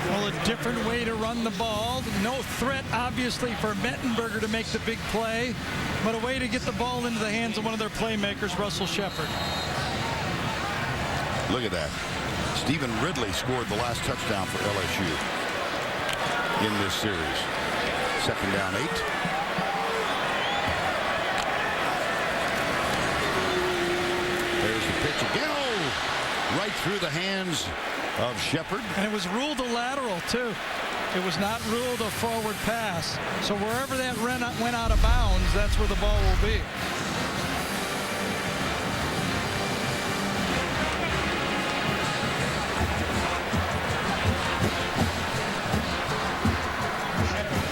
Well, a different way to run the ball. No threat, obviously, for Mettenberger to make the big play, but a way to get the ball into the hands of one of their playmakers, Russell Shepard. Look at that. Stephen Ridley scored the last touchdown for LSU in this series. 2nd down 8. There's the pitch again. Oh! Right through the hands of Shepard. And it was ruled a lateral, too. It was not ruled a forward pass. So wherever that went out of bounds, that's where the ball will be.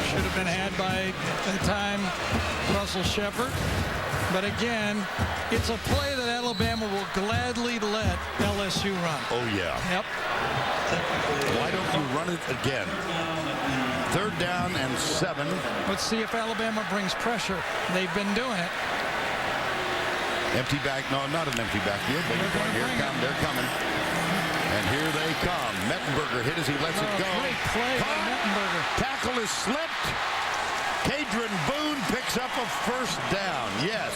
Should have been had by the time Russell Shepard. But again, it's a play that Alabama will gladly let LSU run. Oh, yeah. Yep. Why don't you run it again? 3rd down and 7. Let's see if Alabama brings pressure. They've been doing it. Empty back. No, not an empty backfield. They're coming. And here they come. Mettenberger hit as he lets it go. Great play by Mettenberger. Tackle is slipped. Cadron Boone picks up a 1st down. Yes.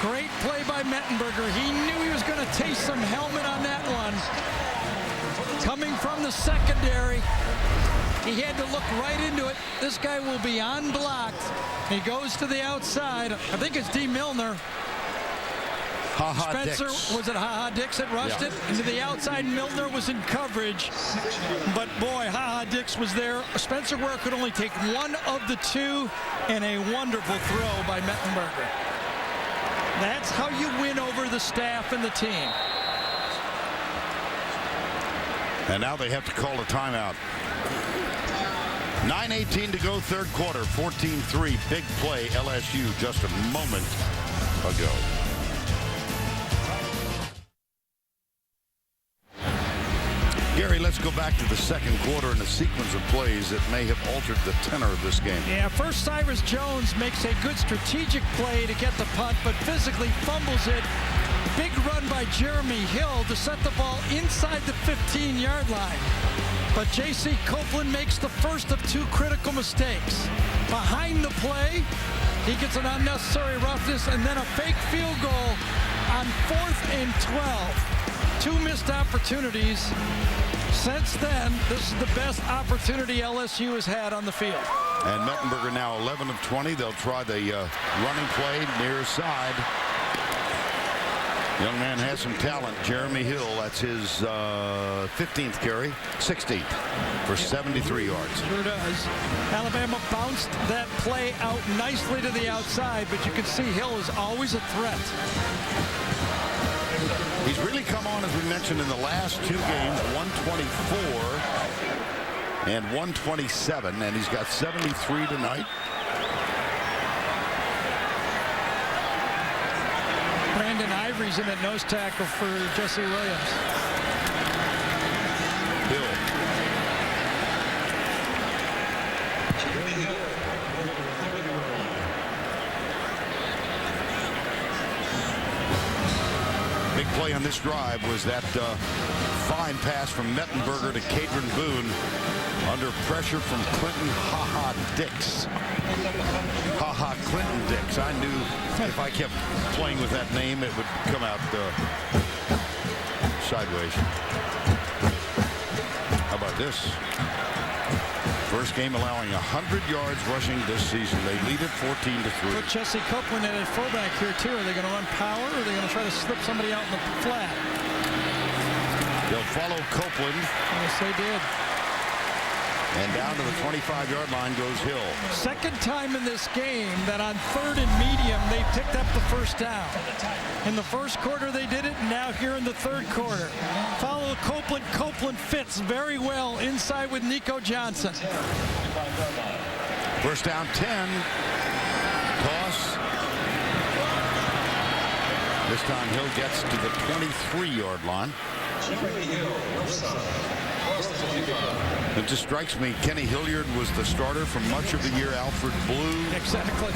Great play by Mettenberger. He knew he was going to taste some helmet on that one. Coming from the secondary, He had to look right into it. This guy will be unblocked. He goes to the outside. I think it's D. Milner. Spencer, was it Ha-Ha Dix that rushed it? Into the outside, Milner was in coverage. But boy, Ha-Ha Dix was there. Spencer Ware could only take one of the two, and a wonderful throw by Mettenberger. That's how you win over the staff and the team. And now they have to call a timeout. 9:18 to go, third quarter, 14-3. Big play, LSU just a moment ago. Gary, let's go back to the second quarter and a sequence of plays that may have altered the tenor of this game. Yeah, first Cyrus Jones makes a good strategic play to get the punt, but physically fumbles it. Big run by Jeremy Hill to set the ball inside the 15-yard line. But J.C. Copeland makes the first of two critical mistakes. Behind the play, he gets an unnecessary roughness and then a fake field goal on 4th and 12. Two missed opportunities. Since then, this is the best opportunity LSU has had on the field. And Mettenberger now 11 of 20. They'll try the running play near side. Young man has some talent. Jeremy Hill, that's his 15th carry, 16th for 73 yards. Sure does. Alabama bounced that play out nicely to the outside, but you can see Hill is always a threat. He's really come on, as we mentioned, in the last two games, 124 and 127, and he's got 73 tonight. Brandon Ivory's in at nose tackle for Jesse Williams. Hill. Big play on this drive was that fine pass from Mettenberger to Cadron Boone under pressure from Clinton Ha-Ha Dix. Ha-Ha Clinton Dix. I knew if I kept playing with that name, it would come out sideways. How about this? First game allowing 100 yards rushing this season. They lead it 14-3. Put Jesse Copeland in at fullback here too. Are they going to run power, or are they going to try to slip somebody out in the flat? They'll follow Copeland. Yes, they did. And down to the 25-yard line goes Hill. Second time in this game that on 3rd and medium they picked up the first down. In the first quarter they did it, and now here in the third quarter. Follow Copeland. Copeland fits very well inside with Nico Johnson. First down 10. Toss. This time Hill gets to the 23-yard line. It just strikes me, Kenny Hilliard was the starter for much of the year. Alfred Blue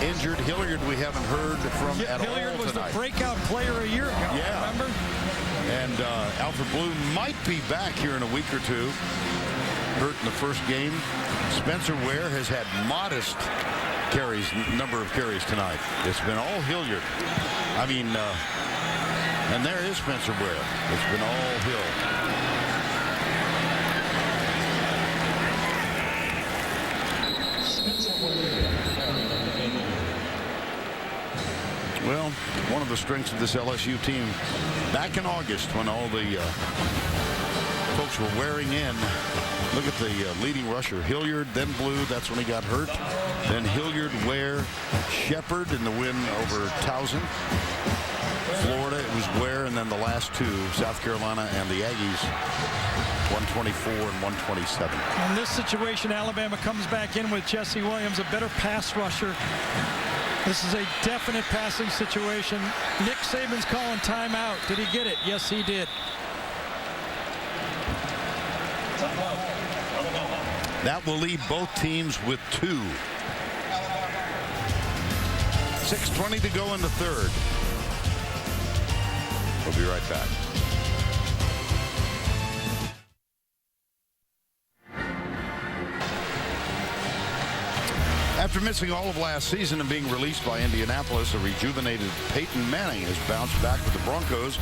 injured. Hilliard we haven't heard from at all tonight. Hilliard was the breakout player a year ago, remember? And Alfred Blue might be back here in a week or two. Hurt in the first game. Spencer Ware has had modest number of carries tonight. It's been all Hilliard. I mean, and there is Spencer Ware. It's been all Hill. Well, one of the strengths of this LSU team back in August when all the folks were wearing in. Look at the leading rusher, Hilliard, then Blue. That's when he got hurt. Then Hilliard, Ware, Shepard in the win over Towson. Florida, it was Ware, and then the last two, South Carolina and the Aggies, 124 and 127. In this situation, Alabama comes back in with Jesse Williams, a better pass rusher. This is a definite passing situation. Nick Saban's calling timeout. Did he get it? Yes, he did. That will leave both teams with 2. 6:20 to go in the third. We'll be right back. After After missing all of last season and being released by Indianapolis, a rejuvenated Peyton Manning has bounced back with the Broncos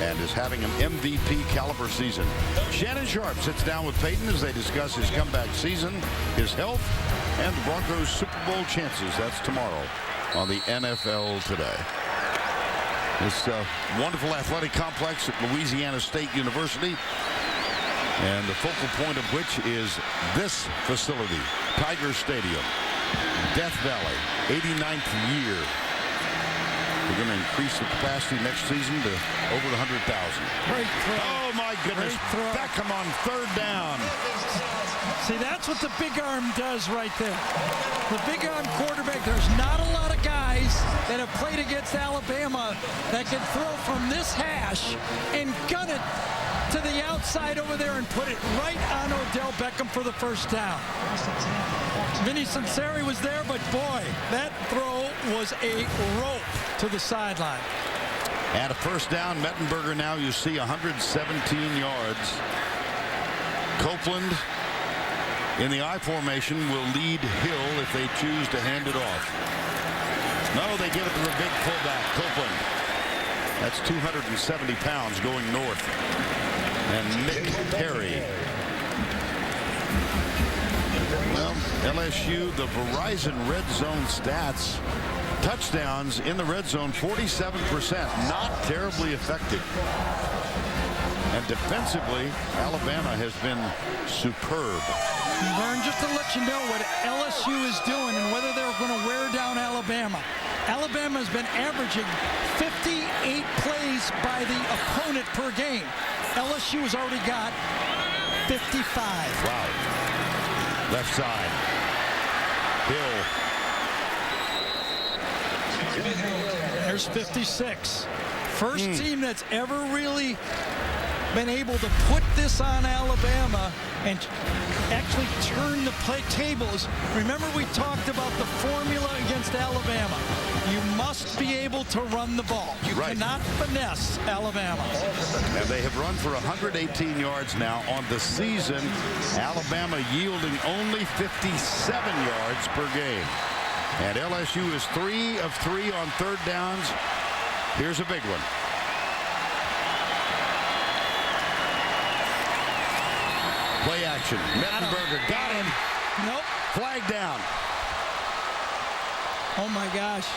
and is having an MVP caliber season. Shannon Sharp sits down with Peyton as they discuss his comeback season, his health, and the Broncos' Super Bowl chances. That's tomorrow on the NFL Today. This wonderful athletic complex at Louisiana State University, and the focal point of which is this facility, Tiger Stadium, Death Valley, 89th year. We're going to increase the capacity next season to over 100,000. Great throw. Oh, my goodness. Beckham on third down. See, that's what the big arm does right there. The big arm quarterback, there's not a lot of guys that have played against Alabama that can throw from this hash and gun it to the outside over there and put it right on Odell Beckham for the first down. Vinny Sunseri was there, but boy, that throw was a rope to the sideline. And a first down. Mettenberger now, you see, 117 yards. Copeland in the I formation will lead Hill if they choose to hand it off. No, they give it to the big fullback, Copeland. That's 270 pounds going north. And Nick Perry. Well, LSU, the Verizon red zone stats. Touchdowns in the red zone, 47%. Not terribly effective. And defensively, Alabama has been superb. Vern, just to let you know what LSU is doing and whether they're going to wear down Alabama. Alabama has been averaging 58 plays by the opponent per game. LSU has already got 55. Wow. Left side. Hill. There's 56. First team that's ever really been able to put this on Alabama and actually turn the tables. Remember, we talked about the formula against Alabama. You must be able to run the ball. You cannot finesse Alabama. And they have run for 118 yards now on the season. Alabama yielding only 57 yards per game. And LSU is 3 of 3 on third downs. Here's a big one. Play action. Mettenberger got him. Nope. Flag down. Oh my gosh.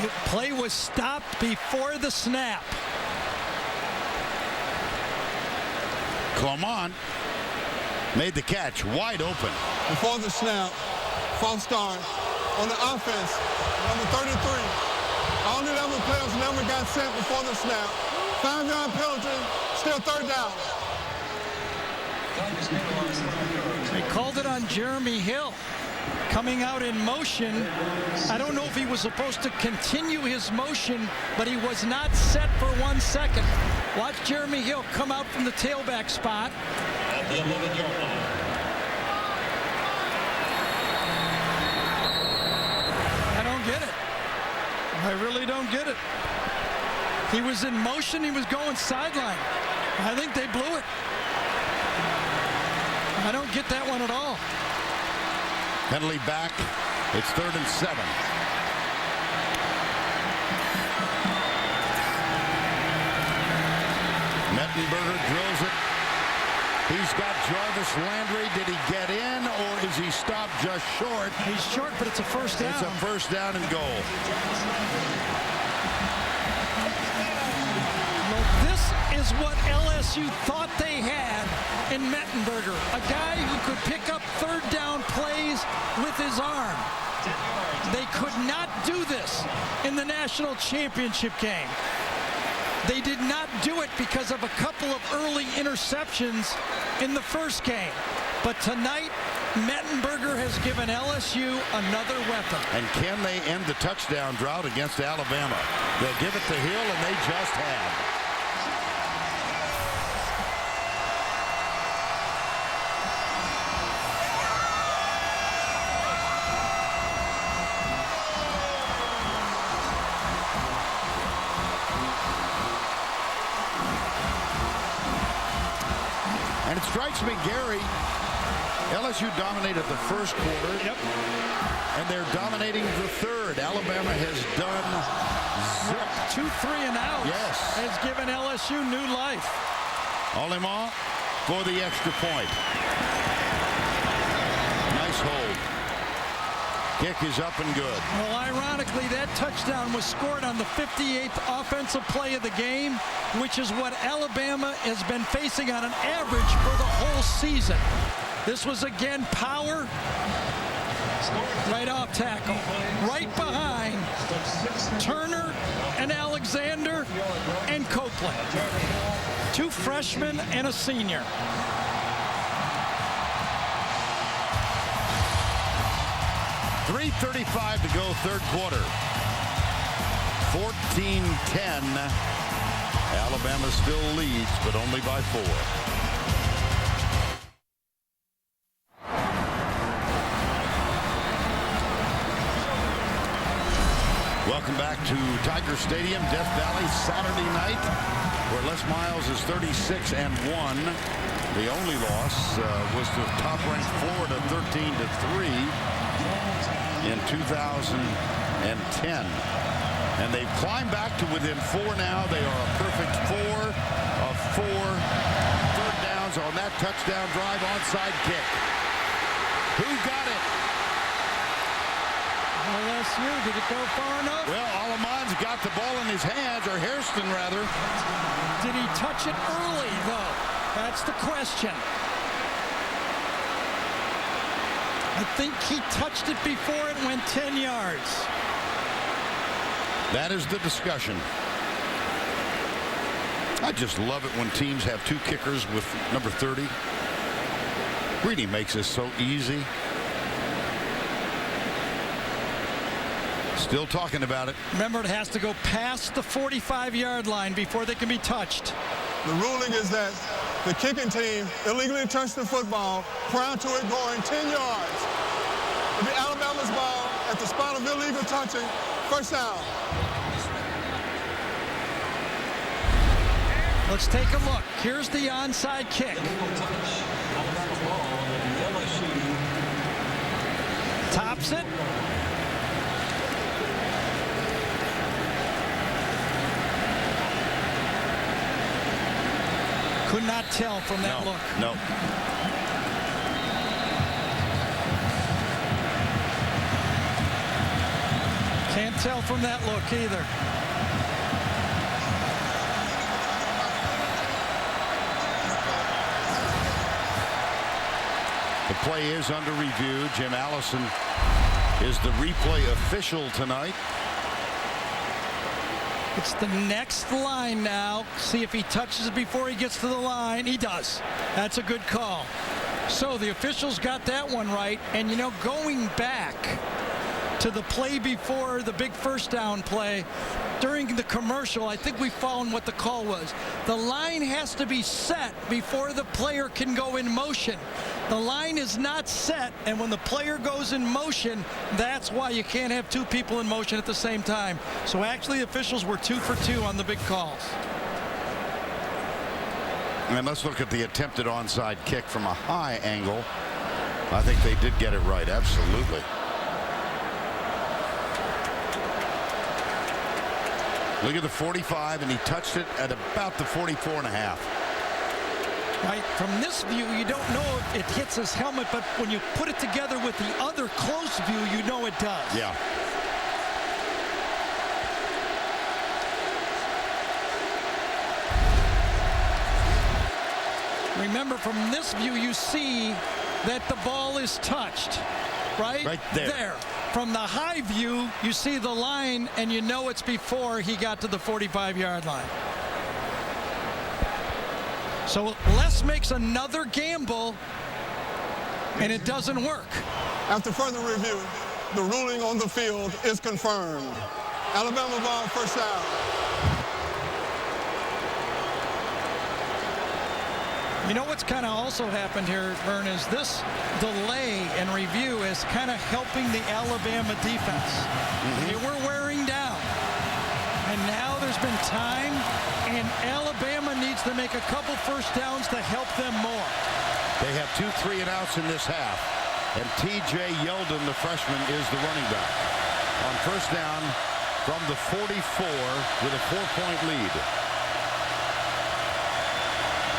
The play was stopped before the snap. Clermont made the catch wide open. Before the snap, false start on the offense, number 33. All the other players never got sent before the snap. 5-yard penalty, still third down. They called it on Jeremy Hill. Coming out in motion. I don't know if he was supposed to continue his motion, but he was not set for 1 second. Watch Jeremy Hill come out from the tailback spot. I don't get it. I really don't get it. He was in motion. He was going sideline. I think they blew it. I don't get that one at all. Penalty back. It's 3rd and 7. Mettenberger drills it. He's got Jarvis Landry. Did he get in, or is he stopped just short? He's short, but it's a first down. It's a first down and goal. Well, this is what LSU thought they had in Mettenberger, a guy who could pick up third down plays with his arm. They could not do this in the national championship game. They did not do it because of a couple of early interceptions in the first game. But tonight, Mettenberger has given LSU another weapon. And can they end the touchdown drought against Alabama? They'll give it to Hill, and they just have. And it strikes me, Gary, LSU dominated the first quarter. Yep. And they're dominating the third. Alabama has done zip. 2 3-and-outs. Yes. Has given LSU new life. Allemand for the extra point. Nice hold. Kick is up and good. Well, ironically, that touchdown was scored on the 58th offensive play of the game, which is what Alabama has been facing on an average for the whole season. This was again power, right off tackle, right behind Turner and Alexander and Copeland. 2 freshmen and a senior. .335 to go third quarter. 14-10. Alabama still leads, but only by 4. Welcome back to Tiger Stadium, Death Valley, Saturday night, where Les Miles is 36-1. The only loss was to top-ranked Florida, 13-3 in 2010. And they've climbed back to within 4 now. They are a perfect 4 of 4 third downs on that touchdown drive onside kick. Who got it? LSU, did it go far enough? Well, Allemand's got the ball in his hands, or Hairston rather. Did he touch it early, though? That's the question. I think he touched it before it went 10 yards. That is the discussion. I just love it when teams have 2 kickers with number 30. Really makes this so easy. Still talking about it. Remember, it has to go past the 45-yard line before they can be touched. The ruling is that the kicking team illegally touched the football prior to it going 10 yards. It'll be Alabama's ball at the spot of illegal touching. First down. Let's take a look. Here's the onside kick. Tops it. Could not tell from that look. No. Can't tell from that look either. The play is under review. Jim Allison is the replay official tonight. It's the next line now. See if he touches it before he gets to the line. He does. That's a good call. So the officials got that one right. And, you know, going back to the play before the big first down play, during the commercial, I think we found what the call was. The line has to be set before the player can go in motion. The line is not set, and when the player goes in motion, that's why you can't have 2 people in motion at the same time. So actually, officials were 2 for 2 on the big calls. And let's look at the attempted onside kick from a high angle. I think they did get it right, absolutely. Look at the 45, and he touched it at about the 44.5. Right, from this view, you don't know if it hits his helmet, but when you put it together with the other close view, you know it does. Yeah. Remember, from this view, you see that the ball is touched, right? Right there. From the high view, you see the line, and you know it's before he got to the 45-yard line. So Les makes another gamble, and it doesn't work. After further review, the ruling on the field is confirmed. Alabama ball, first down. You know what's kind of also happened here, Vern, is this delay and review is kind of helping the Alabama defense. They were wearing down, and now there's been time, and Alabama needs to make a couple first downs to help them more. They have 2 3-and-outs in this half. And T.J. Yeldon, the freshman, is the running back. On first down from the 44 with a 4-point lead.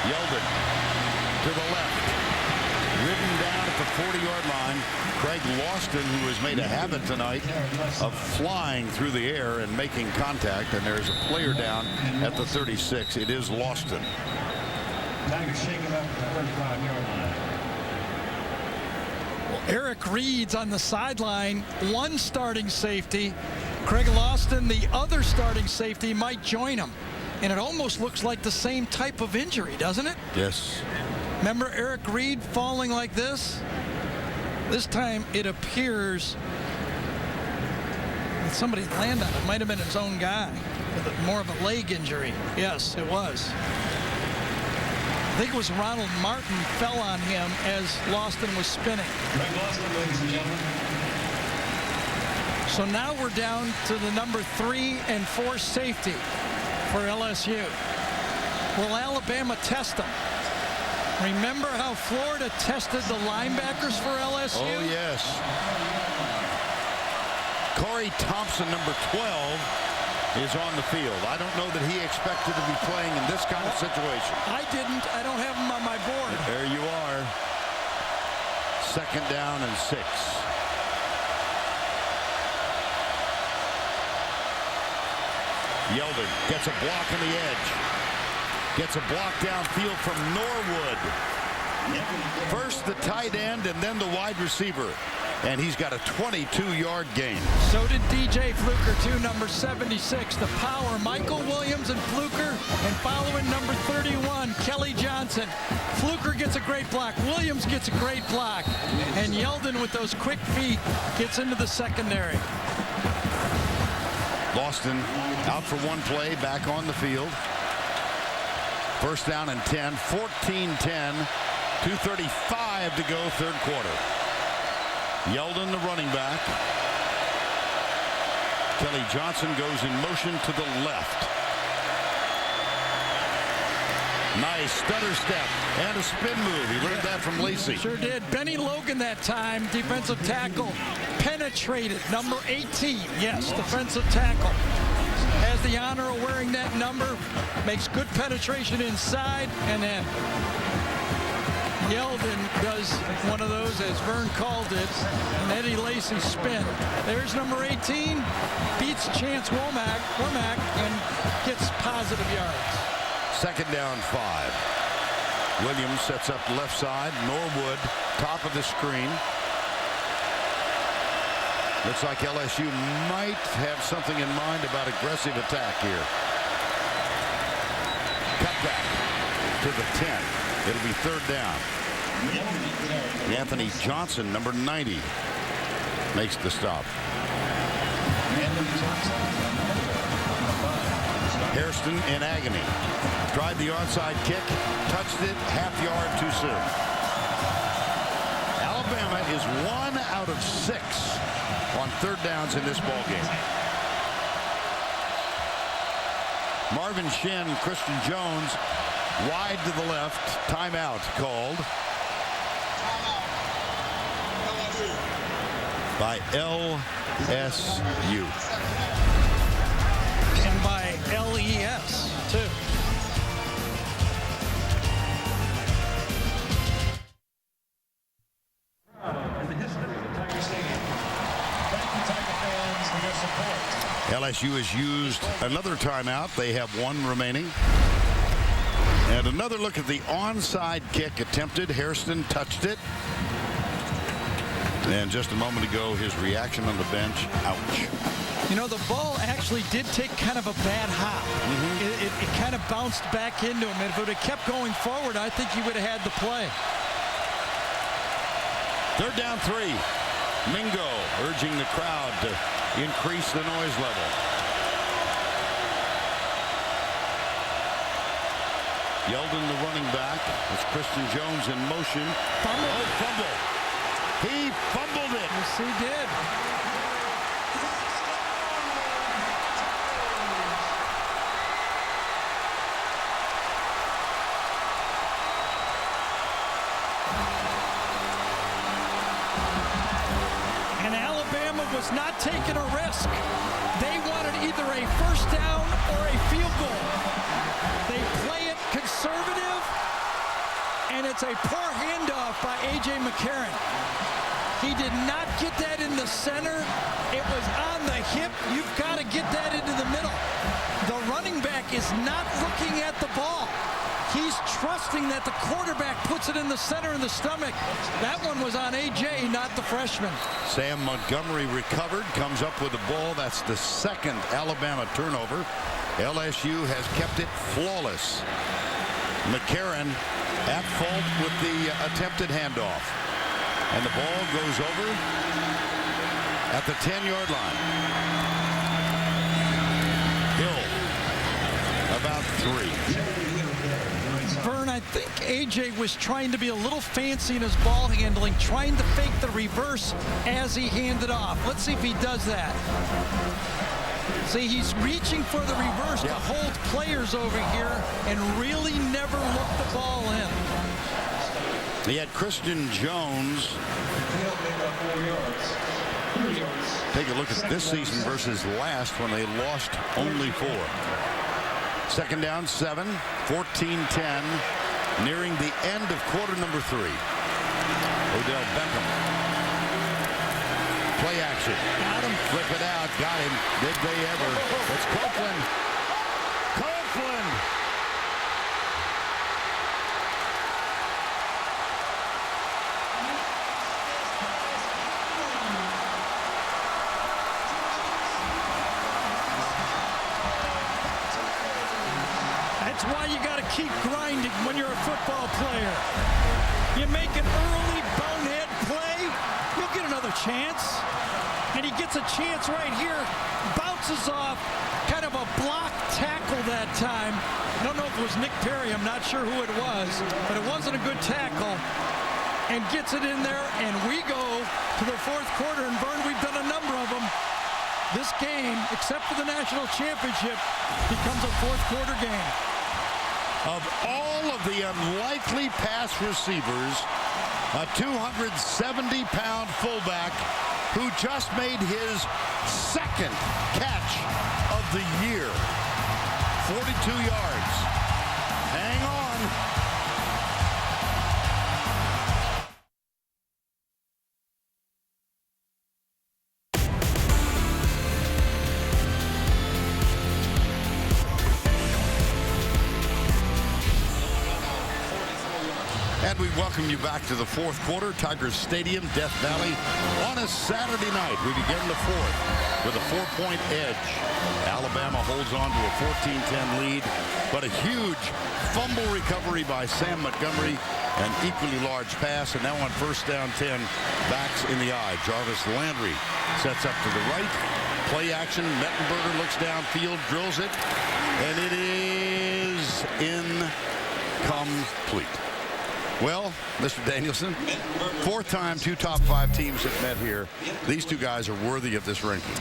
Yeldon to the left. Ridden down at the 40-yard line. Craig Lawston, who has made a habit tonight of flying through the air and making contact. And there's a player down at the 36. It is Lawston. Tigers shaking up at the 35-yard line. Well, Eric Reed's on the sideline, one starting safety. Craig Lawston, the other starting safety, might join him. And it almost looks like the same type of injury, doesn't it? Yes. Remember Eric Reed falling like this? This time it appears that somebody landed on it. Might have been his own guy. More of a leg injury. Yes, it was. I think it was Ronald Martin fell on him as Lawston was spinning. Greg Lawston, ladies and gentlemen. So now we're down to the number 3 and 4 safety for LSU. Will Alabama test them? Remember how Florida tested the linebackers for LSU? Oh, yes. Corey Thompson, number 12, is on the field. I don't know that he expected to be playing in this kind of situation. I didn't. I don't have him on my board. There you are. Second down and 6. Yeldon gets a block on the edge. Gets a block downfield from Norwood. First the tight end and then the wide receiver. And he's got a 22-yard gain. So did DJ Fluker, too, number 76. The power, Michael Williams and Fluker. And following number 31, Kelly Johnson. Fluker gets a great block. Williams gets a great block. And Yeldon, with those quick feet, gets into the secondary. Lawston out for one play, back on the field. First down and 10, 14-10, 2:35 to go, third quarter. Yeldon, the running back. Kelly Johnson goes in motion to the left. Nice stutter step and a spin move. He learned that from Lacey. Sure did. Benny Logan that time, defensive tackle, penetrated. Number 18, yes, defensive tackle. Has the honor of wearing that number. Makes good penetration inside, and then Yeldon does one of those, as Vern called it, an Eddie Lacy spin. There's number 18, beats Chance Womack and gets positive yards. Second down 5. Williams sets up left side. Norwood, top of the screen. Looks like LSU might have something in mind about aggressive attack here. Cut back to the 10. It'll be third down. Anthony Johnson, number 90, makes the stop. Hairston in agony. Tried the onside kick, touched it half yard too soon. Alabama is 1 out of 6 on third downs in this ball game. Marvin Shin, Christian Jones wide to the left. Timeout called by LSU. And by LES, too. LSU has used another timeout. They have 1 remaining. And another look at the onside kick attempted. Hairston touched it. And just a moment ago, his reaction on the bench, ouch. You know, the ball actually did take kind of a bad hop. It kind of bounced back into him. And if it would have kept going forward, I think he would have had the play. Third down 3. Mingo urging the crowd to increase the noise level. Yeldon, the running back. It's Christian Jones in motion. Fumble. He fumbled it. Yes, he did. Alabama was not taking a risk. They wanted either a first down or a field goal. They play it conservative, and it's a poor handoff by AJ McCarron. He did not get that in the center. It was on the hip. You've got to get that into the middle. The running back is not looking at the ball. He's trusting that the quarterback puts it in the center of the stomach. That one was on AJ, not the freshman. Sam Montgomery recovered, comes up with the ball. That's the second Alabama turnover. LSU has kept it flawless. McCarron at fault with the attempted handoff. And the ball goes over at the 10-yard line. Hill, about 3. Vern, I think AJ was trying to be a little fancy in his ball handling, trying to fake the reverse as he handed off. Let's see if he does that. See, he's reaching for the reverse to hold players over here and really never look the ball in. He had Christian Jones. Take a look at this season versus last when they lost only 4. Second down, 7, 14-10, nearing the end of quarter number 3. Odell Beckham. Play action. Got him. Flip it out. Got him. Did they ever? It's Copeland. Copeland. That's why you got to keep grinding when you're a football player. You make an early bonehead play, you'll get another chance. And he gets a chance right here, bounces off, kind of a block tackle that time. I don't know if it was Nick Perry, I'm not sure who it was, but it wasn't a good tackle. And gets it in there, and we go to the fourth quarter, and Vern, we've done a number of them. This game, except for the national championship, becomes a fourth quarter game. Of all of the unlikely pass receivers, a 270-pound fullback who just made his second catch of the year. 42 yards. Hang on. And we welcome you back to the fourth quarter. Tigers Stadium, Death Valley, on a Saturday night. We begin the fourth with a 4-point edge. Alabama holds on to a 14-10 lead, but a huge fumble recovery by Sam Montgomery, an equally large pass, and now on first down 10, backs in the eye. Jarvis Landry sets up to the right. Play action. Mettenberger looks downfield, drills it, and it is incomplete. Well, Mr. Danielson, fourth time 2 top 5 teams have met here. These 2 guys are worthy of this ranking.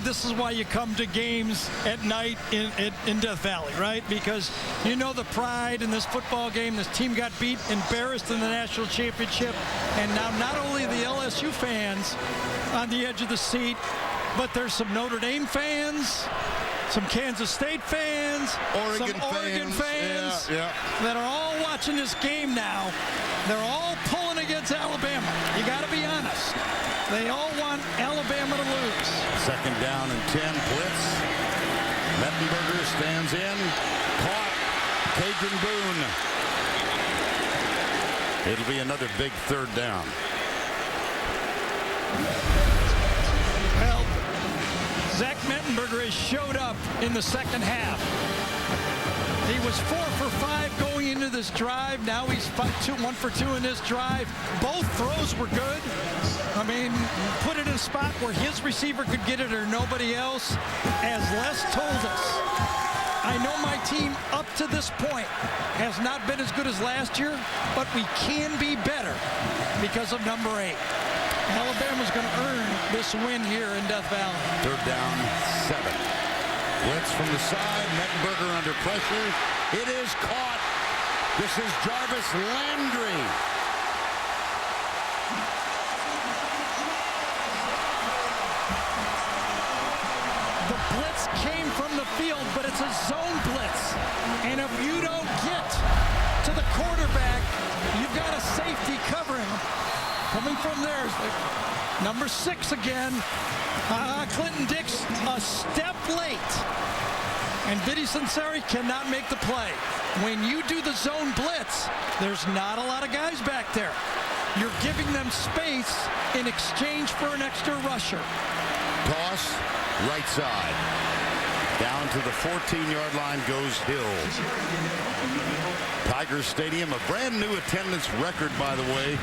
This is why you come to games at night in Death Valley, right? Because you know the pride in this football game. This team got beat, embarrassed in the national championship. And now not only the LSU fans on the edge of the seat, but there's some Notre Dame fans, some Kansas State fans, some Oregon fans that are all watching this game now. They're all pulling against Alabama. You got to be honest. They all want Alabama to lose. Second down and 10, blitz. Mettenberger stands in. Caught. Cajun Boone. It'll be another big third down. Well, Zach Mettenberger has showed up in the second half. He was 4 for 5 going into this drive. Now he's 1 for 2 in this drive. Both throws were good. I mean, put it in a spot where his receiver could get it or nobody else. As Les told us, I know my team up to this point has not been as good as last year, but we can be better because of number 8. Alabama's going to earn this win here in Death Valley. Third down, 7. Blitz from the side. Mettenberger under pressure. It is caught. This is Jarvis Landry. field, but it's a zone blitz. And if you don't get to the quarterback, you've got a safety covering him. Coming from there is number 6 again. Clinton Dix a step late. And Vinny Sunseri cannot make the play. When you do the zone blitz, there's not a lot of guys back there. You're giving them space in exchange for an extra rusher. Toss, right side. Down to the 14-yard line goes Hill. Tiger Stadium, a brand new attendance record, by the way,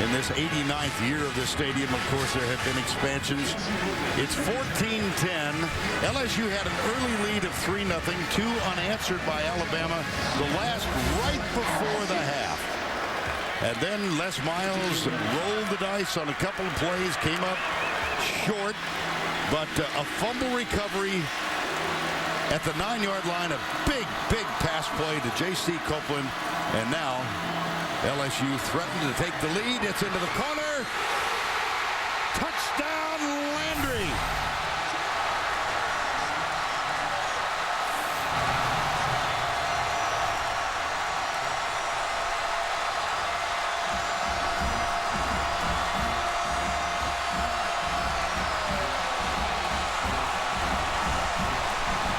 in this 89th year of this stadium. Of course, there have been expansions. It's 14-10. LSU had an early lead of 3-0, 2 unanswered by Alabama, the last right before the half. And then Les Miles rolled the dice on a couple of plays, came up short, but a fumble recovery at the 9-yard line, a big pass play to J.C. Copeland, and now LSU threatened to take the lead. It's into the corner. Touchdown, Landry.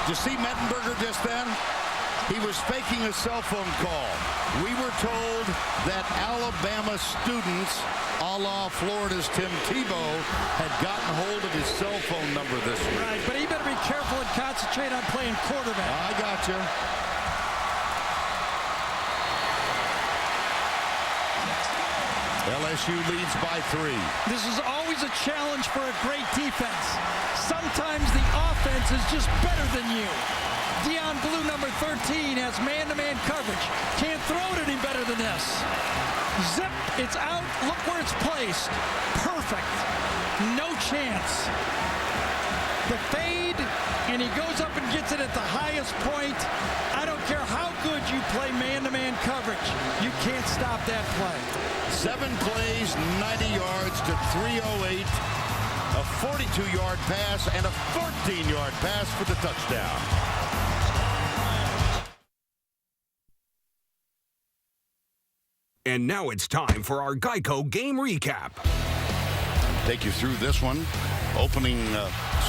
Did you see Mettenberger just then? He was faking a cell phone call. We were told that Alabama students, a la Florida's Tim Tebow, had gotten hold of his cell phone number this week. Right, but he better be careful and concentrate on playing quarterback. I got you. LSU leads by 3. This is always a challenge for a great defense. Sometimes the offense is just better than you. Deion Blue, number 13, has man-to-man coverage. Can't throw it any better than this. Zip, it's out. Look where it's placed. Perfect. No chance. The fade, and he goes up and gets it at the highest point. I don't care how good you play man-to-man coverage. You can't stop that play. 7 plays, 90 yards to 308. A 42-yard pass and a 14-yard pass for the touchdown. And now it's time for our Geico game recap. Take you through this one. Opening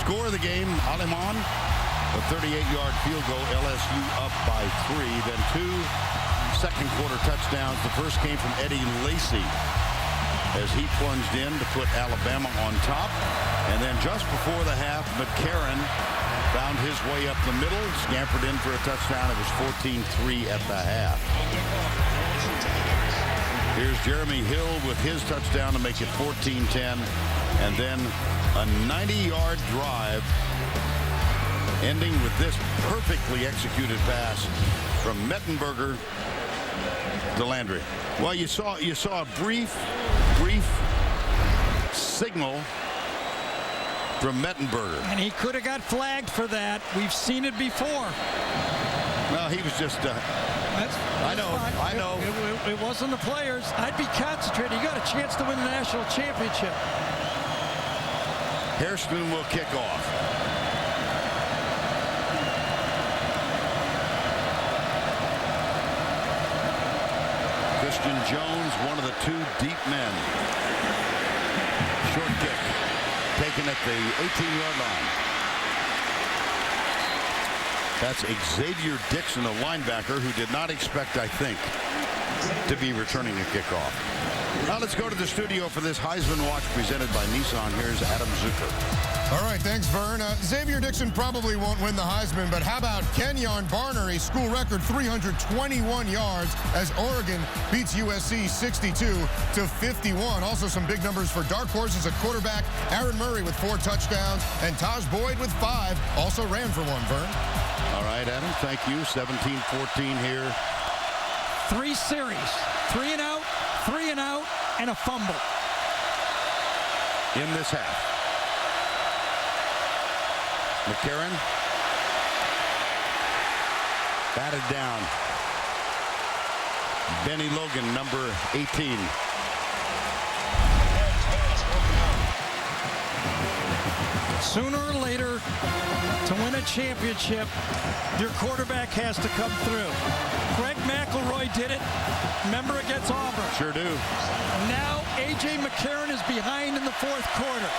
score of the game, Aleman, a 38-yard field goal, LSU up by 3. Then 2 second quarter touchdowns. The first came from Eddie Lacy as he plunged in to put Alabama on top. And then just before the half, McCarron found his way up the middle, scampered in for a touchdown. It was 14-3 at the half. Here's Jeremy Hill with his touchdown to make it 14-10. And then a 90-yard drive ending with this perfectly executed pass from Mettenberger to Landry. Well, you saw a brief signal from Mettenberger. And he could have got flagged for that. We've seen it before. Well, he was just... I know. It wasn't the players. I'd be concentrated. You got a chance to win the national championship. Hairspoon will kick off. Christian Jones, one of the 2 deep men. Short kick taken at the 18-yard line. That's Xavier Dixon, a linebacker who did not expect, I think, to be returning a kickoff. Now let's go to the studio for this Heisman Watch presented by Nissan. Here's Adam Zucker. All right, thanks, Vern. Xavier Dixon probably won't win the Heisman, but how about Kenyon Barner, a school record 321 yards as Oregon beats USC 62-51. Also some big numbers for dark horses at quarterback. Aaron Murray with 4 touchdowns and Taj Boyd with 5. Also ran for 1, Vern. All right, Adam, thank you. 17-14 here. 3 series, 3 and out, 3 and out, and a fumble. In this half. McCarron. Batted down. Benny Logan, number 18. Sooner or later, to win a championship, your quarterback has to come through. Greg McElroy did it. Remember against Auburn. Sure do. Now AJ McCarron is behind in the fourth quarter.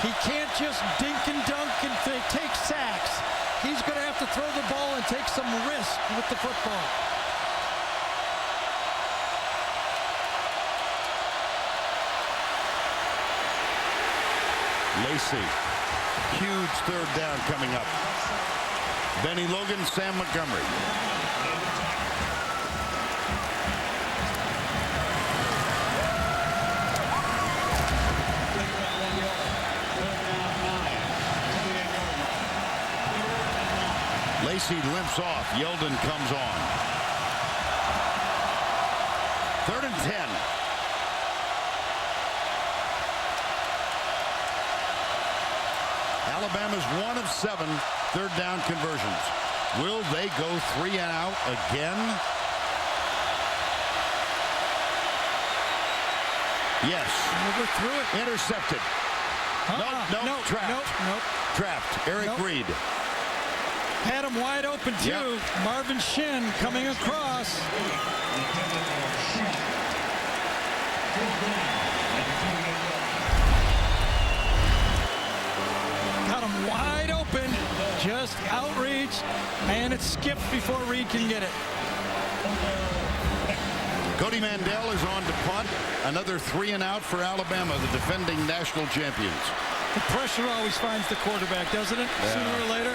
He can't just dink and dunk and take sacks. He's going to have to throw the ball and take some risk with the football. Lacey, huge third down coming up. Benny Logan, Sam Montgomery. Lacey limps off. Yeldon comes on. 3rd and 10. Alabama's 1 of 7 third down conversions. Will they go 3 and out again? Yes. We're through it. Intercepted. No, trapped. Nope. Trapped. Eric Reed. Had him wide open, too. Yep. Marvin Shin coming across. Got him wide open. Just outreach. And it skipped before Reed can get it. Cody Mandel is on to punt. Another 3 and out for Alabama, the defending national champions. The pressure always finds the quarterback, doesn't it? Yeah. Sooner or later.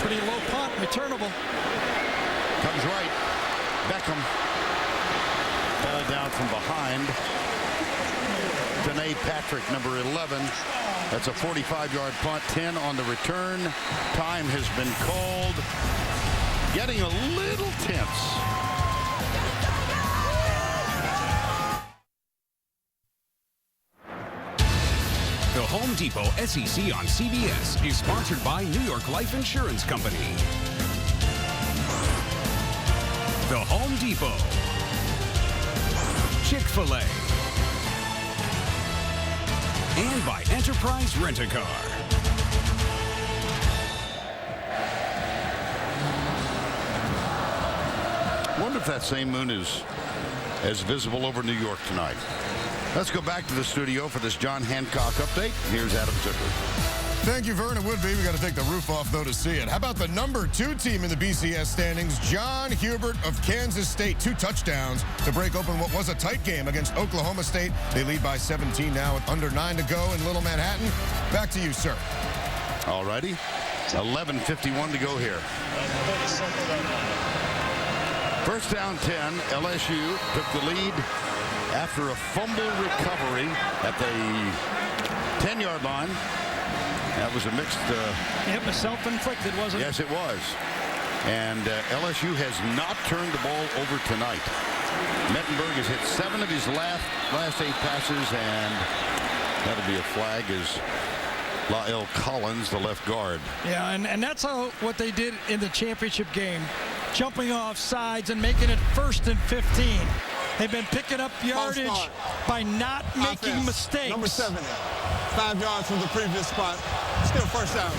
Pretty low punt, returnable. Comes right. Beckham. Ball down from behind. Danae Patrick, number 11. That's a 45-yard punt, 10 on the return. Time has been called. Getting a little tense. The Home Depot SEC on CBS is sponsored by New York Life Insurance Company. The Home Depot. Chick-fil-A. And by Enterprise Rent-A-Car. Wonder if that same moon is as visible over New York tonight. Let's go back to the studio for this John Hancock update. Here's Adam Zucker. Thank you, Vern. It would be. We got to take the roof off, though, to see it. How about the number 2 team in the BCS standings, John Hubert of Kansas State. 2 touchdowns to break open what was a tight game against Oklahoma State. They lead by 17 now with under 9 to go in Little Manhattan. Back to you, sir. All righty. 11:51 to go here. First down 10. LSU took the lead after a fumble recovery at the 10-yard line. That was a mixed... It was self-inflicted, wasn't it? Yes, it was. And LSU has not turned the ball over tonight. Mettenberg has hit 7 of his last 8 passes, and that'll be a flag as La'el Collins, the left guard. Yeah, and that's what they did in the championship game. Jumping off sides and making it 1st and 15. They've been picking up yardage by not making mistakes. Number 7, 5 yards from the previous spot. Still first down.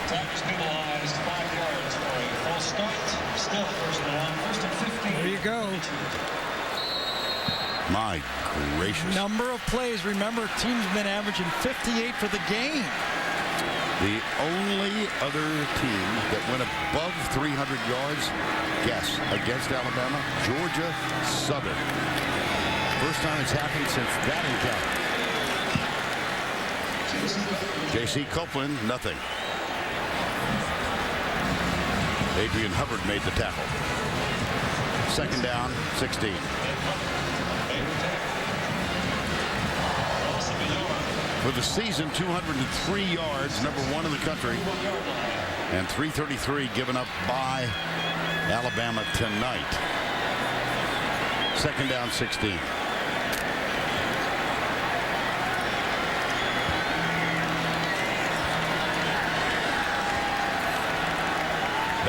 Time is penalized 5 yards for a false start. Still first down, 1st and 15. There you go. My gracious. Number of plays. Remember, team's been averaging 58 for the game. The only other team that went above 300 yards, guess, against Alabama, Georgia Southern. First time it's happened since that encounter. J.C. Copeland, nothing. Adrian Hubbard made the tackle. Second down, 16. For the season, 203 yards, number 1 in the country, and 333 given up by Alabama tonight. Second down, 16.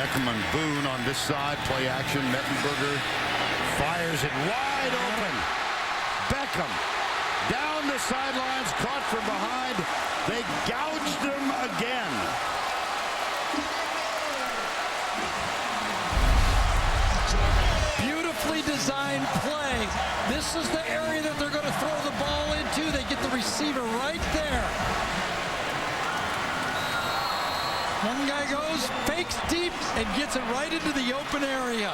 Beckham and Boone on this side. Play action. Mettenberger fires it wide open. Beckham down the sidelines, caught from behind. They gouged him again. Beautifully designed play. This is the area that they're going to throw the ball into. They get the receiver right there. One guy goes, fakes deep, and gets it right into the open area.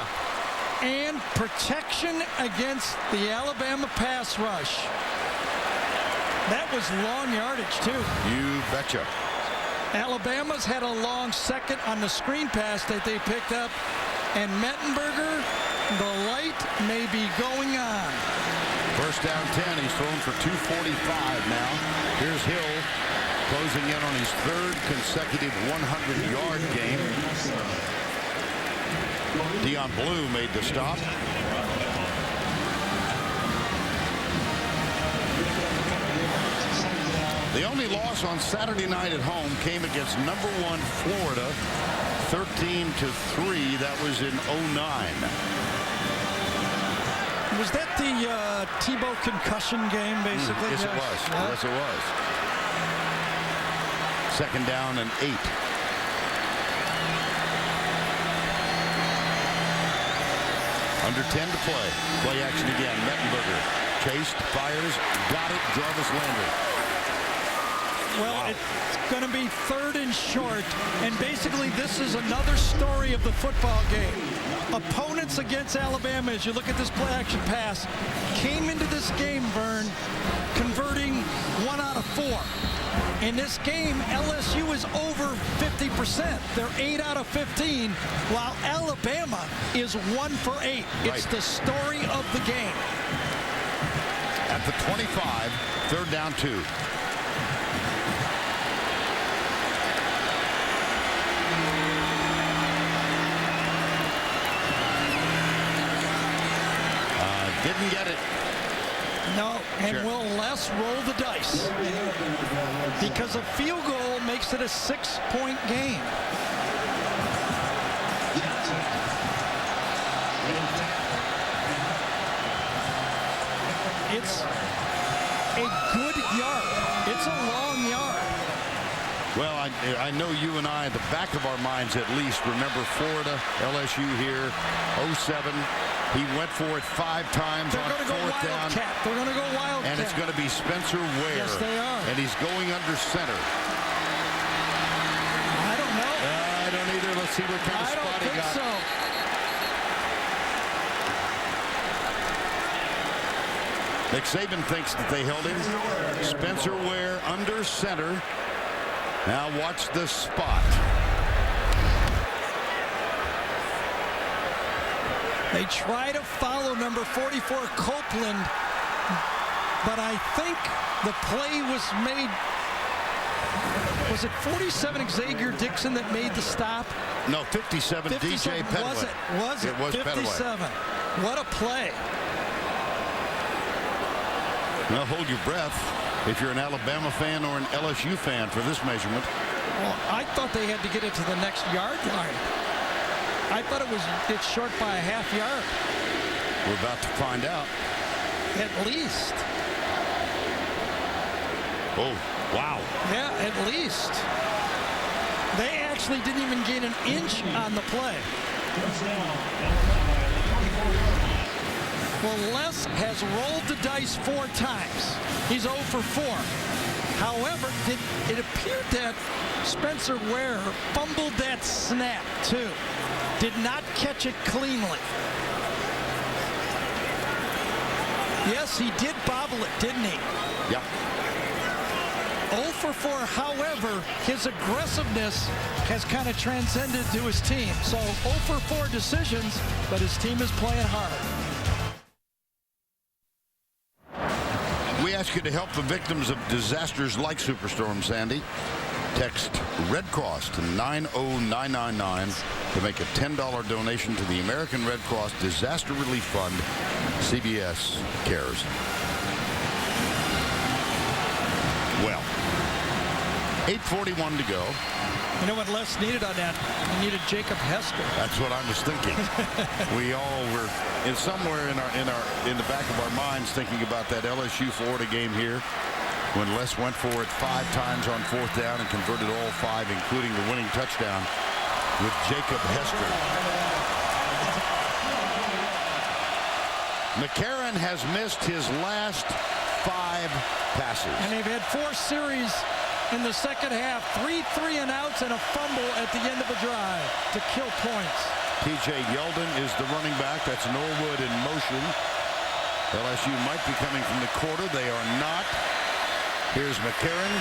And protection against the Alabama pass rush. That was long yardage, too. You betcha. Alabama's had a long second on the screen pass that they picked up. And Mettenberger, the light may be going on. First down 10. He's thrown for 245 now. Here's Hill closing in on his third consecutive 100-yard game. Dion Blue made the stop. The only loss on Saturday night at home came against #1 Florida, 13-3. That was in 2009. Was that the Tebow concussion game, basically? Yes, it was. Yes, it was. Second down and 8. Under 10 to play. Play action again. Mettenberger chased, fires, got it. Jarvis Landry. Well, it's going to be 3rd and short, and basically this is another story of the football game. Opponents against Alabama, as you look at this play action pass, came into this game, Vern, converting 1 out of 4. In this game, LSU is over 50%. They're 8 out of 15, while Alabama is 1 for 8. It's the story of the game. At the 25, 3rd down 2. Didn't get it. No, and will Les roll the dice? Because a field goal makes it a 6-point game. It's a good yard. It's a long yard. Well, I know you and I, at the back of our minds at least, remember Florida, LSU here, 07. He went for it 5 times on 4th down. They're going to go Wildcat. And it's going to be Spencer Ware. Yes, they are. And he's going under center. I don't know. I don't either. Let's see what kind of spot he got. I don't think so. Nick Saban thinks that they held him. Spencer Ware under center. Now watch the spot. They try to follow number 44 Copeland, but I think the play was made. Was it 47 Xavier Dixon that made the stop? No, 57 DJ Petaway. Was it? Was it? It was 57. Petaway. What a play. Now hold your breath if you're an Alabama fan or an LSU fan for this measurement. Well, I thought they had to get it to the next yard line. I thought it's short by a half yard. We're about to find out. At least. Oh, wow. Yeah, at least. They actually didn't even gain an inch on the play. Well, Les has rolled the dice 4 times. He's 0 for 4. However, it appeared that Spencer Ware fumbled that snap, too. Did not catch it cleanly. Yes, he did bobble it, didn't he? Yeah. 0 for 4, however, his aggressiveness has kind of transcended to his team. So 0 for 4 decisions, but his team is playing hard. We ask you to help the victims of disasters like Superstorm Sandy. Text Red Cross to 90999 to make a $10 donation to the American Red Cross Disaster Relief Fund. CBS cares. Well, 8:41 to go. You know what Les needed on that? He needed Jacob Hester. That's what I was thinking. We all were somewhere in the back of our minds thinking about that LSU Florida game here when Les went for it 5 times on 4th down and converted all 5, including the winning touchdown with Jacob Hester. McCarron has missed his last 5 passes. And they've had 4 series in the second half. 3 3-and-outs and a fumble at the end of a drive to kill points. T.J. Yeldon is the running back. That's Norwood in motion. LSU might be coming from the quarter. They are not. Here's McCarron.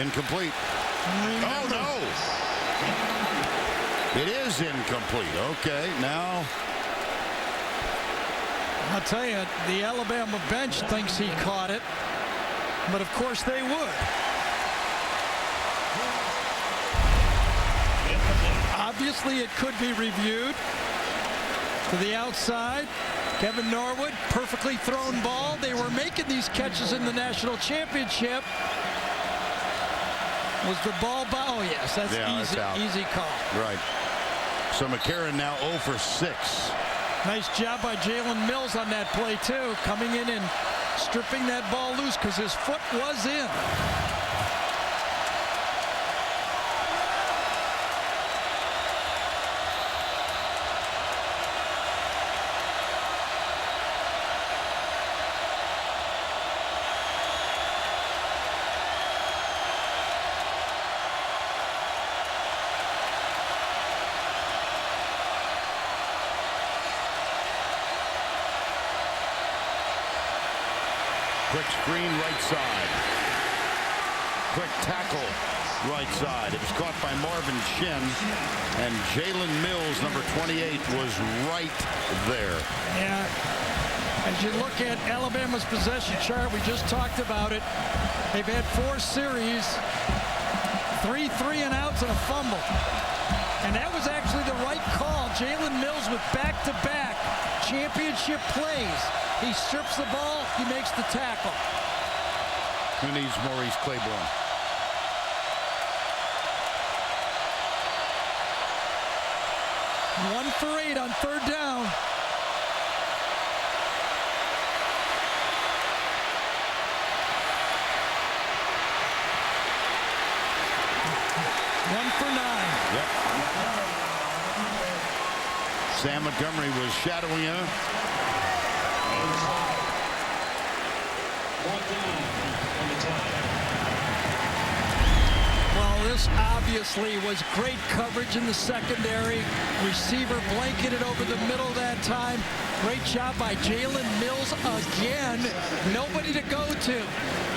Incomplete. Oh, no. It is incomplete. Okay, now. I'll tell you, the Alabama bench thinks he caught it, but of course they would. Obviously, it could be reviewed. To the outside, Kevin Norwood, perfectly thrown ball. They were making these catches in the national championship. Was the ball Oh, yes, that's easy call. Right. So McCarron now 0 for 6. Nice job by Jalen Mills on that play, too, coming in and stripping that ball loose because his foot was in. Quick screen right side. Quick tackle right side. It was caught by Marvin Shin, and Jalen Mills, number 28, was right there. Yeah. As you look at Alabama's possession chart, we just talked about it. They've had 4 series, 3 3-and-outs and a fumble. And that was actually the right call. Jalen Mills with back-to-back championship plays. He strips the ball, he makes the tackle. Who needs Maurice Claiborne? One for 8 on 3rd down. One for 9. Yep. Sam Montgomery was shadowing him. Well, this obviously was great coverage in the secondary. Receiver blanketed over the middle that time. Great job by Jalen Mills again. Nobody to go to.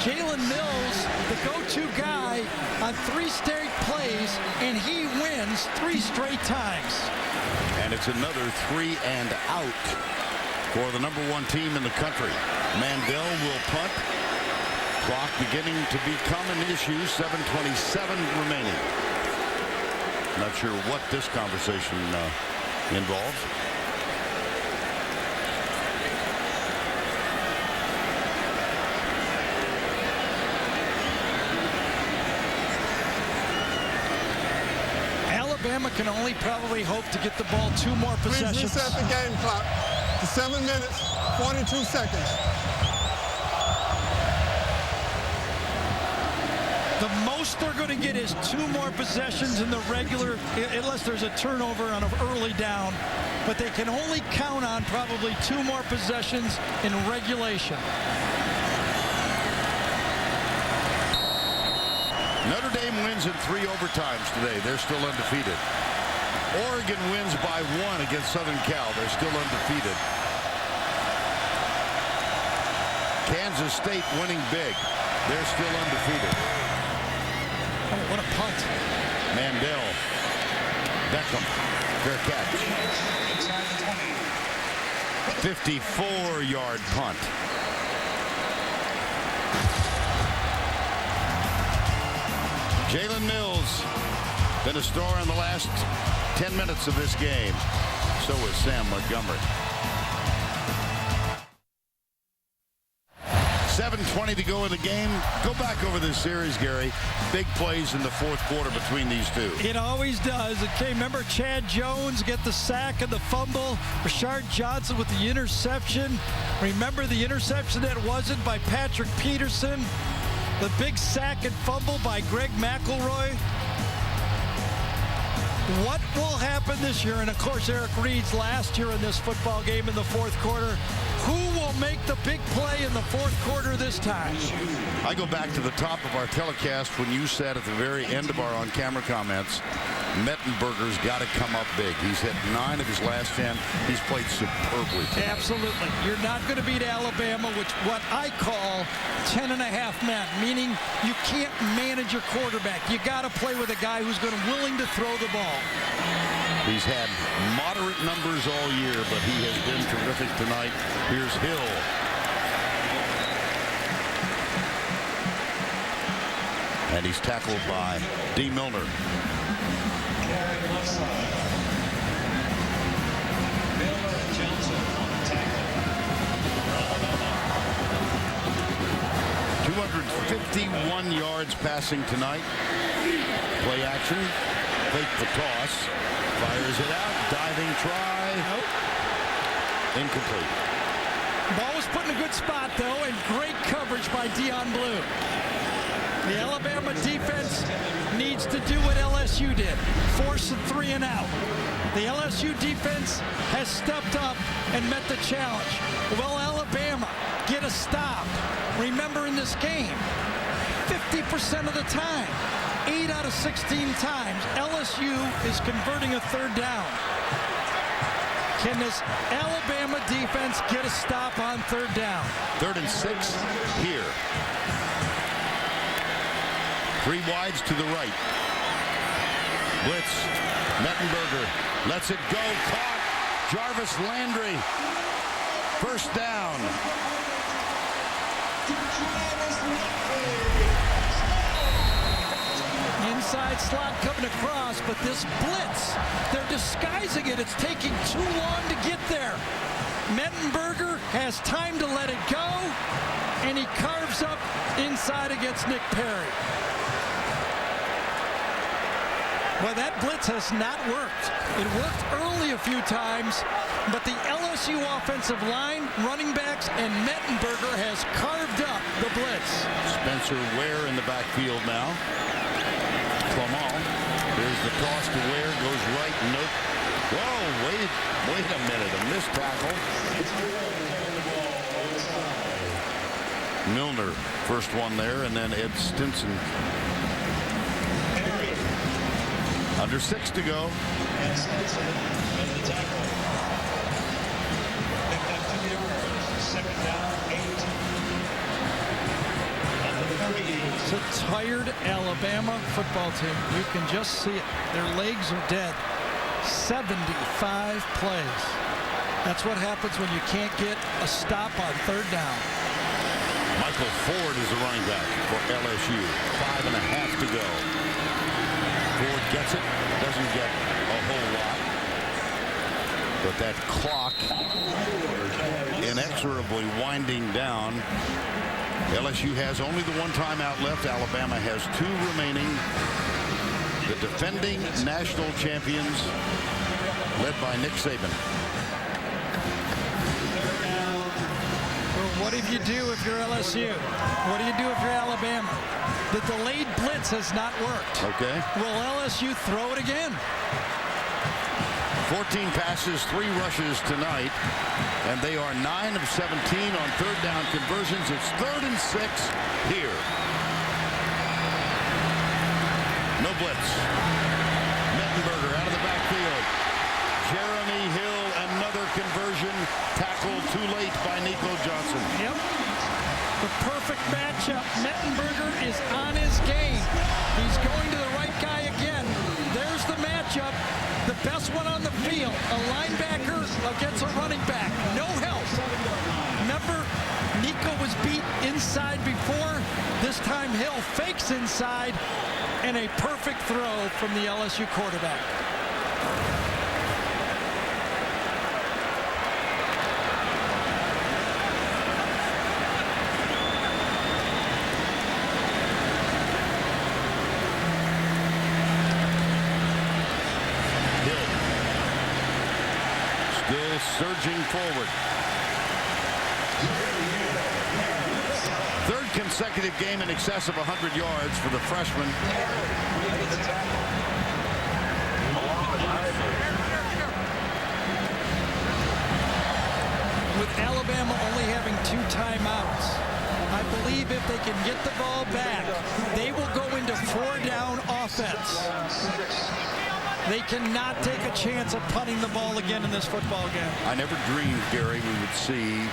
Jalen Mills, the go-to guy on 3 straight plays, and he wins 3 straight times. And it's another 3-and-out for the number 1 team in the country. Mandel will punt. Clock beginning to become an issue. 7:27 remaining. Not sure what this conversation involves. Alabama can only probably hope to get the ball 2 more possessions. Please reset the game clock to 7 minutes, 42 seconds. The most they're going to get is 2 more possessions in the regular, unless there's a turnover on an early down. But they can only count on probably 2 more possessions in regulation. Notre Dame wins in 3 overtimes today. They're still undefeated. Oregon wins by 1 against Southern Cal. They're still undefeated. Kansas State winning big. They're still undefeated. Oh, what a punt. Mandel. Beckham. Fair catch. 54-yard punt. Jalen Mills been a star in the last 10 minutes of this game. So is Sam Montgomery. 7 7:20 to go in the game. Go back over this series, Gary. Big plays in the fourth quarter between these two. It always does. Okay, remember Chad Jones get the sack and the fumble. Rashard Johnson with the interception. Remember the interception that wasn't by Patrick Peterson. The big sack and fumble by Greg McElroy. What will happen this year? And of course, Eric Reed's last year in this football game in the fourth quarter. Who will make the big play in the fourth quarter this time? I go back to the top of our telecast when you said at the very end of our on-camera comments, Mettenberger's got to come up big. He's hit 9 of his last 10. He's played superbly tonight. Absolutely. You're not going to beat Alabama, which what I call 10.5 men, meaning you can't manage your quarterback. You got to play with a guy who's willing to throw the ball. He's had moderate numbers all year, but he has been terrific tonight. Here's Hill. And he's tackled by D. Milner. Carry left side. Miller and Johnson on the tackle. 251 yards passing tonight. Play action. Fake the toss. Fires it out. Diving try. Nope. Incomplete. Ball was put in a good spot, though, and great coverage by Dion Blue. The Alabama defense needs to do what LSU did. Force a 3 and out. The LSU defense has stepped up and met the challenge. Will Alabama get a stop? Remember in this game, 50% of the time, 8 out of 16 times, LSU is converting a third down. Can this Alabama defense get a stop on third down? 3rd and 6 here. 3 wides to the right. Blitz. Mettenberger lets it go. Caught. Jarvis Landry. First down. Inside slot coming across, but this blitz, they're disguising it. It's taking too long to get there. Mettenberger has time to let it go, and he carves up inside against Nick Perry. Well, that blitz has not worked. It worked early a few times, but the LSU offensive line, running backs, and Mettenberger has carved up the blitz. Spencer Ware in the backfield now. Clement. There's the toss to Ware. Goes right. Nope. Whoa, wait a minute. A missed tackle. Milner, first one there, and then Ed Stinson. Under 6 to go. And Stinson with the tackle. Picked up 2 yards. Second down, 8. At the 38. It's a tired Alabama football team. You can just see it. Their legs are dead. 75 plays. That's what happens when you can't get a stop on third down. Michael Ford is the running back for LSU. 5.5 to go. Ford gets it. Doesn't get a whole lot. But that clock inexorably winding down. LSU has only the 1 timeout left. Alabama has 2 remaining. The defending national champions, led by Nick Saban. Well, what do you do if you're LSU? What do you do if you're Alabama? The delayed blitz has not worked. Okay. Will LSU throw it again? 14 passes, 3 rushes tonight, and they are 9 of 17 on third down conversions. It's 3rd and 6 here. No blitz. Mettenberger out of the backfield. Jeremy Hill, another conversion. Tackled too late by Nico Johnson. Yep. The perfect matchup. Mettenberger is on his game. He's going to the right guy again. There's the matchup. The best one on the field. A linebacker against a running back. No help. Remember, Nico was beat inside before. This time Hill fakes inside, and a perfect throw from the LSU quarterback. surging forward. Third consecutive game in excess of 100 yards for the freshman. With Alabama only having 2 timeouts, I believe if they can get the ball back, they will go into 4-down offense. They cannot take a chance of punting the ball again in this football game. I never dreamed, Gary, we would see.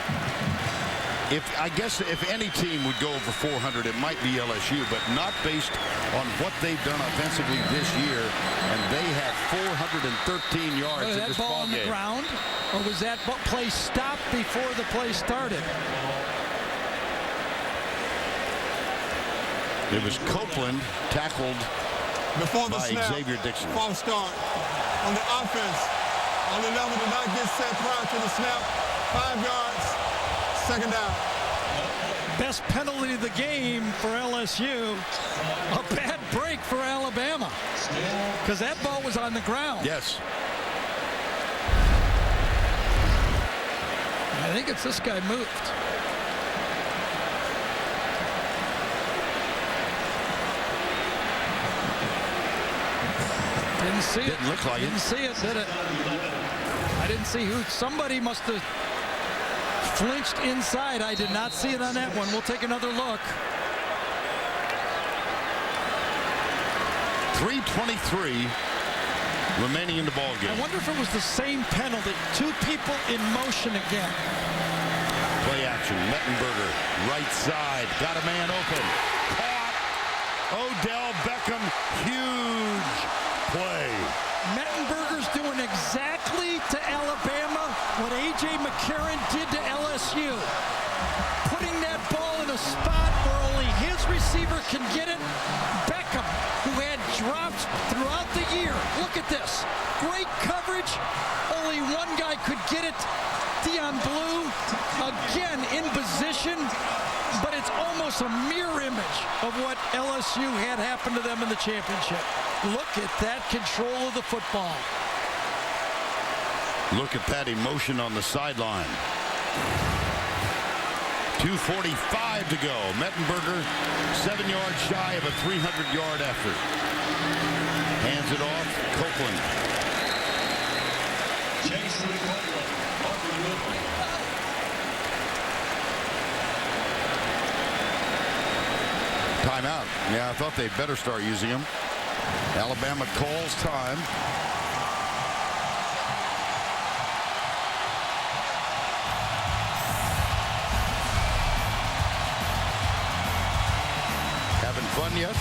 I guess if any team would go over 400, it might be LSU, but not based on what they've done offensively this year. And they have 413 yards in this ball on the ground, or was that play stopped before the play started? It was Copeland tackled before the by snap. Xavier Dixon. False start on the offense. On the level did not get set prior to the snap. 5 yards. Second down. Best penalty of the game for LSU. A bad break for Alabama. Because that ball was on the ground. Yes. I think it's this guy moved. Didn't see it. Didn't look like it. Didn't see it, did it? I didn't see who. Somebody must have flinched inside. I did not see it on that one. We'll take another look. 3:23 remaining in the ball game. I wonder if it was the same penalty. 2 people in motion again. Play action. Mettenberger, right side. Got a man open. Caught. Odell Beckham. Huge play. Mettenberger's doing exactly to Alabama what AJ McCarron did to LSU. Putting that ball in a spot where only his receiver can get it. Beckham, who had drops throughout the year. Look at this. Great coverage. Only one guy could get it. Dion Blue, again in position, but it's almost a mirror image of what LSU had happen to them in the championship. Look at that control of the football. Look at that emotion on the sideline. 2:45 to go. Mettenberger 7 yards shy of a 300-yard effort. Hands it off. Copeland. Timeout. Yeah, I thought they'd better start using him. Alabama calls time. Having fun yet?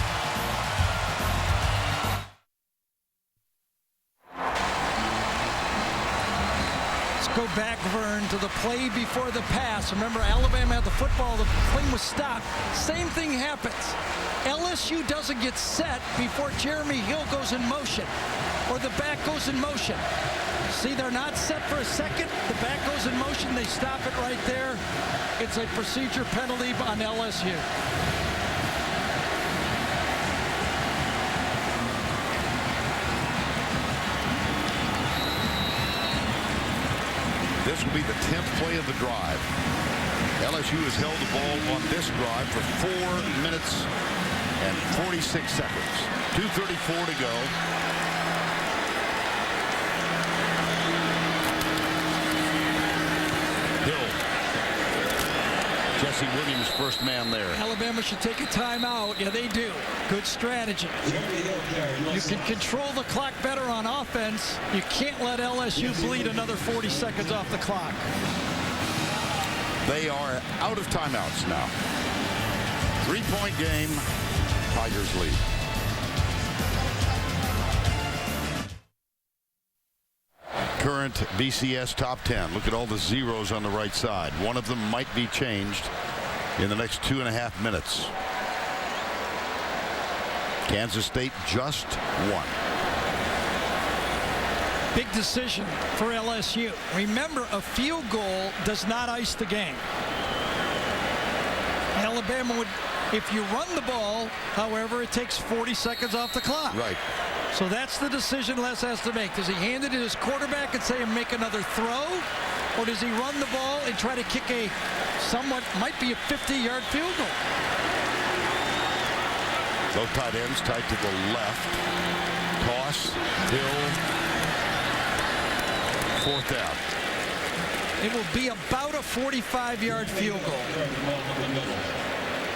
Go back, Vern, to the play before the pass. Remember, Alabama had the football. The play was stopped. Same thing happens. LSU doesn't get set before Jeremy Hill goes in motion or the back goes in motion. See, they're not set for a second. The back goes in motion. They stop it right there. It's a procedure penalty on LSU. This will be the 10th play of the drive. LSU has held the ball on this drive for 4 minutes and 46 seconds. 2:34 to go. Hill. Jesse Williams, first man there. Alabama should take a timeout. Yeah, they do. Good strategy. You can control the clock better on offense. You can't let LSU bleed another 40 seconds off the clock. They are out of timeouts now. 3-point game. Tigers lead. Current BCS top 10. Look at all the zeros on the right side. One of them might be changed in the next 2.5 minutes. Kansas State just won. Big decision for LSU. Remember, a field goal does not ice the game. Alabama would, if you run the ball, however, it takes 40 seconds off the clock. Right. So that's the decision Les has to make. Does he hand it to his quarterback and say, make another throw? Or does he run the ball and try to kick a somewhat, might be a 50-yard field goal? Both tight ends tight to the left. Toss, Hill, 4th down. It will be about a 45-yard field goal.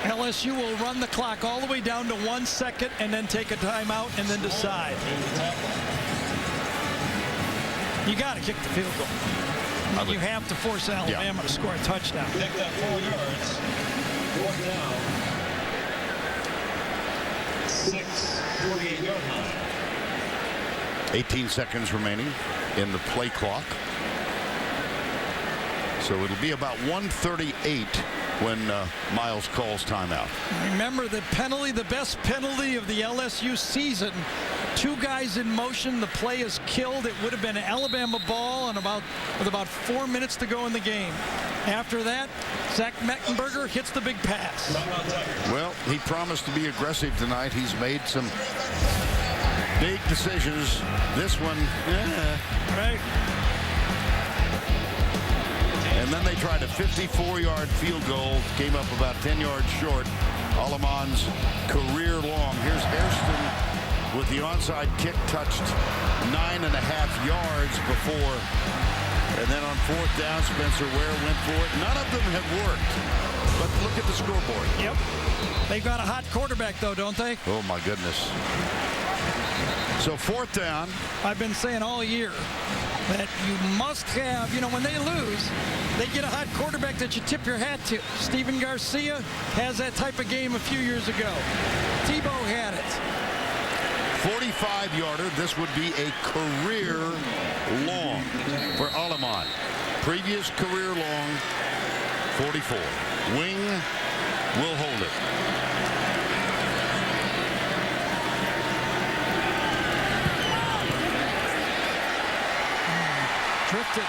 LSU will run the clock all the way down to 1 second and then take a timeout and then decide. You got to kick the field goal. You have to force Alabama to score a touchdown. Picked up 4 yards. 4th down. 6, 48-yard line. 18 seconds remaining in the play clock. So it'll be about 1:38 when Miles calls timeout. Remember the penalty, the best penalty of the LSU season. 2 guys in motion, the play is killed. It would have been an Alabama ball and with about 4 minutes to go in the game. After that, Zach Mettenberger hits the big pass. Well, he promised to be aggressive tonight. He's made some big decisions. This one, right. And then they tried a 54-yard field goal, came up about 10 yards short. Aleman's career long. Here's Hairston with the onside kick, touched 9.5 yards before. And then on 4th down, Spencer Ware went for it. None of them have worked. But look at the scoreboard. Yep. They've got a hot quarterback, though, don't they? Oh, my goodness. So 4th down. I've been saying all year that you must have, when they lose, they get a hot quarterback that you tip your hat to. Steven Garcia has that type of game a few years ago. Tebow had it. 45-yarder. This would be a career long for Aleman. Previous career long, 44. Wing will hold it. Drifted.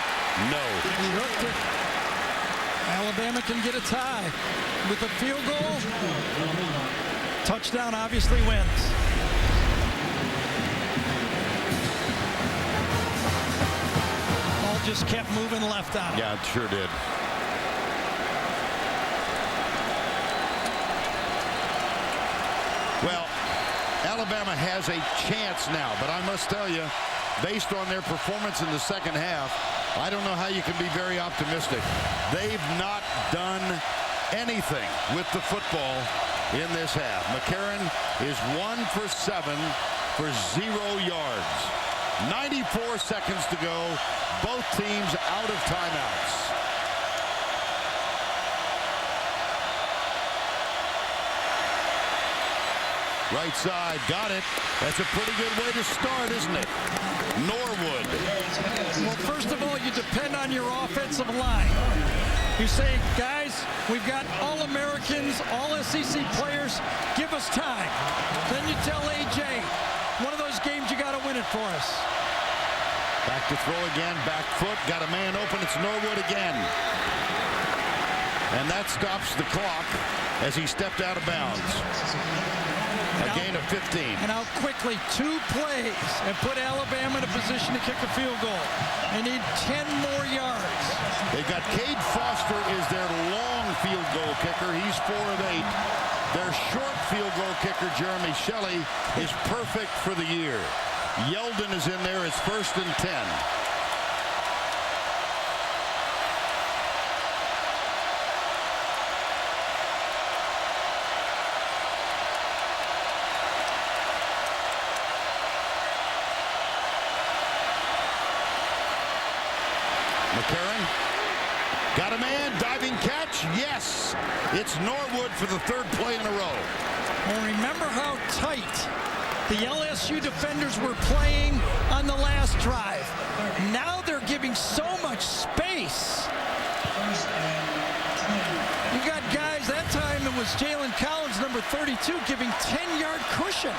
No. He hooked it. Alabama can get a tie with a field goal. Touchdown obviously wins. Ball just kept moving left on. Yeah, it sure did. Well, Alabama has a chance now, but I must tell you, based on their performance in the second half, I don't know how you can be very optimistic. They've not done anything with the football in this half. McCarron is 1 for 7 for 0 yards. 94 seconds to go. Both teams out of timeouts. Right side, got it. That's a pretty good way to start, isn't it? Norwood. Well, first of all, you depend on your offensive line. You say, guys, we've got All-Americans, All-SEC players, give us time. Then you tell AJ, one of those games you got to win it for us. Back to throw again, back foot, got a man open, it's Norwood again. And that stops the clock as he stepped out of bounds. A gain of 15. And how quickly 2 plays have put Alabama in a position to kick a field goal. They need 10 more yards. They've got Cade Foster is their long field goal kicker. He's 4 of 8. Their short field goal kicker, Jeremy Shelley, is perfect for the year. Yeldon is in there. It's 1st and 10. McCarron got a man, diving catch, yes. It's Norwood for the 3rd play in a row. Well, remember how tight the LSU defenders were playing on the last drive. Now they're giving so much space. You got guys, that time it was Jalen Collins, number 32, giving 10-yard cushion.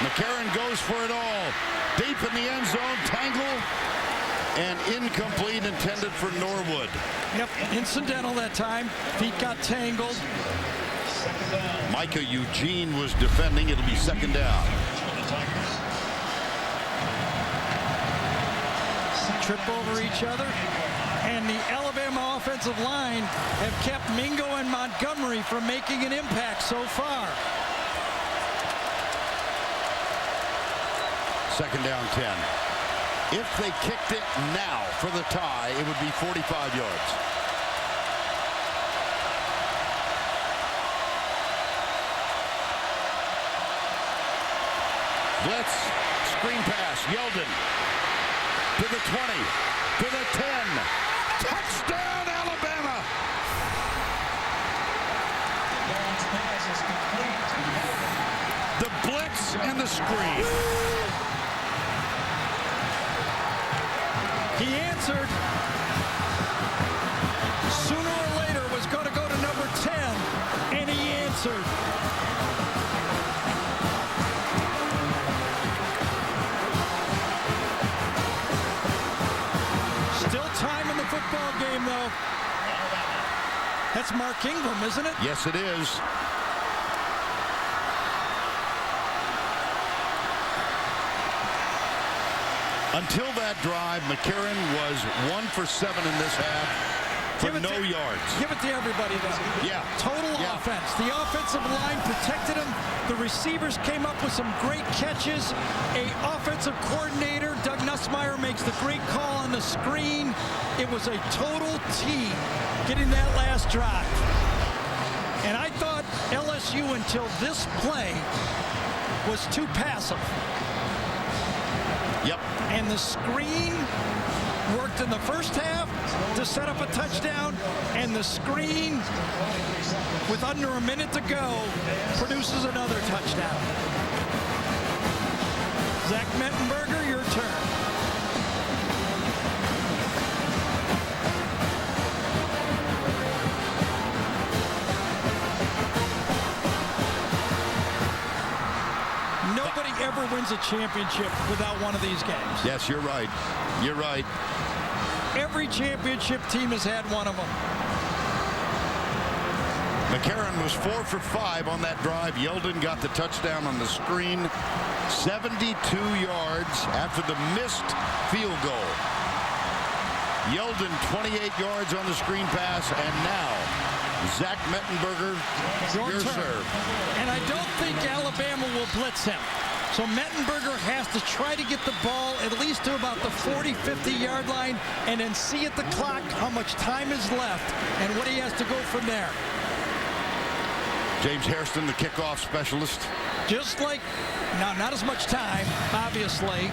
McCarron goes for it all. Deep in the end zone, tangle, and incomplete, intended for Norwood. Yep, incidental that time. Feet got tangled. Micah Eugene was defending. It'll be second down. Trip over each other. And the Alabama offensive line have kept Mingo and Montgomery from making an impact so far. Second down 10. If they kicked it now for the tie, it would be 45 yards. Blitz, screen pass, Yeldon to the 20, to the 10. Touchdown, Alabama! The blitz and the screen. He answered. Sooner or later was going to go to number 10, and he answered. Still time in the football game, though. That's Mark Ingram, isn't it? Yes, it is. Until that drive, McCarron was 1 for 7 in this half for no yards. Give it to everybody, though. Yeah. Total offense. The offensive line protected him. The receivers came up with some great catches. A offensive coordinator, Doug Nussmeier, makes the great call on the screen. It was a total team getting that last drive. And I thought LSU, until this play, was too passive. Yep. And the screen worked in the first half to set up a touchdown, and the screen, with under a minute to go, produces another touchdown. Zach Mettenberger, your turn. Nobody ever wins a championship without one of these games. Yes, you're right. You're right. Every championship team has had one of them. McCarron was 4 for 5 on that drive. Yeldon got the touchdown on the screen. 72 yards after the missed field goal. Yeldon 28 yards on the screen pass, and now Zach Mettenberger, your serve. And I don't think Alabama will blitz him. So Mettenberger has to try to get the ball at least to about the 40, 50-yard line, and then see at the clock how much time is left and what he has to go from there. James Hairston, the kickoff specialist. Just like, now not as much time, obviously.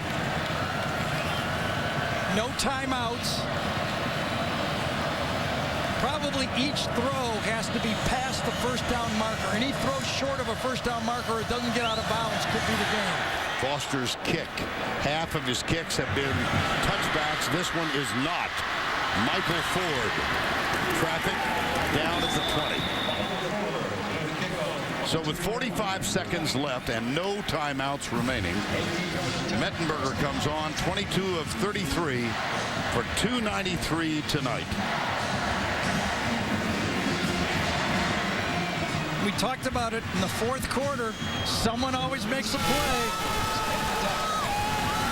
No timeouts. Probably each throw has to be past the first down marker. Any throw short of a first down marker or doesn't get out of bounds could be the game. Foster's kick. Half of his kicks have been touchbacks. This one is not. Michael Ford. Traffic down at the 20. So with 45 seconds left and no timeouts remaining, Mettenberger comes on 22 of 33 for 293 tonight. We talked about it in the fourth quarter. Someone always makes a play.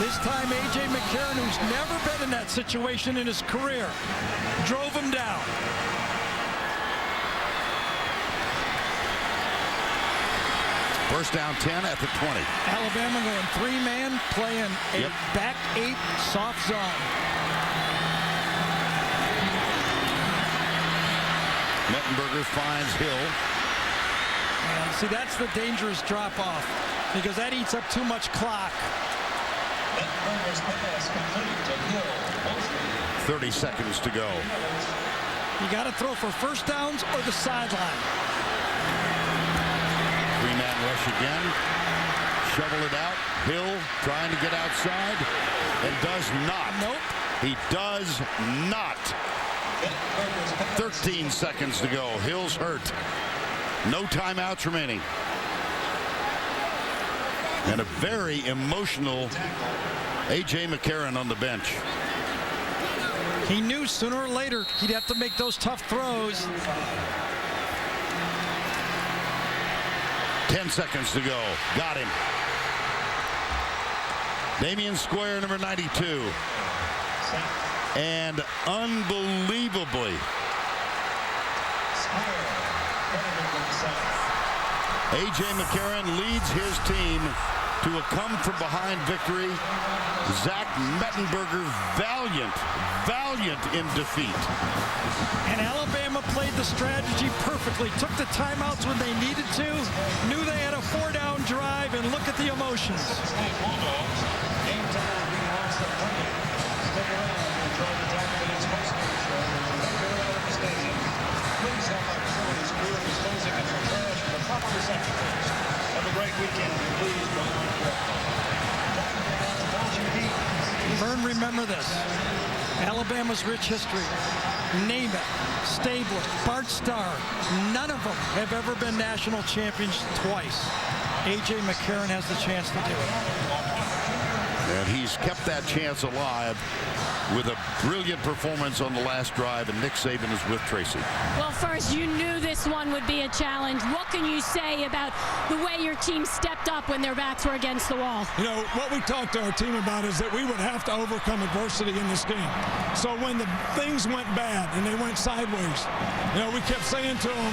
This time, AJ McCarron, who's never been in that situation in his career, drove him down. First down 10 at the 20. Alabama going three-man, playing a back 8 soft zone. Mettenberger finds Hill. And see, that's the dangerous drop-off, because that eats up too much clock. 30 seconds to go. You got to throw for first downs or the sideline. Three-man rush again. Shovel it out. Hill trying to get outside and does not. Nope. He does not. 13 seconds to go. Hill's hurt. No timeouts remaining. And a very emotional AJ McCarron on the bench. He knew sooner or later he'd have to make those tough throws. 10 seconds to go. Got him. Damian Square, number 92. And unbelievably, AJ McCarron leads his team to a come-from-behind victory. Zach Mettenberger, valiant in defeat. And Alabama played the strategy perfectly. Took the timeouts when they needed to. Knew they had a 4-down drive, and look at the emotions. Have a great weekend. Vern, remember this. Alabama's rich history. Namath, Stabler, Bart Starr, none of them have ever been national champions twice. AJ McCarron has the chance to do it. And he's kept that chance alive with a brilliant performance on the last drive, and Nick Saban is with Tracy. Well, first, you knew this one would be a challenge. What can you say about the way your team stepped up when their backs were against the wall? You know, what we talked to our team about is that we would have to overcome adversity in this game. So when the things went bad and they went sideways, you know, we kept saying to them,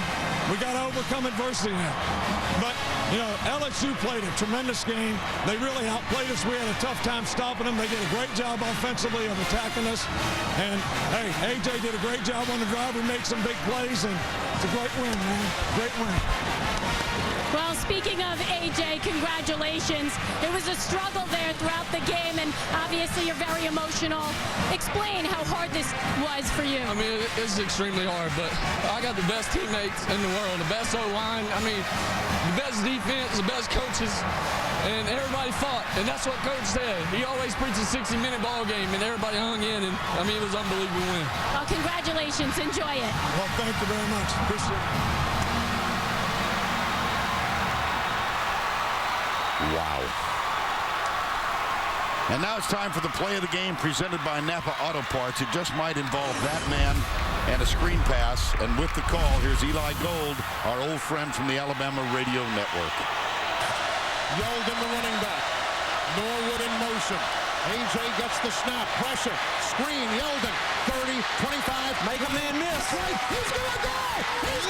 we got to overcome adversity now. But, you know, LSU played a tremendous game. They really outplayed us. We had a tough time stopping them. They did a great job offensively of attacking us. And, hey, AJ did a great job on the drive. We made some big plays, and it's a great win, man. Great win. Well, speaking of AJ, congratulations. It was a struggle there throughout the game, and obviously you're very emotional. Explain how hard this was for you. I mean, it's extremely hard, but I got the best teammates in the world, the best O-line. I mean, the best defense, the best coaches, and everybody fought, and that's what Coach said. He always preaches a 60-minute ball game, and everybody hung in, and, I mean, it was an unbelievable win. Well, congratulations. Enjoy it. Well, thank you very much. Appreciate it. Wow. And now it's time for the play of the game presented by Napa Auto Parts. It just might involve that man and a screen pass. And with the call, here's Eli Gold, our old friend from the Alabama Radio Network. Yeldon, the running back. Norwood in motion. AJ gets the snap. Pressure. Screen. Yeldon. 30, 25. Make a man miss. Right. He's going to go.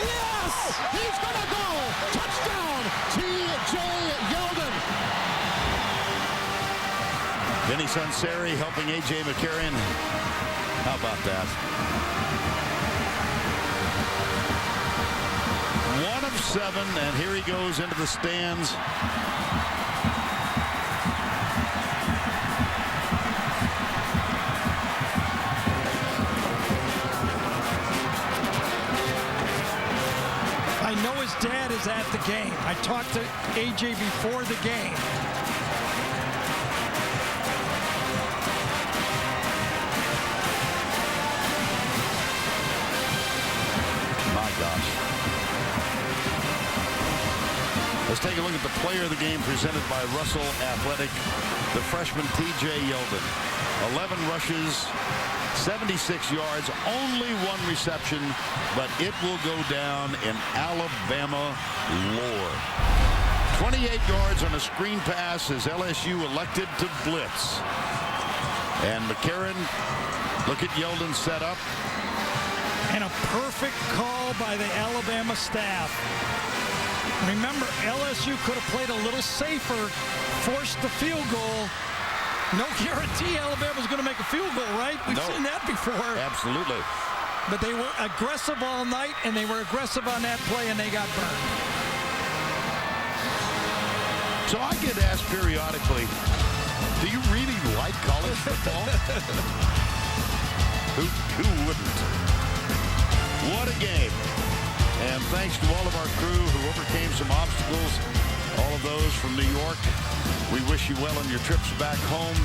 Yes! He's going to go. Touchdown. TJ Yeldon. Vinny Sunseri helping AJ McCarron. How about that? 1 of 7, and here he goes into the stands. I know his dad is at the game. I talked to AJ before the game. My gosh. Let's take a look at the player of the game presented by Russell Athletic, the freshman TJ Yeldon. 11 rushes, 76 yards, only 1 reception, but it will go down in Alabama lore. 28 yards on a screen pass as LSU elected to blitz. And McCarron, look at Yeldon set up. And a perfect call by the Alabama staff. Remember, LSU could have played a little safer, forced the field goal. No guarantee Alabama's going to make a field goal, right? We've seen that before. Absolutely. But they were aggressive all night, and they were aggressive on that play, and they got burned. So I get asked periodically, do you really like college football? Who wouldn't? What a game. And thanks to all of our crew who overcame some obstacles, all of those from New York. We wish you well on your trips back home,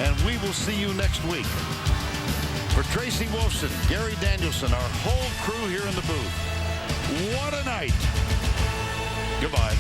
and we will see you next week. For Tracy Wolfson, Gary Danielson, our whole crew here in the booth, what a night. Goodbye.